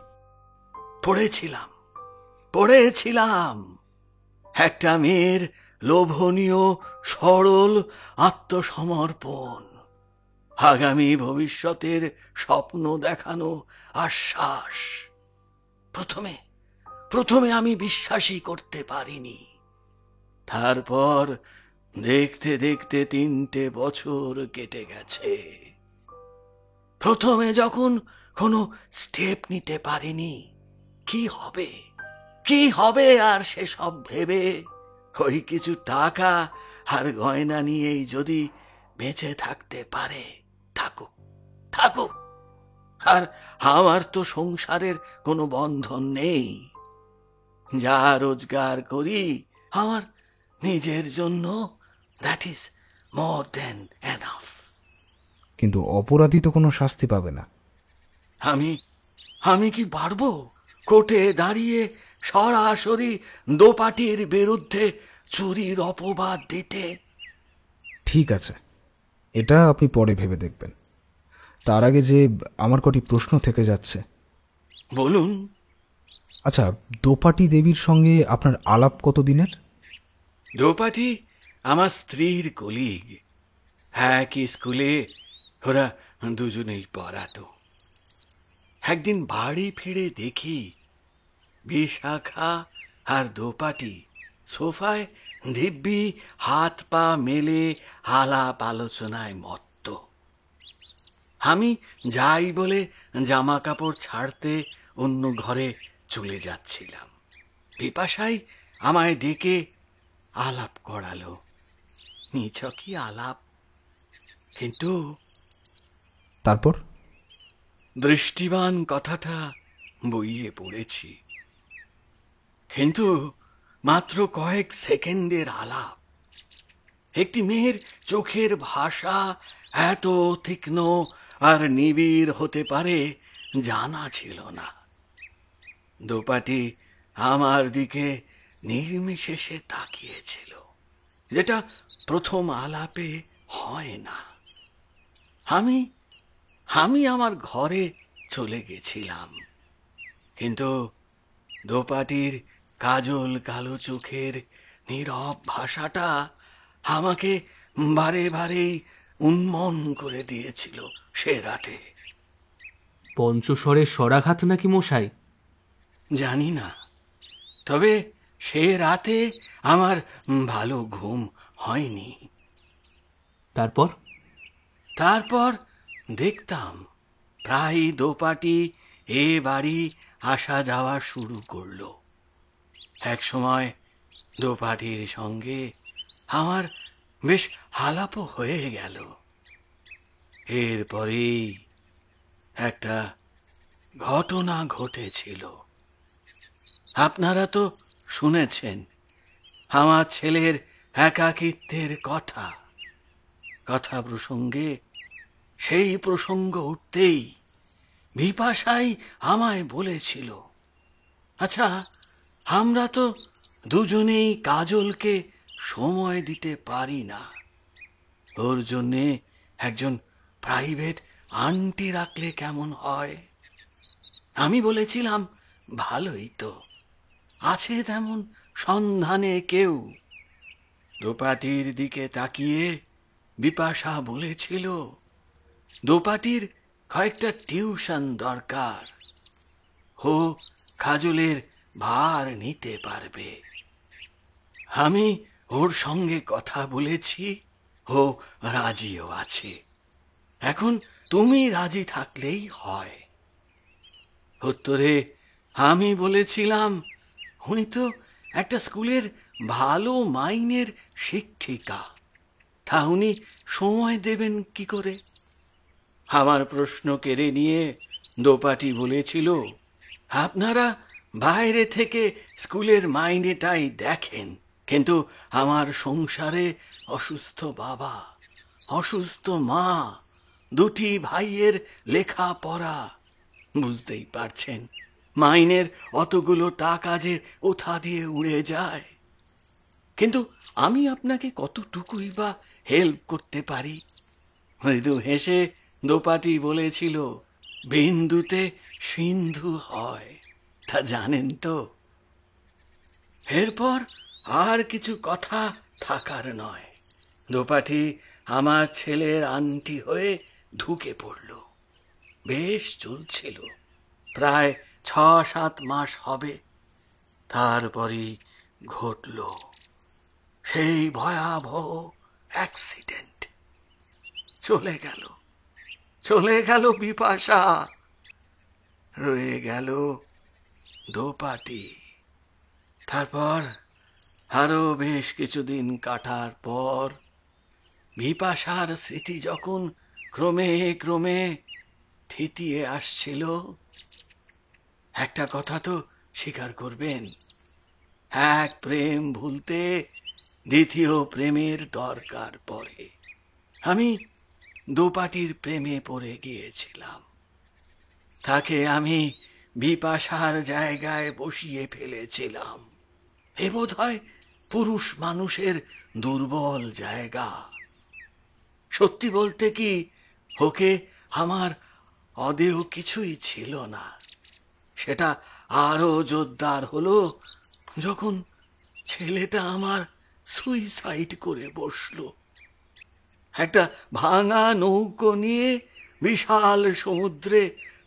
পড়েছিলাম একটা মেয়ের লোভনীয় সরল আত্মসমর্পণ, আগামী ভবিষ্যতের স্বপ্ন দেখানো আশ্বাস। প্রথমে আমি বিশ্বাসই করতে পারিনি। তারপর দেখতে দেখতে 3টে বছর কেটে গেছে। প্রথমে যখন কোনো স্টেপ নিতে পারিনি, কি হবে আর সেসব ভেবে ওই কিছু টাকা আর গয়না নিয়েই যদি বেঁচে থাকতে পারে, থাকুক। আর আমার তো সংসারের কোনো বন্ধন নেই। যা রোজগার করি আমার নিজের জন্য, that is more than enough. কিন্তু অপরাধী তো কোনো শাস্তি পাবে না। আমি কি পারবো কোর্টে দাঁড়িয়ে সরাসরি দোপাটির বিরুদ্ধে চুরির অপবাদ দিতে? ঠিক আছে, এটা আপনি পরে ভেবে দেখবেন। তার আগে যে আমার কটি প্রশ্ন থেকে যাচ্ছে। বলুন। আচ্ছা, দোপাটি দেবীর সঙ্গে আপনার আলাপ কতদিনের? দোপাটি আমার স্ত্রীর কলিগ, একই স্কুলে ওরা দুজনেই পড়াতো। একদিন বাড়ি ফিরে দেখি বিশাখা আর দোপাটি সোফায় দিব্যি হাত পা মেলে আলাপ আলোচনায় মত্ত। আমি যাই বলে জামা কাপড় ছাড়তে অন্য ঘরে চলে যাচ্ছিলাম। বিপাশাই আমায় ডেকে আলাপ করালো, নিছকই আলাপ। কিন্তু তারপর দৃষ্টিবান কথাটা বইয়ে পড়েছি, কিন্তু মাত্র কয়েক সেকেন্ডের আলাপ। একটি মেয়ের চোখের ভাষা এত তীক্ষ্ণ আর নিবিড় হতে পারে জানা ছিল না। দোপাটি আমার দিকে নির্বিশেষে তাকিয়েছিল, যেটা প্রথম আলাপে হয় না। আমি আমার ঘরে চলে গেছিলাম, কিন্তু দোপাটির কাজল কালো চোখের নীরব ভাষাটা আমাকে বারে বারেই উন্মন করে দিয়েছিল সে রাতে। পঞ্চস্বরের স্বরাঘাত নাকি মশাই? জানি না, তবে সে রাতে আমার ভালো ঘুম হয়নি। তারপর দেখতাম প্রায় দোপাটি এ বাড়ি আসা যাওয়া শুরু করলো। এক সময় দোপাটির সঙ্গে আমার বেশ আলাপও হয়ে গেল। এরপরেই একটা ঘটনা ঘটেছিল। আপনারা তো শুনেছেন আমার ছেলের একাকিত্বের কথা। কথা প্রসঙ্গে সেই প্রসঙ্গ উঠতেই বিপাশাই আমায় বলেছিল, আচ্ছা, আমরা তো দুজনেই কাজলকে সময় দিতে পারি না, ওর জন্যে একজন প্রাইভেট আন্টি রাখলে কেমন হয়? আমি বলেছিলাম, ভালোই তো, আছে তেমন সন্ধানে কেউ। দোপাটির দিকে তাকিয়ে বিপাশা বলেছিল, দোপাটির কয়েকটা টিউশন দরকার, ও কাজলের ভার নিতে পারবে। আমি ওর সঙ্গে কথা বলেছি, ও রাজিও আছে। এখন তুমি রাজি থাকলেই হয়। উত্তরে আমি বলেছিলাম, উনি তো একটা স্কুলের ভালো মাইনের শিক্ষিকা, তা উনি সময় দেবেন কি করে? আমার প্রশ্ন কেড়ে নিয়ে দোপাটি বলেছিল, আপনারা বাইরে থেকে স্কুলের মাইনেটাই দেখেন, কিন্তু আমার সংসারে অসুস্থ বাবা, অসুস্থ মা, দুটি ভাইয়ের লেখাপড়া, বুঝতেই পারছেন মাইনের অতগুলো টাকা যে কোথা দিয়ে উড়ে যায়। কিন্তু আমি আপনাকে কতটুকুই বা হেল্প করতে পারি? মৃদু হেসে দোপাটি বলেছিল, বিন্দুতে সিন্ধু হয়, তা জানেন তো। এরপর আর কিছু কথা থাকার নয়, দোপাটি আমার ছেলের আন্টি হয়ে ঢুকে পড়ল। বেশ চলছিল, প্রায় 6-7 মাস হবে। তারপরই ঘটল সেই ভয়াবহ অ্যাক্সিডেন্ট। চলে গেল বিপাশা, রয়ে গেল দোপাটি। তারপর আরো বেশ কিছুদিন কাটার পর বিপাশার স্মৃতি যখন ক্রমে ক্রমে থিতিয়ে আসছিল, একটা কথা তো স্বীকার করবেন, এক প্রেম ভুলতে দ্বিতীয় প্রেমের দরকার পড়ে। আমি দোপাটির প্রেমে পড়ে গিয়েছিলাম। তাকে আমি বিপাশার জায়গায় বসিয়ে ফেলেছিলাম। এ বোধ হয় পুরুষ মানুষের দুর্বল জায়গা। সত্যি বলতে কি, ওকে আমার অদেয় কিছুই ছিল না। সেটা আরো জোরদার হলো যখন ছেলেটা আমার সুইসাইড করে বসলো। একটা ভাঙা নৌকো নিয়ে বিশাল সমুদ্রে,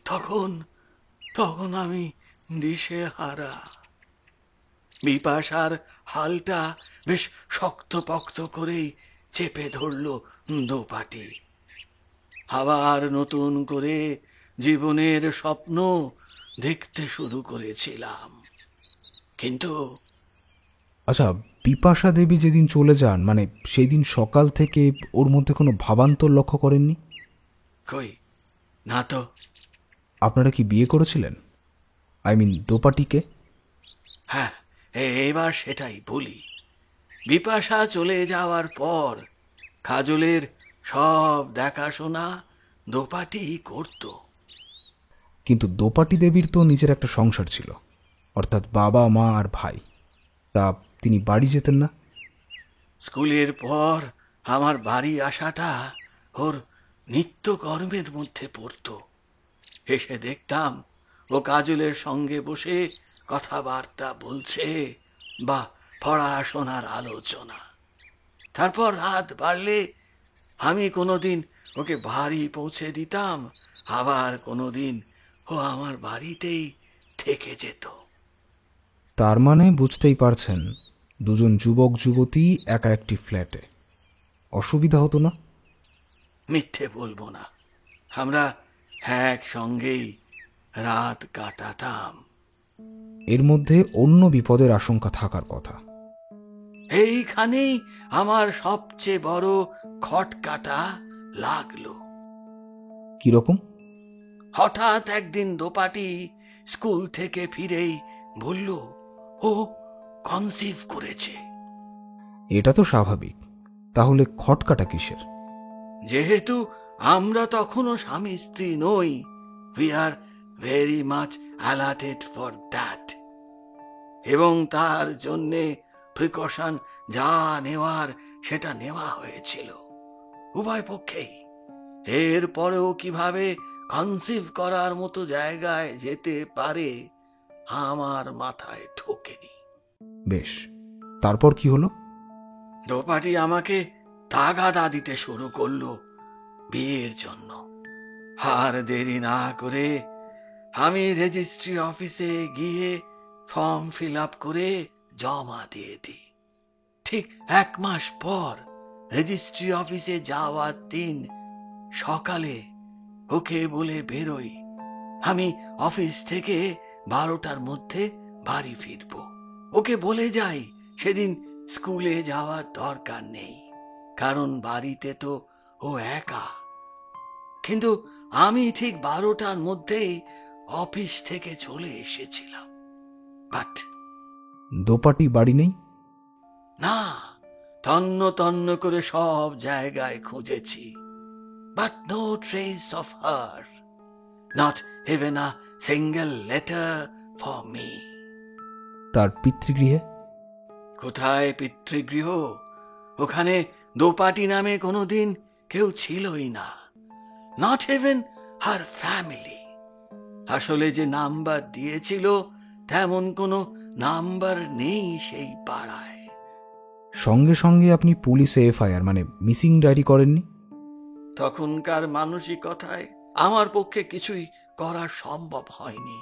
তখন আমি দিশেহারা। বিপাশার হালটা বেশ শক্তপোক্ত করেই চেপে ধরল দোপাটি। আবার নতুন করে জীবনের স্বপ্ন দেখতে শুরু করেছিলাম, কিন্তু আচ্ছা, বিপাশা দেবী যেদিন চলে যান, মানে সেই দিন সকাল থেকে ওর মধ্যে কোনো ভাবান্তর লক্ষ্য করেননি? কই না তো। আপনারা কি বিয়ে করেছিলেন? আই মিন দোপাটিকে? হ্যাঁ, এবার সেটাই বলি। বিপাশা চলে যাওয়ার পর কাজলের সব দেখাশোনা দোপাটি করত। কিন্তু দোপাটি দেবীর তো নিজের একটা সংসার ছিল, অর্থাৎ বাবা মা আর ভাই। তা তিনি বাড়ি যেতেন না? স্কুলের পর আমার বাড়ি আসাটা ওর নিত্যকর্মের মধ্যে পড়ত। এসে দেখতাম ও কাজলের সঙ্গে বসে কথাবার্তা বলছে বা পড়াশোনার আলোচনা। তারপর রাত বাড়লে আমি কোনোদিন ওকে বাড়ি পৌঁছে দিতাম, আবার কোনোদিন ও আমার বাড়িতেই থেকে যেত। তার মানে বুঝতেই পারছেন, দুজন যুবক যুবতী একা একটি ফ্ল্যাটে, অসুবিধা হতো না? মিথ্যে বলবো না, আমরা একসঙ্গেই রাত কাটাতাম। এর মধ্যে অন্য বিপদের আশঙ্কা থাকার কথা। এইখানেই আমার সবচেয়ে বড় খটকাটা লাগলো। কিরকম? হঠাৎ একদিন দোপাটি স্কুল থেকে ফিরেই বলল ও কনসিভ করেছে। এটা তো স্বাভাবিক, তাহলে খটকাটা কিসের? যেহেতু আমরা তখনও স্বামী স্ত্রী নই, we are very much alerted for that, এবং তার জন্যে প্রিকশন যা নেওয়ার সেটা নেওয়া হয়েছিল উভয় পক্ষেই। এরপরেও কিভাবে কনসিভ করার মতো জায়গায় যেতে পারে আমার মাথায় ঢোকেনি। বেশ, তারপর কি হলো? দোপাটি আমাকে তাগাদা দিতে শুরু করলো বিয়ের জন্য। আর দেরি না করে আমি রেজিস্ট্রি অফিসে গিয়ে ফর্ম ফিল আপ করে জমা দিয়ে দিই। ঠিক 1 মাস পর রেজিস্ট্রি অফিসে যাওয়ার দিন সকালে ওকে বলে বেরোই আমি অফিস থেকে 12টার মধ্যে বাড়ি ফিরব। ওকে বলে যাই সেদিন স্কুলে যাওয়ার দরকার নেই, কারণ বাড়িতে তো ও একা। কিন্তু আমি ঠিক 12টার মধ্যেই অফিস থেকে চলে এসেছিলাম। বাট দোপাটি বাড়ি নেই? না, তন্ন তন্ন করে সব জায়গায় খুঁজেছি, but no trace of her, not even a single letter for me. তার পিতৃগৃহে? কোথায় পিতৃগৃহ? ওখানে দোপাটি নামে কোনোদিন কেউ ছিলই না, নট ইভেন হার ফ্যামিলি। আসলে যে নাম্বার দিয়েছিল তেমন কোনো নাম্বার নেই সেই পাড়ায়। সঙ্গে সঙ্গে আপনি পুলিশে এফআইআর মানে মিসিং ডায়েরি করেননি? তখনকার মানসিকতায় আমার পক্ষে কিছুই করা সম্ভব হয়নি।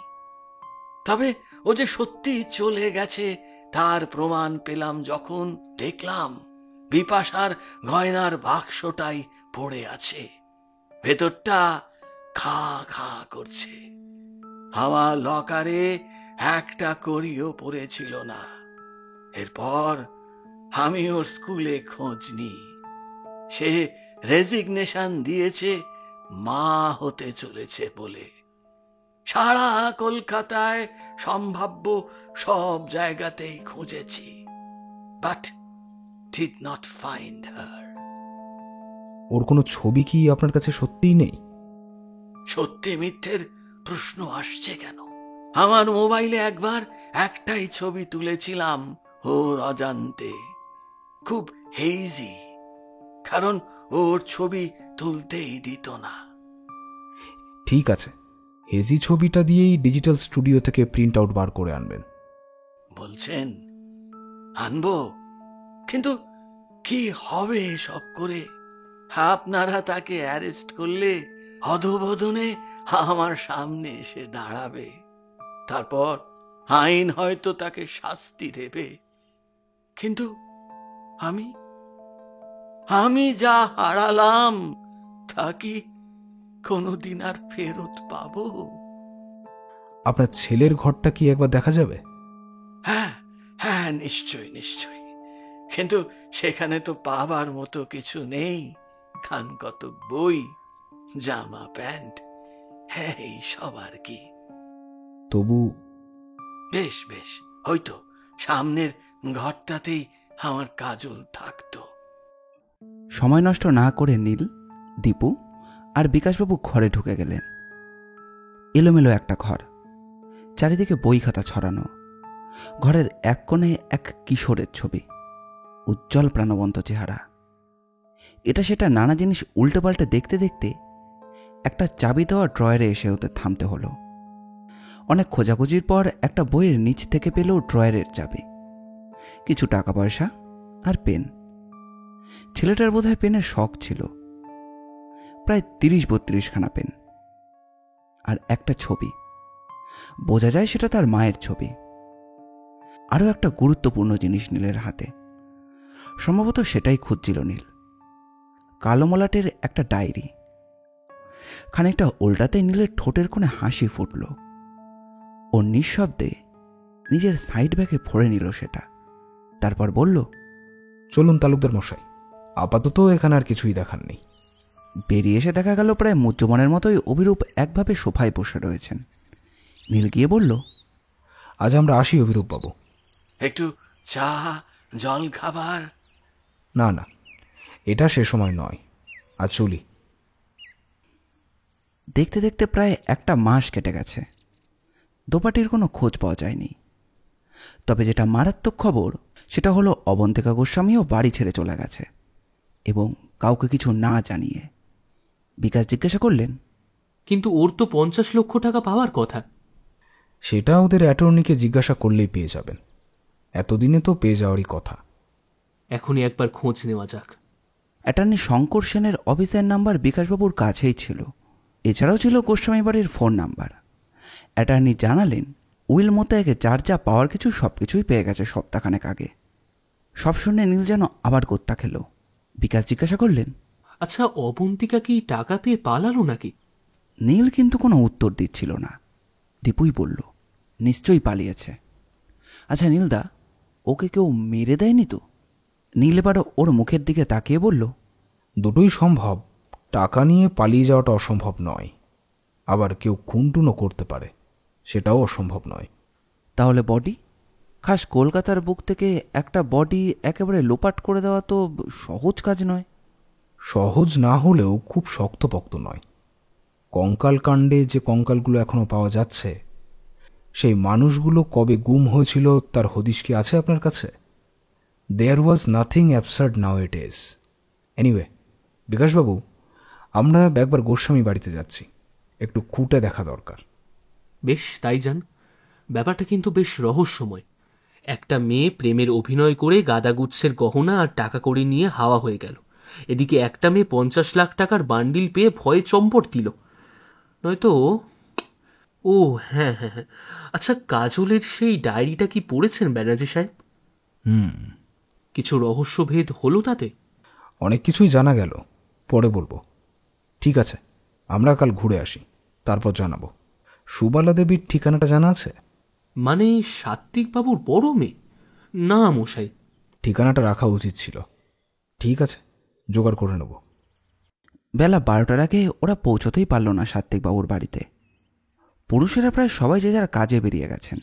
তবে ও যে সত্যি চলে গেছে তার প্রমাণ পেলাম যখন দেখলাম বিপাশার গয়নার বাক্সটাই পড়ে আছে, ভেতরটা খা খা করছে। আমার লকারে একটা কড়িও পড়েছিল না। এরপর আমি ওর স্কুলে খোঁজ নিই। সে রেজিগনেশন দিয়েছে মা হতে চলেছে বলে। সারা কলকাতায় সম্ভাব্য সব জায়গাতেই খুঁজেছি, but did not find her. ওর কোনো ছবি কি আপনার কাছে সত্যিই নেই? সত্যি মিথ্যের প্রশ্ন আসছে কেন? আমার মোবাইলে একবার একটাই ছবি তুলেছিলাম ওর অজান্তে, খুব হেইজি, কারণ ওর ছবি তুলতেই দিত না। ঠিক আছে, হেজি ছবিটা দিয়েই ডিজিটাল স্টুডিও থেকে প্রিন্ট আউট বার করে আনবেন। বলছেন আনবো? কিন্তু কি হবে সব করে? আপনারা তাকে অ্যারেস্ট করলে অধোবদনে আমার সামনে এসে দাঁড়াবে, তারপর আইন হয়তো তাকে শাস্তি দেবে। কিন্তু আমি যা হারালাম তা কি কোনোদিন আর ফেরত পাবো? আপনার ছেলের ঘরটা কি একবার দেখা যাবে? হ্যাঁ হ্যাঁ, নিশ্চয়ই নিশ্চয়ই, কিন্তু সেখানে তো পাবার মতো কিছু নেই। খান কত বই, জামা প্যান্ট, হ্যাঁ এই সব আর কি। তবু বেশ বেশ, হয়তো সামনের ঘরটাতেই আমার কাজল থাকতো। সময় নষ্ট না করে নীল, দীপু আর বিকাশবাবু ঘরে ঢুকে গেলেন। এলোমেলো একটা ঘর, চারিদিকে বই খাতা ছড়ানো। ঘরের এক কোণে এক কিশোরের ছবি, উজ্জ্বল প্রাণবন্ত চেহারা। এটা সেটা নানা জিনিস উল্টে পাল্টে দেখতে দেখতে একটা চাবি দেওয়া ড্রয়ারে এসে ওদের থামতে হলো। অনেক খোঁজাখুঁজির পর একটা বইয়ের নিচ থেকে পেল ড্রয়ারের চাবি, কিছু টাকা পয়সা আর পেন। ছেলেটার বোধহয় পেনের শখ ছিল। প্রায় 30-32খানা পেন আর একটা ছবি, বোঝা যায় সেটা তার মায়ের ছবি। আরও একটা গুরুত্বপূর্ণ জিনিস নীলের হাতে, সম্ভবত সেটাই খুঁজছিল নীল। কালো মলাটের একটা ডায়েরি। খানিকটা উল্টাতে নীলের ঠোঁটের কোণে হাসি ফুটল। ও নিঃশব্দে নিজের সাইড ব্যাগে ভরে নিল সেটা, তারপর বলল, চলুন তালুকদার মশাই, আপাতত এখানে আর কিছুই দেখার নেই। বেরিয়ে এসে দেখা গেল প্রায় মুজ্জমানের মতোই অভিরূপ একভাবে সোফায় বসে রয়েছেন। নীল গিয়ে বলল, আজ আমরা আসি অভিরূপ বাবু। একটু চা, জল খাবার? না না, এটা সে সময় নয়, আজ চলি। দেখতে দেখতে প্রায় একটা মাস কেটে গেছে। দোপাটির কোনো খোঁজ পাওয়া যায়নি। তবে যেটা মারাত্মক খবর সেটা হলো অবন্তিকা গোস্বামীও বাড়ি ছেড়ে চলে গেছে, এবং কাউকে কিছু না জানিয়ে। বিকাশ জিজ্ঞাসা করলেন, কিন্তু ওর তো 50 লক্ষ টাকা পাওয়ার কথা। সেটা ওদের অ্যাটর্নিকে জিজ্ঞাসা করলেই পেয়ে যাবেন। এতদিনে তো পেয়ে যাওয়ারই কথা। এখনই একবার খোঁজ নেওয়া যাক। অ্যাটর্নি শঙ্কর সেনের অফিসের নাম্বার বিকাশবাবুর কাছেই ছিল। এছাড়াও ছিল গোস্বামী বাড়ির ফোন নাম্বার। অ্যাটর্নি জানালেন উইল মোতায়েকে যার যা পাওয়ার কিছু সব কিছুই পেয়ে গেছে সপ্তাহখানেক আগে। সব শুনে নীল যেন আবার গোত্তা খেল। বিকাশ জিজ্ঞাসা করলেন, আচ্ছা, অবন্তিকা কি টাকা পেয়ে পালালো নাকি? নীল কিন্তু কোনো উত্তর দিচ্ছিল না। দীপুই বলল, নিশ্চয়ই পালিয়েছে। আচ্ছা নীলদা, ওকে কেউ মেরে দেয়নি তো? নীল এবারও ওর মুখের দিকে তাকিয়ে বলল, দুটোই সম্ভব। টাকা নিয়ে পালিয়ে যাওয়াটা অসম্ভব নয়, আবার কেউ খুনটুনও করতে পারে, সেটাও অসম্ভব নয়। তাহলে বডি? খাস কলকাতার বুক থেকে একটা বডি একেবারে লোপাট করে দেওয়া তো সহজ কাজ নয়। সহজ না হলেও খুব শক্তপোক্ত নয়। কঙ্কাল কাণ্ডে যে কঙ্কালগুলো এখনো পাওয়া যাচ্ছে, সেই মানুষগুলো কবে গুম হয়েছিল তার হদিশ কি আছে আপনার কাছে? There was nothing absurd now it is. Anyway বিকাশবাবু, আমরা একবার গোস্বামী বাড়িতে যাচ্ছি, একটু খুঁটে দেখা দরকার। বেশ, তাই যান। ব্যাপারটা কিন্তু বেশ রহস্যময়। একটা মেয়ে প্রেমের অভিনয় করে গাদাগুচ্ছের গহনা আর টাকা করে নিয়ে হাওয়া হয়ে গেল। এদিকে একটা মেয়ে 50 লাখ টাকার বান্ডিল পেয়ে ভয়ে চম্পট দিল। নয়তো ও হ্যাঁ হ্যাঁ হ্যাঁ, আচ্ছা, কাজলের সেই ডায়েরিটা কি পড়েছেন ব্যানার্জি সাহেব? কিছু রহস্যভেদ হলো তাতে? অনেক কিছুই জানা গেল, পরে বলবো। ঠিক আছে, আমরা কাল ঘুরে আসি, তারপর জানাবো। সুবালা দেবীর ঠিকানাটা জানা আছে? মানে সাত্বিক বাবুর বড় মেয়ে? না মশাই। ঠিকানাটা রাখা উচিত ছিল। ঠিক আছে, জোগাড় করে নেব। বেলা 12টার আগে ওরা পৌঁছতেই পারল না সাত্বিকবাবুর বাড়িতে। পুরুষেরা প্রায় সবাই যে যার কাজে বেরিয়ে গেছেন।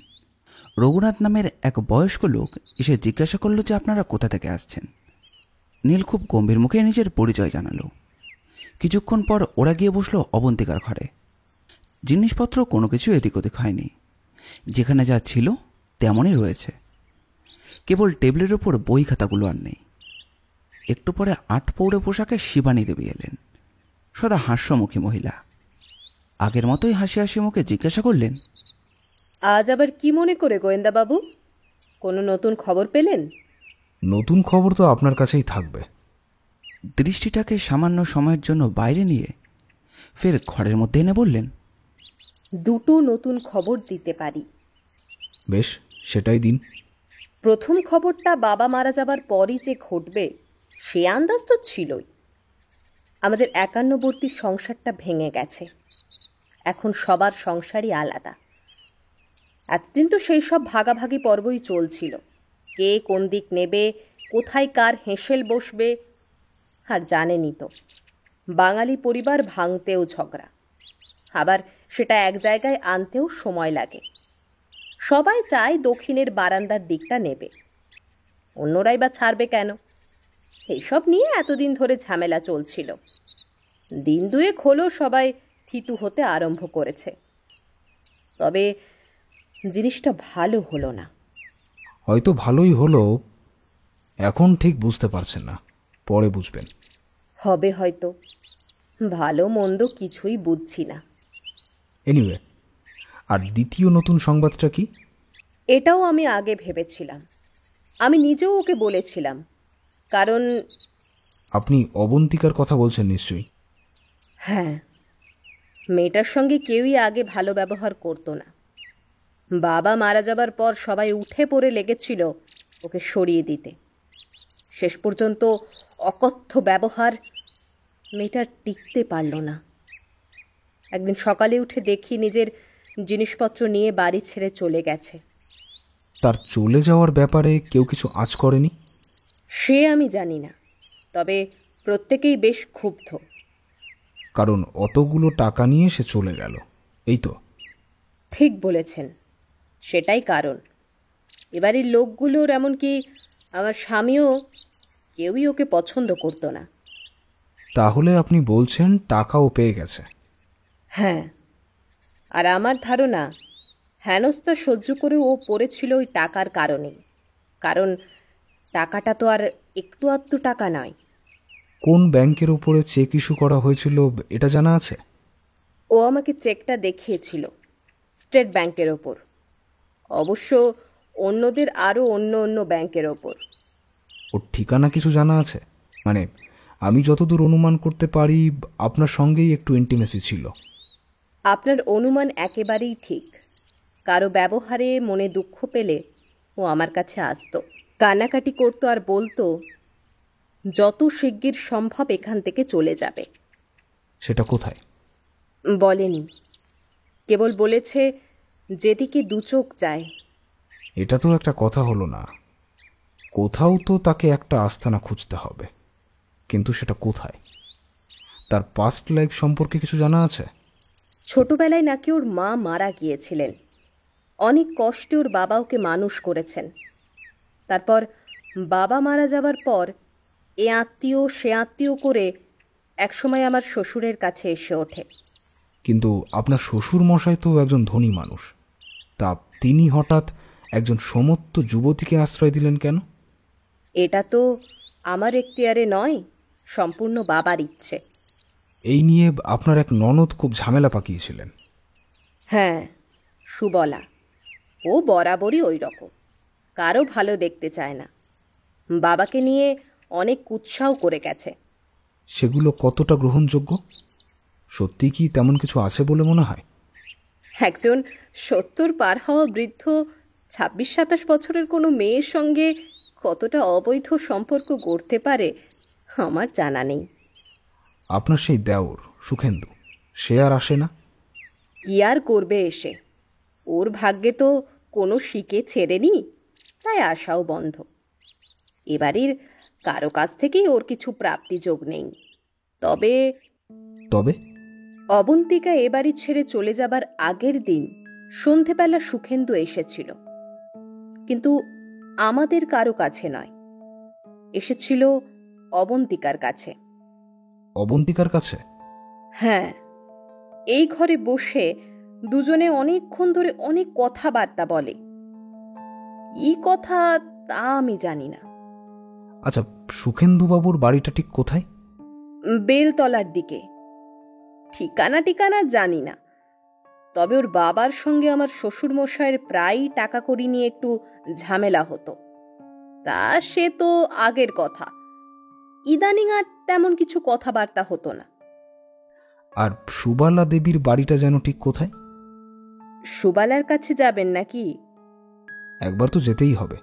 রঘুনাথ নামের এক বয়স্ক লোক এসে জিজ্ঞাসা করল যে আপনারা কোথা থেকে আসছেন। নীল খুব গম্ভীর মুখে নিজের পরিচয় জানালো। কিছুক্ষণ পর ওরা গিয়ে বসলো অবন্তিকার ঘরে। জিনিসপত্র কোনো কিছু এদিক ওদিক হয়নি, যেখানে যা ছিল তেমনই রয়েছে। কেবল টেবিলের ওপর বই খাতাগুলো আর নেই। একটু পরে 8 পৌড়ে পোশাকে শিবানী দেবী এলেন, সদা হাস্যমুখী মহিলা। আগের মতোই হাসি হাসি মুখে জিজ্ঞাসা করলেন, আজ আবার কি মনে করে গোয়েন্দাবাবু? কোনো নতুন খবর পেলেন? নতুন খবর তো আপনার কাছেই থাকবে। দৃষ্টিটাকে সামান্য সময়ের জন্য বাইরে নিয়ে ফের ঘরের মধ্যে এনে বললেন, দুটো নতুন খবর দিতে পারি। বেশ, সেটাই দিন। প্রথম খবরটা বাবা মারা যাবার পরই যে ঘটবে সে আন্দাজ তো ছিলই। আমাদের 51বর্তী সংসারটা ভেঙে গেছে। এখন সবার সংসারই আলাদা। এতদিন তো সেই সব ভাগাভাগি পর্বই চলছিল। কে কোন দিক নেবে, কোথায় কার হেঁসেল বসবে। আর জানেনই তো, বাঙালি পরিবার ভাঙতেও ঝগড়া, আবার সেটা এক জায়গায় আনতেও সময় লাগে। সবাই চায় দক্ষিণের বারান্দার দিকটা নেবে, অন্যরাই বা ছাড়বে কেন? এইসব নিয়ে এতদিন ধরে ঝামেলা চলছিল। দিন দুয়েক হলো সবাই থিতু হতে আরম্ভ করেছে। তবে জিনিসটা ভালো হলো না। হয়তো ভালোই হলো, এখন ঠিক বুঝতে পারছেন না, পরে বুঝবেন। হবে হয়তো। ভালো মন্দ কিছুই বুঝছি না। এনিওয়ে, আর দ্বিতীয় নতুন সংবাদটা কি? এটাও আমি আগে ভেবেছিলাম। আমি নিজেও ওকে বলেছিলাম, কারণ... আপনি অবন্তিকার কথা বলছেন নিশ্চয়ই? হ্যাঁ, মেয়েটার সঙ্গে কেউই আগে ভালো ব্যবহার করতো না। বাবা মারা যাবার পর সবাই উঠে পড়ে লেগেছিল ওকে সরিয়ে দিতে। শেষ পর্যন্ত অকথ্য ব্যবহার, মেয়েটার টিকতে পারল না। একদিন সকালে উঠে দেখি নিজের জিনিসপত্র নিয়ে বাড়ি ছেড়ে চলে গেছে। তার চলে যাওয়ার ব্যাপারে কেউ কিছু আঁচ করেনি? সে আমি জানি না, তবে প্রত্যেকেই বেশ ক্ষুব্ধ। কারণ অতগুলো টাকা নিয়ে সে চলে গেল, এই তো? ঠিক বলেছেন, সেটাই কারণ। এবারের লোকগুলোর, এমনকি আমার স্বামীও, কেউই ওকে পছন্দ করতো না। তাহলে আপনি বলছেন টাকাও পেয়ে গেছে? হ্যাঁ, আর আমার ধারণা হেনস্থা সহ্য করে ও পড়েছিল ওই টাকার কারণেই। কারণ টাকাটা তো আর একটু আধটু টাকা নয়। কোন ব্যাংকের উপরে চেক ইস্যু করা হয়েছিল এটা জানা আছে? ও আমাকে চেকটা দেখিয়েছিল, স্টেট ব্যাংকের ওপর। অবশ্য অন্যদের আরও অন্য অন্য ব্যাংকের ওপর। ওর ঠিকানা কিছু জানা আছে? মানে আমি যতদূর অনুমান করতে পারি আপনার সঙ্গেই একটু ইন্টিমেসি ছিল। আপনার অনুমান একেবারেই ঠিক। কারো ব্যবহারে মনে দুঃখ পেলে ও আমার কাছে আসতো, কান্নাকাটি করতো আর বলতো যত শিগগির সম্ভব এখান থেকে চলে যাবে। সেটা কোথায়? বলেনি, কেবল বলেছে যেদিকে দু চোখ যায়। এটা তো একটা কথা হলো না। কোথাও তো তাকে একটা আস্তানা খুঁজতে হবে, কিন্তু সেটা কোথায়? তার পাস্ট লাইফ সম্পর্কে কিছু জানা আছে? ছোটবেলায় নাকি ওর মা মারা গিয়েছিলেন। অনেক কষ্টে ওর বাবা ওকে মানুষ করেছেন। তারপর বাবা মারা যাবার পর এ আত্মীয় সে আত্মীয় করে একসময় আমার শ্বশুরের কাছে এসে ওঠে। কিন্তু আপনার শ্বশুর মশাই তো একজন ধনী মানুষ, তা তিনি হঠাৎ একজন সমত্ব যুবতীকে আশ্রয় দিলেন কেন? এটা তো আমার এখতিয়ারে নয়, সম্পূর্ণ বাবার ইচ্ছে। এই নিয়ে আপনার এক ননদ খুব ঝামেলা পাকিয়েছিলেন। হ্যাঁ, সুবলা। ও বরাবরই ওই রকম, কারো ভালো দেখতে চায় না। বাবাকে নিয়ে অনেক উৎসাহ করে গেছে। সেগুলো কতটা গ্রহণযোগ্য? সত্যি কি তেমন কিছু আছে বলে মনে হয়? একজন 70 পার হওয়া বৃদ্ধ 26-27 বছরের কোনো মেয়ের সঙ্গে কতটা অবৈধ সম্পর্ক গড়তে পারে আমার জানা নেই। আপনার সেই দেওর সুখেন্দু, সে আর আসে না? কি আর করবে এসে? ওর ভাগ্যে তো কোনো শিকে ছেড়েনি, তাই আশাও বন্ধ। এবারের কারো কাছ থেকেই ওর কিছু প্রাপ্তিযোগ নেই। তবে তবে অবন্তিকা এবারই ছেড়ে চলে যাবার আগের দিন সন্ধেবেলা সুখেন্দু এসেছিল, কিন্তু আমাদের কারো কাছে নয়, এসেছিল অবন্তিকার কাছে। অবন্তিকার কাছে? হ্যাঁ, এই ঘরে বসে দুজনে অনেকক্ষণ ধরে অনেক কথাবার্তা বলে। কি কথা তা আমি জানি না। আচ্ছা, সুখেন্দুবাবুর বাড়িটা ঠিক কোথায়? বেলতলার দিকে। ঠিকানা জানি না, তবে ওর বাবার সঙ্গে আমার শ্বশুরমশাইয়ের প্রায়ই টাকা কড়ি নিয়ে একটু ঝামেলা হতো। তা সে তো আগের কথা, ইদানিং আর তেমন কিছু কথাবার্তা হতো না। আর সুবালা দেবীর বাড়িটা যেন ঠিক কোথায়? সুবালার কাছে যাবেন নাকি? একবার তো যেতেই হবে।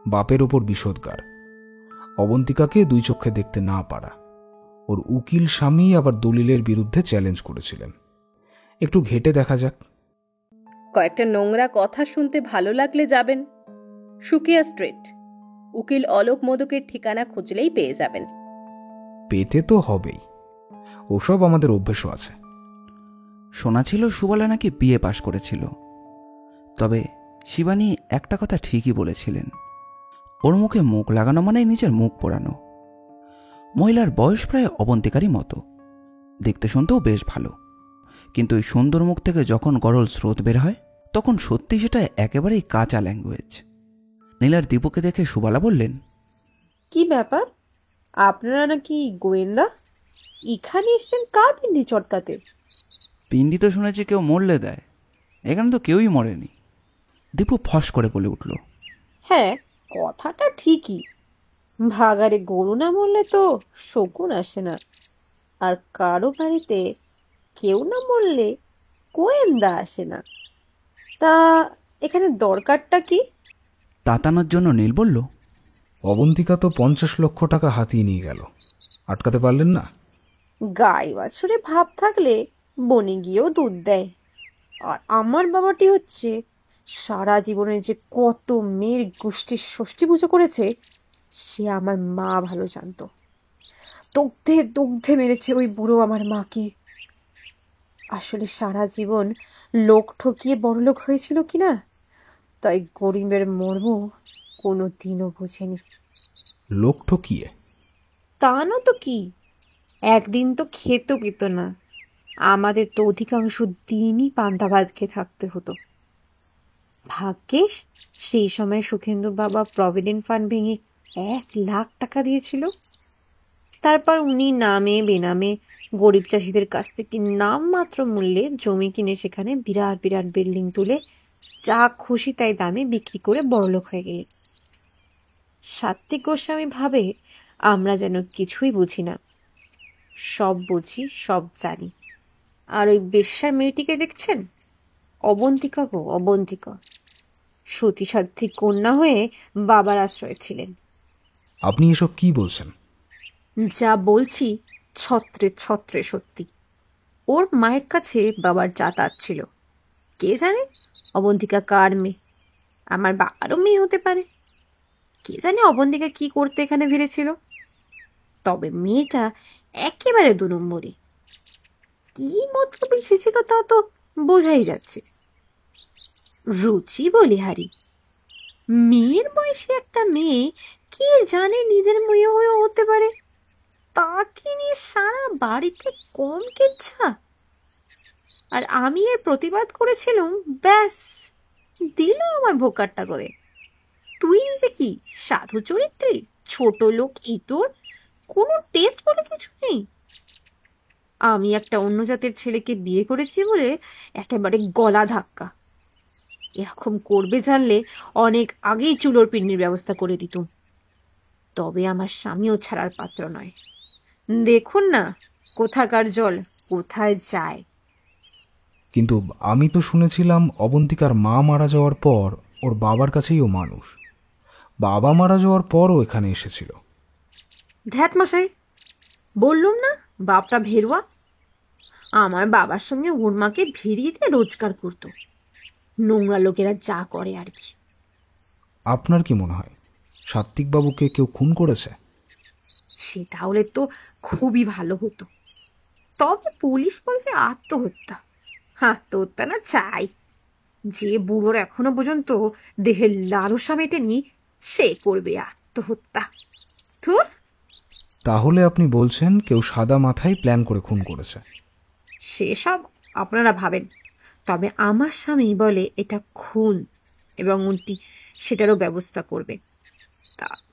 বাপের ওপর বিষোদগার, অবন্তিকাকে দুই চোখে দেখতে না পারা। ওর উকিল স্বামী আবার দলিলের বিরুদ্ধে চ্যালেঞ্জ করেছিলেন। একটু ঘেটে দেখা যাক। কয়েকটা নোংরা কথা শুনতে ভালো লাগলে যাবেন। সুকিয়া স্ট্রিট, উকিল অলোক মোদকের ঠিকানা খুঁজলেই পেয়ে যাবেন। পেতে তো হবেই, ওসব আমাদের অভ্যেসও আছে। শোনা ছিল সুবলা নাকি বিএ পাশ করেছিল। তবে শিবানী একটা কথা ঠিকই বলেছিলেন, ওর মুখে মুখ লাগানো মানেই নিজের মুখ পোড়ানো। মহিলার বয়স প্রায় অবন্তিকারই মতো, দেখতে শুনতেও বেশ ভালো, কিন্তু ওই সুন্দর মুখ থেকে যখন গরল স্রোত বের হয় তখন সত্যি সেটা একেবারেই কাঁচা ল্যাঙ্গুয়েজ। নীলার দীপুকে দেখে সুবালা বললেন, কি ব্যাপার, আপনারা নাকি গোয়েন্দা? এখানে এসছেন কার পিন্ডি চটকাতে? পিন্ডি তো শুনেছি কেউ মরলে দেয়, এখানে তো কেউই মরেনি। দীপু ফস করে বলে উঠল, হ্যাঁ, কথাটা ঠিকই। ভাগারে গরু না মরলে তো শকুন আসে না, আর কারো বাড়িতে কেউ না মরলে গোয়েন্দা আসে না। তা এখানে দরকারটা কি? তাতানোর জন্য নীল বলল, অবন্তিকা তো 50 লক্ষ টাকা হাতিয়ে নিয়ে গেল, আটকাতে পারলেন না? গাই বাছুরে ভাব থাকলে বনে গিয়েও দুধ দেয়। আর আমার বাবাটি হচ্ছে সারা জীবনে যে কত মেয়ের গোষ্ঠীর ষষ্ঠী পুজো করেছে সে আমার মা ভালো জানতো। দগ্ধে দগ্ধে মেরেছে ওই বুড়ো আমার মাকে। আসলে সারা জীবন লোক ঠকিয়ে বড়লোক হয়েছিল কিনা, তাই গরিবের মর্ম কোনো দিনও বোঝেনি। লোক ঠকিয়ে? তা না তো কি, একদিন তো খেতেও পেত না। আমাদের তো অধিকাংশ দিনই পান্তা ভাত খেয়ে থাকতে হতো। ভাগ্যিস সেই সময় সুখেন্দু বাবা প্রভিডেন্ট ফান্ড ভেঙে 1,00,000 টাকা দিয়েছিল। তারপর উনি নামে বেনামে গরিব চাষিদের কাছ থেকে নামমাত্র মূল্যে জমি কিনে সেখানে বিরাট বিরাট বিল্ডিং তুলে যা খুশি তাই দামে বিক্রি করে বড়লোক হয়ে গেলেন। সাত্বিক গোস্বামী ভাবে আমরা যেন কিছুই বুঝি না, সব বুঝি, সব জানি। আর ওই বেশ্যার মেয়েটিকে দেখছেন, অবন্তিকা গো, অবন্তিকা। সতীসাধ্বী কন্যা হয়ে বাবার আশ্রয়ে ছিলেন। আপনি এসব কি বলছেন? যা বলছি ছত্রে ছত্রে সত্যি। ওর মায়ের কাছে বাবার যাতায়াত ছিল। কে জানে অবন্তিকা কার মেয়ে? আমার বাবারও মেয়ে হতে পারে। কে জানে অবন্তিকা কি করতে এখানে ভিড়েছিল। তবে মেয়েটা একেবারে 2 নম্বরই। কি মতলব এসেছিল তা তো বোঝাই যাচ্ছে। রুচি বলিহারি। মেয়ের বয়সী একটা মেয়ে কে জানে নিজের মেয়ে হয়ে হতে পারে, তাকে নিয়ে সারা বাড়িতে কম কেচ্ছা। আর আমি এর প্রতিবাদ করেছিলাম, ব্যাস দিল আমার ভোকারটা করে। তুই নিজে কি সাধু চরিত্রে, ছোট লোক, ইতর, কোনো টেস্ট বলে কিছু নেই। আমি একটা অন্য জাতের ছেলেকে বিয়ে করেছি বলে একেবারে গলা ধাক্কা। এরকম করবে জানলে অনেক আগেই চুলোর পিন্ডির ব্যবস্থা করে দিতুম। তবে আমার স্বামীও ছাড়ার পাত্র নয়। দেখুন না কোথাকার জল কোথায় যায়। কিন্তু আমি তো শুনেছিলাম অবন্তিকার মা মারা যাওয়ার পর ওর বাবার কাছেই ও মানুষ। বাবা মারা যাওয়ার পরও এখানে এসেছিল। ধ্যাত মশাই, বললুম না বাপটা ভেরুয়া। আমার বাবার সঙ্গে ওর মাকে ভিড়িয়ে দিয়ে রোজগার করতো। নোংরা লোকেরা যা করে আর কি। আপনার কি মনে হয় সাত্বিকবাবুকে কেউ খুন করেছে? সেটা হলে তো খুবই ভালো হতো। তবে পুলিশ বলছে আত্মহত্যা। আত্মহত্যা না চাই। যে বুড়োর এখনো পর্যন্ত দেহের লালসা মেটেনি, সে করবে আত্মহত্যা। ধুর। তাহলে আপনি বলছেন কেউ সাদা মাথায় প্ল্যান করে খুন করেছে? সেসব আপনারা ভাবেন, তবে আমার স্বামী বলে এটা খুন এবং উনি সেটারও ব্যবস্থা করবে।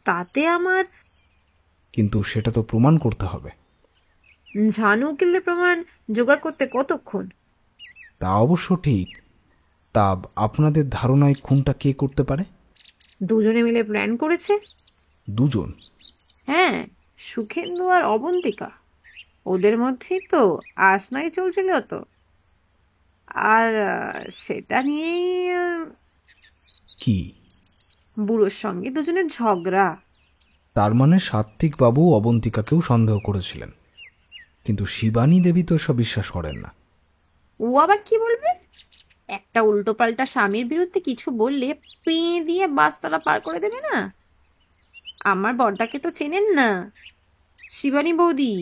তাতে আমার। কিন্তু সেটা তো প্রমাণ করতে হবে। ঝানু উকিলদের প্রমাণ জোগাড় করতে কতক্ষণ? তা অবশ্য ঠিক। তা আপনাদের ধারণায় খুনটা কে করতে পারে? দুজনে মিলে প্ল্যান করেছে। দুজন? হ্যাঁ, সুখেন্দু আর অবন্তিকা। ওদের মধ্যেই তো আসনাই চলছিল তো। আর সেটা নিয়েই কি? বুড়োর সঙ্গে দুজনের ঝগড়া। তার মানে সাত্বিকবাবু অবন্তিকাকেও সন্দেহ করেছিলেন, কিন্তু শিবানী দেবী তো এসব বিশ্বাস করেন না। ও আবার কি বলবে? একটা উল্টোপাল্টা স্বামীর বিরুদ্ধে কিছু বললে পেয়ে দিয়ে বাসতলা পার করে দেবে না। আমার বর্দাকে তো চেনেন না। শিবানী বৌদি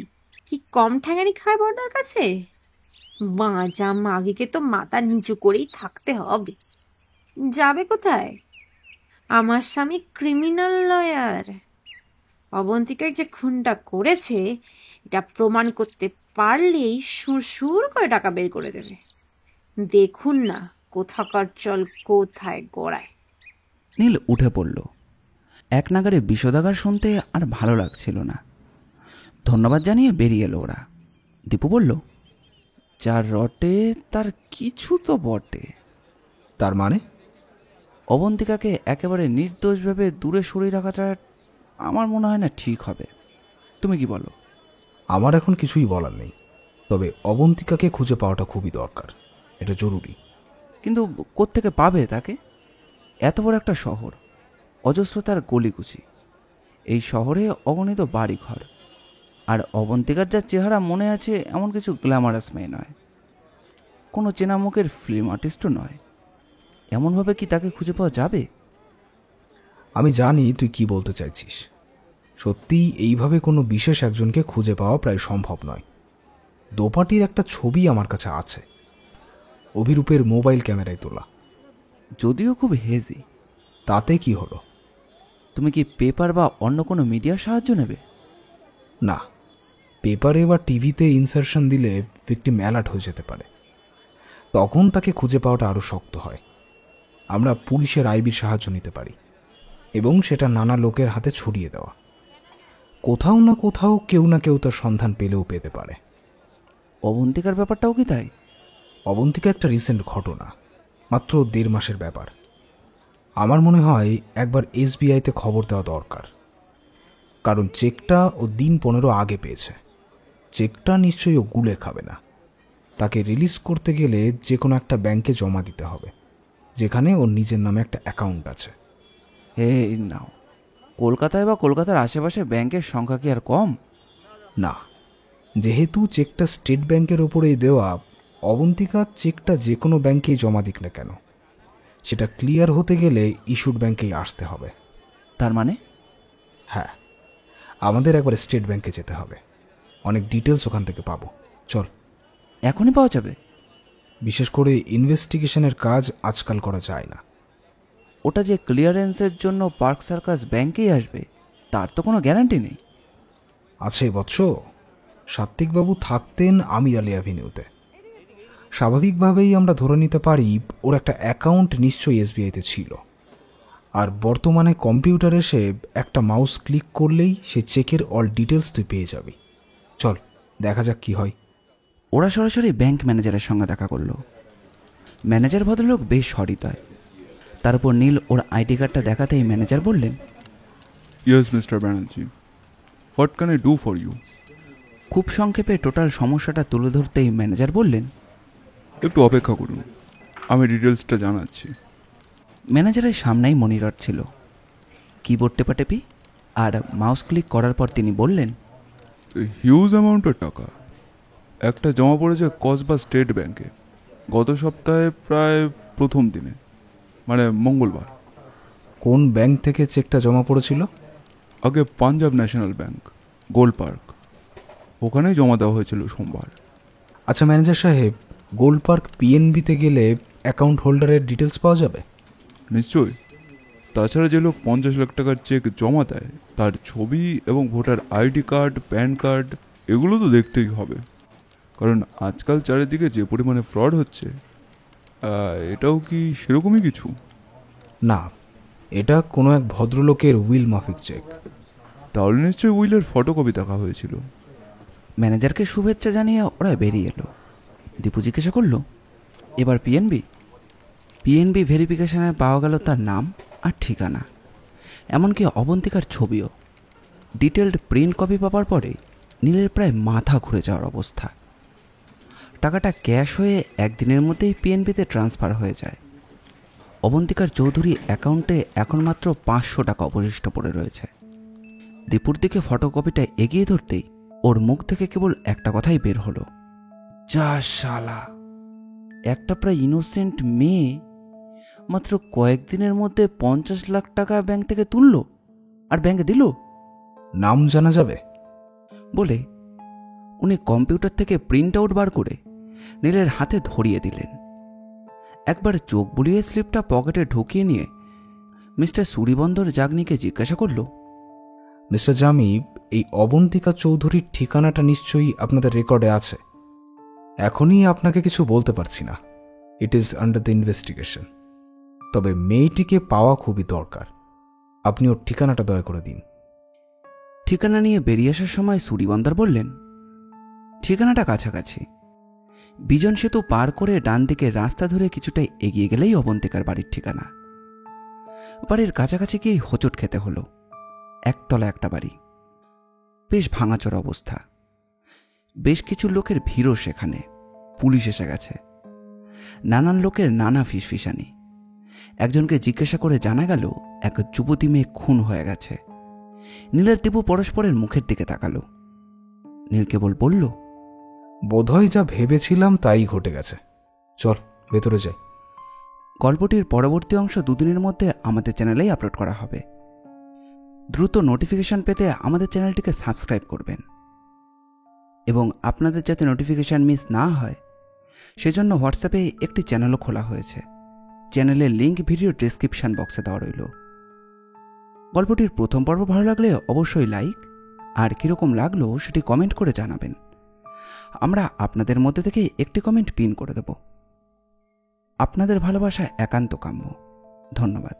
কি কম ঠ্যাঙানি খায় বর্দার কাছে? বাঁচা মাগিকে তো মাথা নিচু করেই থাকতে হবে। যাবে কোথায়? আমার স্বামী ক্রিমিনাল লয়ার। অবন্তিকায় যে খুনটা করেছে এটা প্রমাণ করতে পারলেই সুর করে টাকা বের করে দেবে। দেখুন না কোথাকার জল কোথায় গড়ায়। নীল উঠে পড়ল। এক নাগারে বিষোদাগার শুনতে আর ভালো লাগছিল না। ধন্যবাদ জানিয়ে বেরিয়ে এলো ওরা। দীপু বলল, যার রটে তার কিছু তো বটে। তার মানে? অবন্তিকাকে একেবারে নির্দোষভাবে দূরে সরিয়ে রাখাটা আমার মনে হয় না ঠিক হবে। তুমি কি বলো? আমার এখন কিছুই বলার নেই, তবে অবন্তিকাকে খুঁজে পাওয়াটা খুবই দরকার, এটা জরুরি। কিন্তু কোত্থেকে পাবে তাকে? এত বড় একটা শহর, অজস্রতার গলিকুচি, এই শহরে অগণিত বাড়িঘর, আর অবন্তিকার যা চেহারা মনে আছে এমন কিছু গ্ল্যামারাস মেয়ে নয়, কোনো চেনা মুখের ফিল্ম আর্টিস্টও নয়। এমনভাবে কি তাকে খুঁজে পাওয়া যাবে? আমি জানি তুই কি বলতে চাইছিস, সত্যিই এইভাবে কোনো বিশেষ একজনকে খুঁজে পাওয়া প্রায় সম্ভব নয়। দোপাটির একটা ছবি আমার কাছে আছে, অভিরূপের মোবাইল ক্যামেরায় তোলা। যদিও খুব হেজি। তাতে কি হলো? তুমি কি পেপার বা অন্য কোনো মিডিয়ার সাহায্য নেবে? না, পেপারে বা টিভিতে ইনসারশন দিলে ভিকটিম অ্যালার্ট হয়ে যেতে পারে, তখন তাকে খুঁজে পাওয়াটা আরও শক্ত হয়। আমরা পুলিশের আইবির সাহায্য নিতে পারি এবং সেটা নানা লোকের হাতে ছড়িয়ে দেওয়া। কোথাও না কোথাও কেউ না কেউ তার সন্ধান পেলেও পেতে পারে। অবন্তিকার ব্যাপারটাও কি তাই? অবন্তিকা একটা রিসেন্ট ঘটনা, মাত্র 1.5 মাসের ব্যাপার। আমার মনে হয় একবার এসবিআইতে খবর দেওয়া দরকার, কারণ চেকটা ও দিন 15 আগে পেয়েছে। চেকটা নিশ্চয়ই ও গুলে খাবে না। তাকে রিলিজ করতে গেলে যে কোনো একটা ব্যাংকে জমা দিতে হবে, যেখানে ওর নিজের নামে একটা অ্যাকাউন্ট আছে। হে নাও, কলকাতায় বা কলকাতার আশেপাশে ব্যাংকের সংখ্যা কি আর কম? না, যেহেতু চেকটা স্টেট ব্যাংকের ওপরেই দেওয়া, অবন্তিকা চেকটা যে কোনো ব্যাংকেই জমা দিক না কেন, সেটা ক্লিয়ার হতে গেলে ইস্যুড ব্যাংকেই আসতে হবে। তার মানে? হ্যাঁ, আমাদের একবার স্টেট ব্যাংকে যেতে হবে। অনেক ডিটেলস ওখান থেকে পাবো। চল। এখনই পাওয়া যাবে? বিশেষ করে ইনভেস্টিগেশনের কাজ আজকাল করা যায় না। ওটা যে ক্লিয়ারেন্সের জন্য পার্ক সার্কাস ব্যাংকেই আসবে, তার তো কোনো গ্যারান্টি নেই। আছে বৎস, সাত্ত্বিকবাবু থাকতেন আমির আলী অ্যাভিনিউতে। স্বাভাবিকভাবেই আমরা ধরে নিতে পারি ওর একটা অ্যাকাউন্ট নিশ্চয়ই এসবিআইতে ছিল। আর বর্তমানে কম্পিউটার এসে একটা মাউস ক্লিক করলেই সে চেকের অল ডিটেলস তুই পেয়ে যাবি। চল, দেখা যাক কি হয়। ওরা সরাসরি ব্যাংক ম্যানেজারের সঙ্গে দেখা করলো। ম্যানেজার ভদ্রলোক বেশ সহৃদয়। তার উপর নীল ওর আইডি কার্ডটা দেখাতেই ম্যানেজার বললেন, yes mister Banerjee, what can I do for you? খুব সংক্ষেপে টোটাল সমস্যাটা তুলে ধরতেই ম্যানেজার বললেন, একটু অপেক্ষা করুন, আমি ডিটেলসটা জানাচ্ছি। ম্যানেজারের সামনেই মনিটর ছিল, কিবোর্ড টেপাটেপি, আর মাউস ক্লিক করার পর তিনি বললেন, হিউজ অ্যামাউন্টের টাকা একটা জমা পড়েছে কসবা স্টেট ব্যাংকে গত সপ্তাহে প্রায় প্রথম দিনে, মানে মঙ্গলবার। কোন ব্যাংক থেকে চেকটা জমা পড়েছিল? আগে পাঞ্জাব ন্যাশনাল ব্যাংক, গোল পার্ক, ওখানেই জমা দেওয়া হয়েছিল সোমবার। আচ্ছা ম্যানেজার সাহেব, গোল পার্ক পিএনবিতে গেলে অ্যাকাউন্ট হোল্ডারের ডিটেলস পাওয়া যাবে? নিশ্চয়ই। তাছাড়া যে লোক 50 লাখ টাকার চেক জমা দেয় তার ছবি এবং voter ID card, pan card, এগুলো তো দেখতেই হবে, কারণ আজকাল চারিদিকে যে পরিমাণে ফ্রড হচ্ছে। এটাও কি সেরকমই কিছু? না, এটা কোনো এক ভদ্রলোকের উইল মাফিক চেক। তাহলে নিশ্চয়ই উইলের ফটোকপি দেখা হয়েছিল। ম্যানেজারকে শুভেচ্ছা জানিয়ে ওরা বেরিয়ে এলো। দীপু জিজ্ঞাসা করলো, এবার পিএনবি? পিএনবি ভেরিফিকেশানে পাওয়া গেল তার নাম আর ঠিকানা, এমনকি অবন্তিকার ছবিও। ডিটেলড প্রিন্ট কপি পাওয়ার পরে নীলের প্রায় মাথা ঘুরে যাওয়ার অবস্থা। টাকাটা ক্যাশ হয়ে একদিনের মধ্যেই পিএনবিতে ট্রান্সফার হয়ে যায়। অবন্তিকার চৌধুরী অ্যাকাউন্টে এখন মাত্র 500 টাকা অবশিষ্ট পড়ে রয়েছে। দীপুর দিকে ফটোকপিটা এগিয়ে ধরতেই ওর মুখ থেকে কেবল একটা কথাই বের হলো, যা শালা, একটা প্রায় ইনোসেন্ট মেয়ে মাত্র কয়েকদিনের মধ্যে 50 লাখ টাকা ব্যাংক থেকে তুললো আর ব্যাংকে দিল। নাম জানা যাবে? বলে উনি কম্পিউটার থেকে প্রিন্ট আউট বার করে নীলের হাতে ধরিয়ে দিলেন। একবার চোখ বুলিয়ে স্লিপটা পকেটে ঢুকিয়ে নিয়ে মিস্টার সূরিবন্দর জাগনিকে জিজ্ঞাসা করল, মিস্টার জামিব, এই অবন্তিকা চৌধুরীর ঠিকানাটা নিশ্চয়ই আপনাদের রেকর্ডে আছে। এখনই আপনাকে কিছু বলতে পারছি না, it is under the investigation. তবে মেয়েটিকে পাওয়া খুবই দরকার। আপনি ওর ঠিকানাটা দয়া করে দিন। ঠিকানা নিয়ে বেরিয়ে আসার সময় সূরিবন্দর বললেন, ঠিকানাটা কাছাকাছি। বিজন সেতু পার করে ডান দিকে রাস্তা ধরে কিছুটা এগিয়ে গেলেই অবন্তিকার বাড়ির ঠিকানা। বাড়ির কাছাকাছি গিয়ে হোঁচট খেতে হলো। একতলা একটা বাড়ি, বেশ ভাঙাচোরা অবস্থা। বেশ কিছু লোকের ভিড়ও সেখানে। পুলিশ এসে গেছে। নানান লোকের নানা ফিসফিসানি। একজনকে জিজ্ঞাসা করে জানা গেল এক যুবতী মেয়ে খুন হয়ে গেছে। নীলের দীপু পরস্পরের মুখের দিকে তাকালো। নীল কেবল বলল, বোধহয় যা ভেবেছিলাম তাই ঘটে গেছে। চল ভেতরে যাই। গল্পটির পরবর্তী অংশ 2 দিনের মধ্যে আমাদের চ্যানেলেই আপলোড করা হবে। দ্রুত নোটিফিকেশন পেতে আমাদের চ্যানেলটিকে সাবস্ক্রাইব করবেন, এবং আপনাদের যাতে নোটিফিকেশন মিস না হয় সেজন্য হোয়াটসঅ্যাপে একটি চ্যানেলও খোলা হয়েছে। চ্যানেলের লিঙ্ক ভিডিও ডেসক্রিপশন বক্সে দেওয়া রইল। গল্পটির প্রথম পর্ব ভালো লাগলে অবশ্যই লাইক, আর কীরকম লাগলো সেটি কমেন্ট করে জানাবেন। আমরা আপনাদের মধ্যে থেকে একটি কমেন্ট পিন করে দেব। আপনাদের ভালোবাসা একান্ত কাম্য। ধন্যবাদ।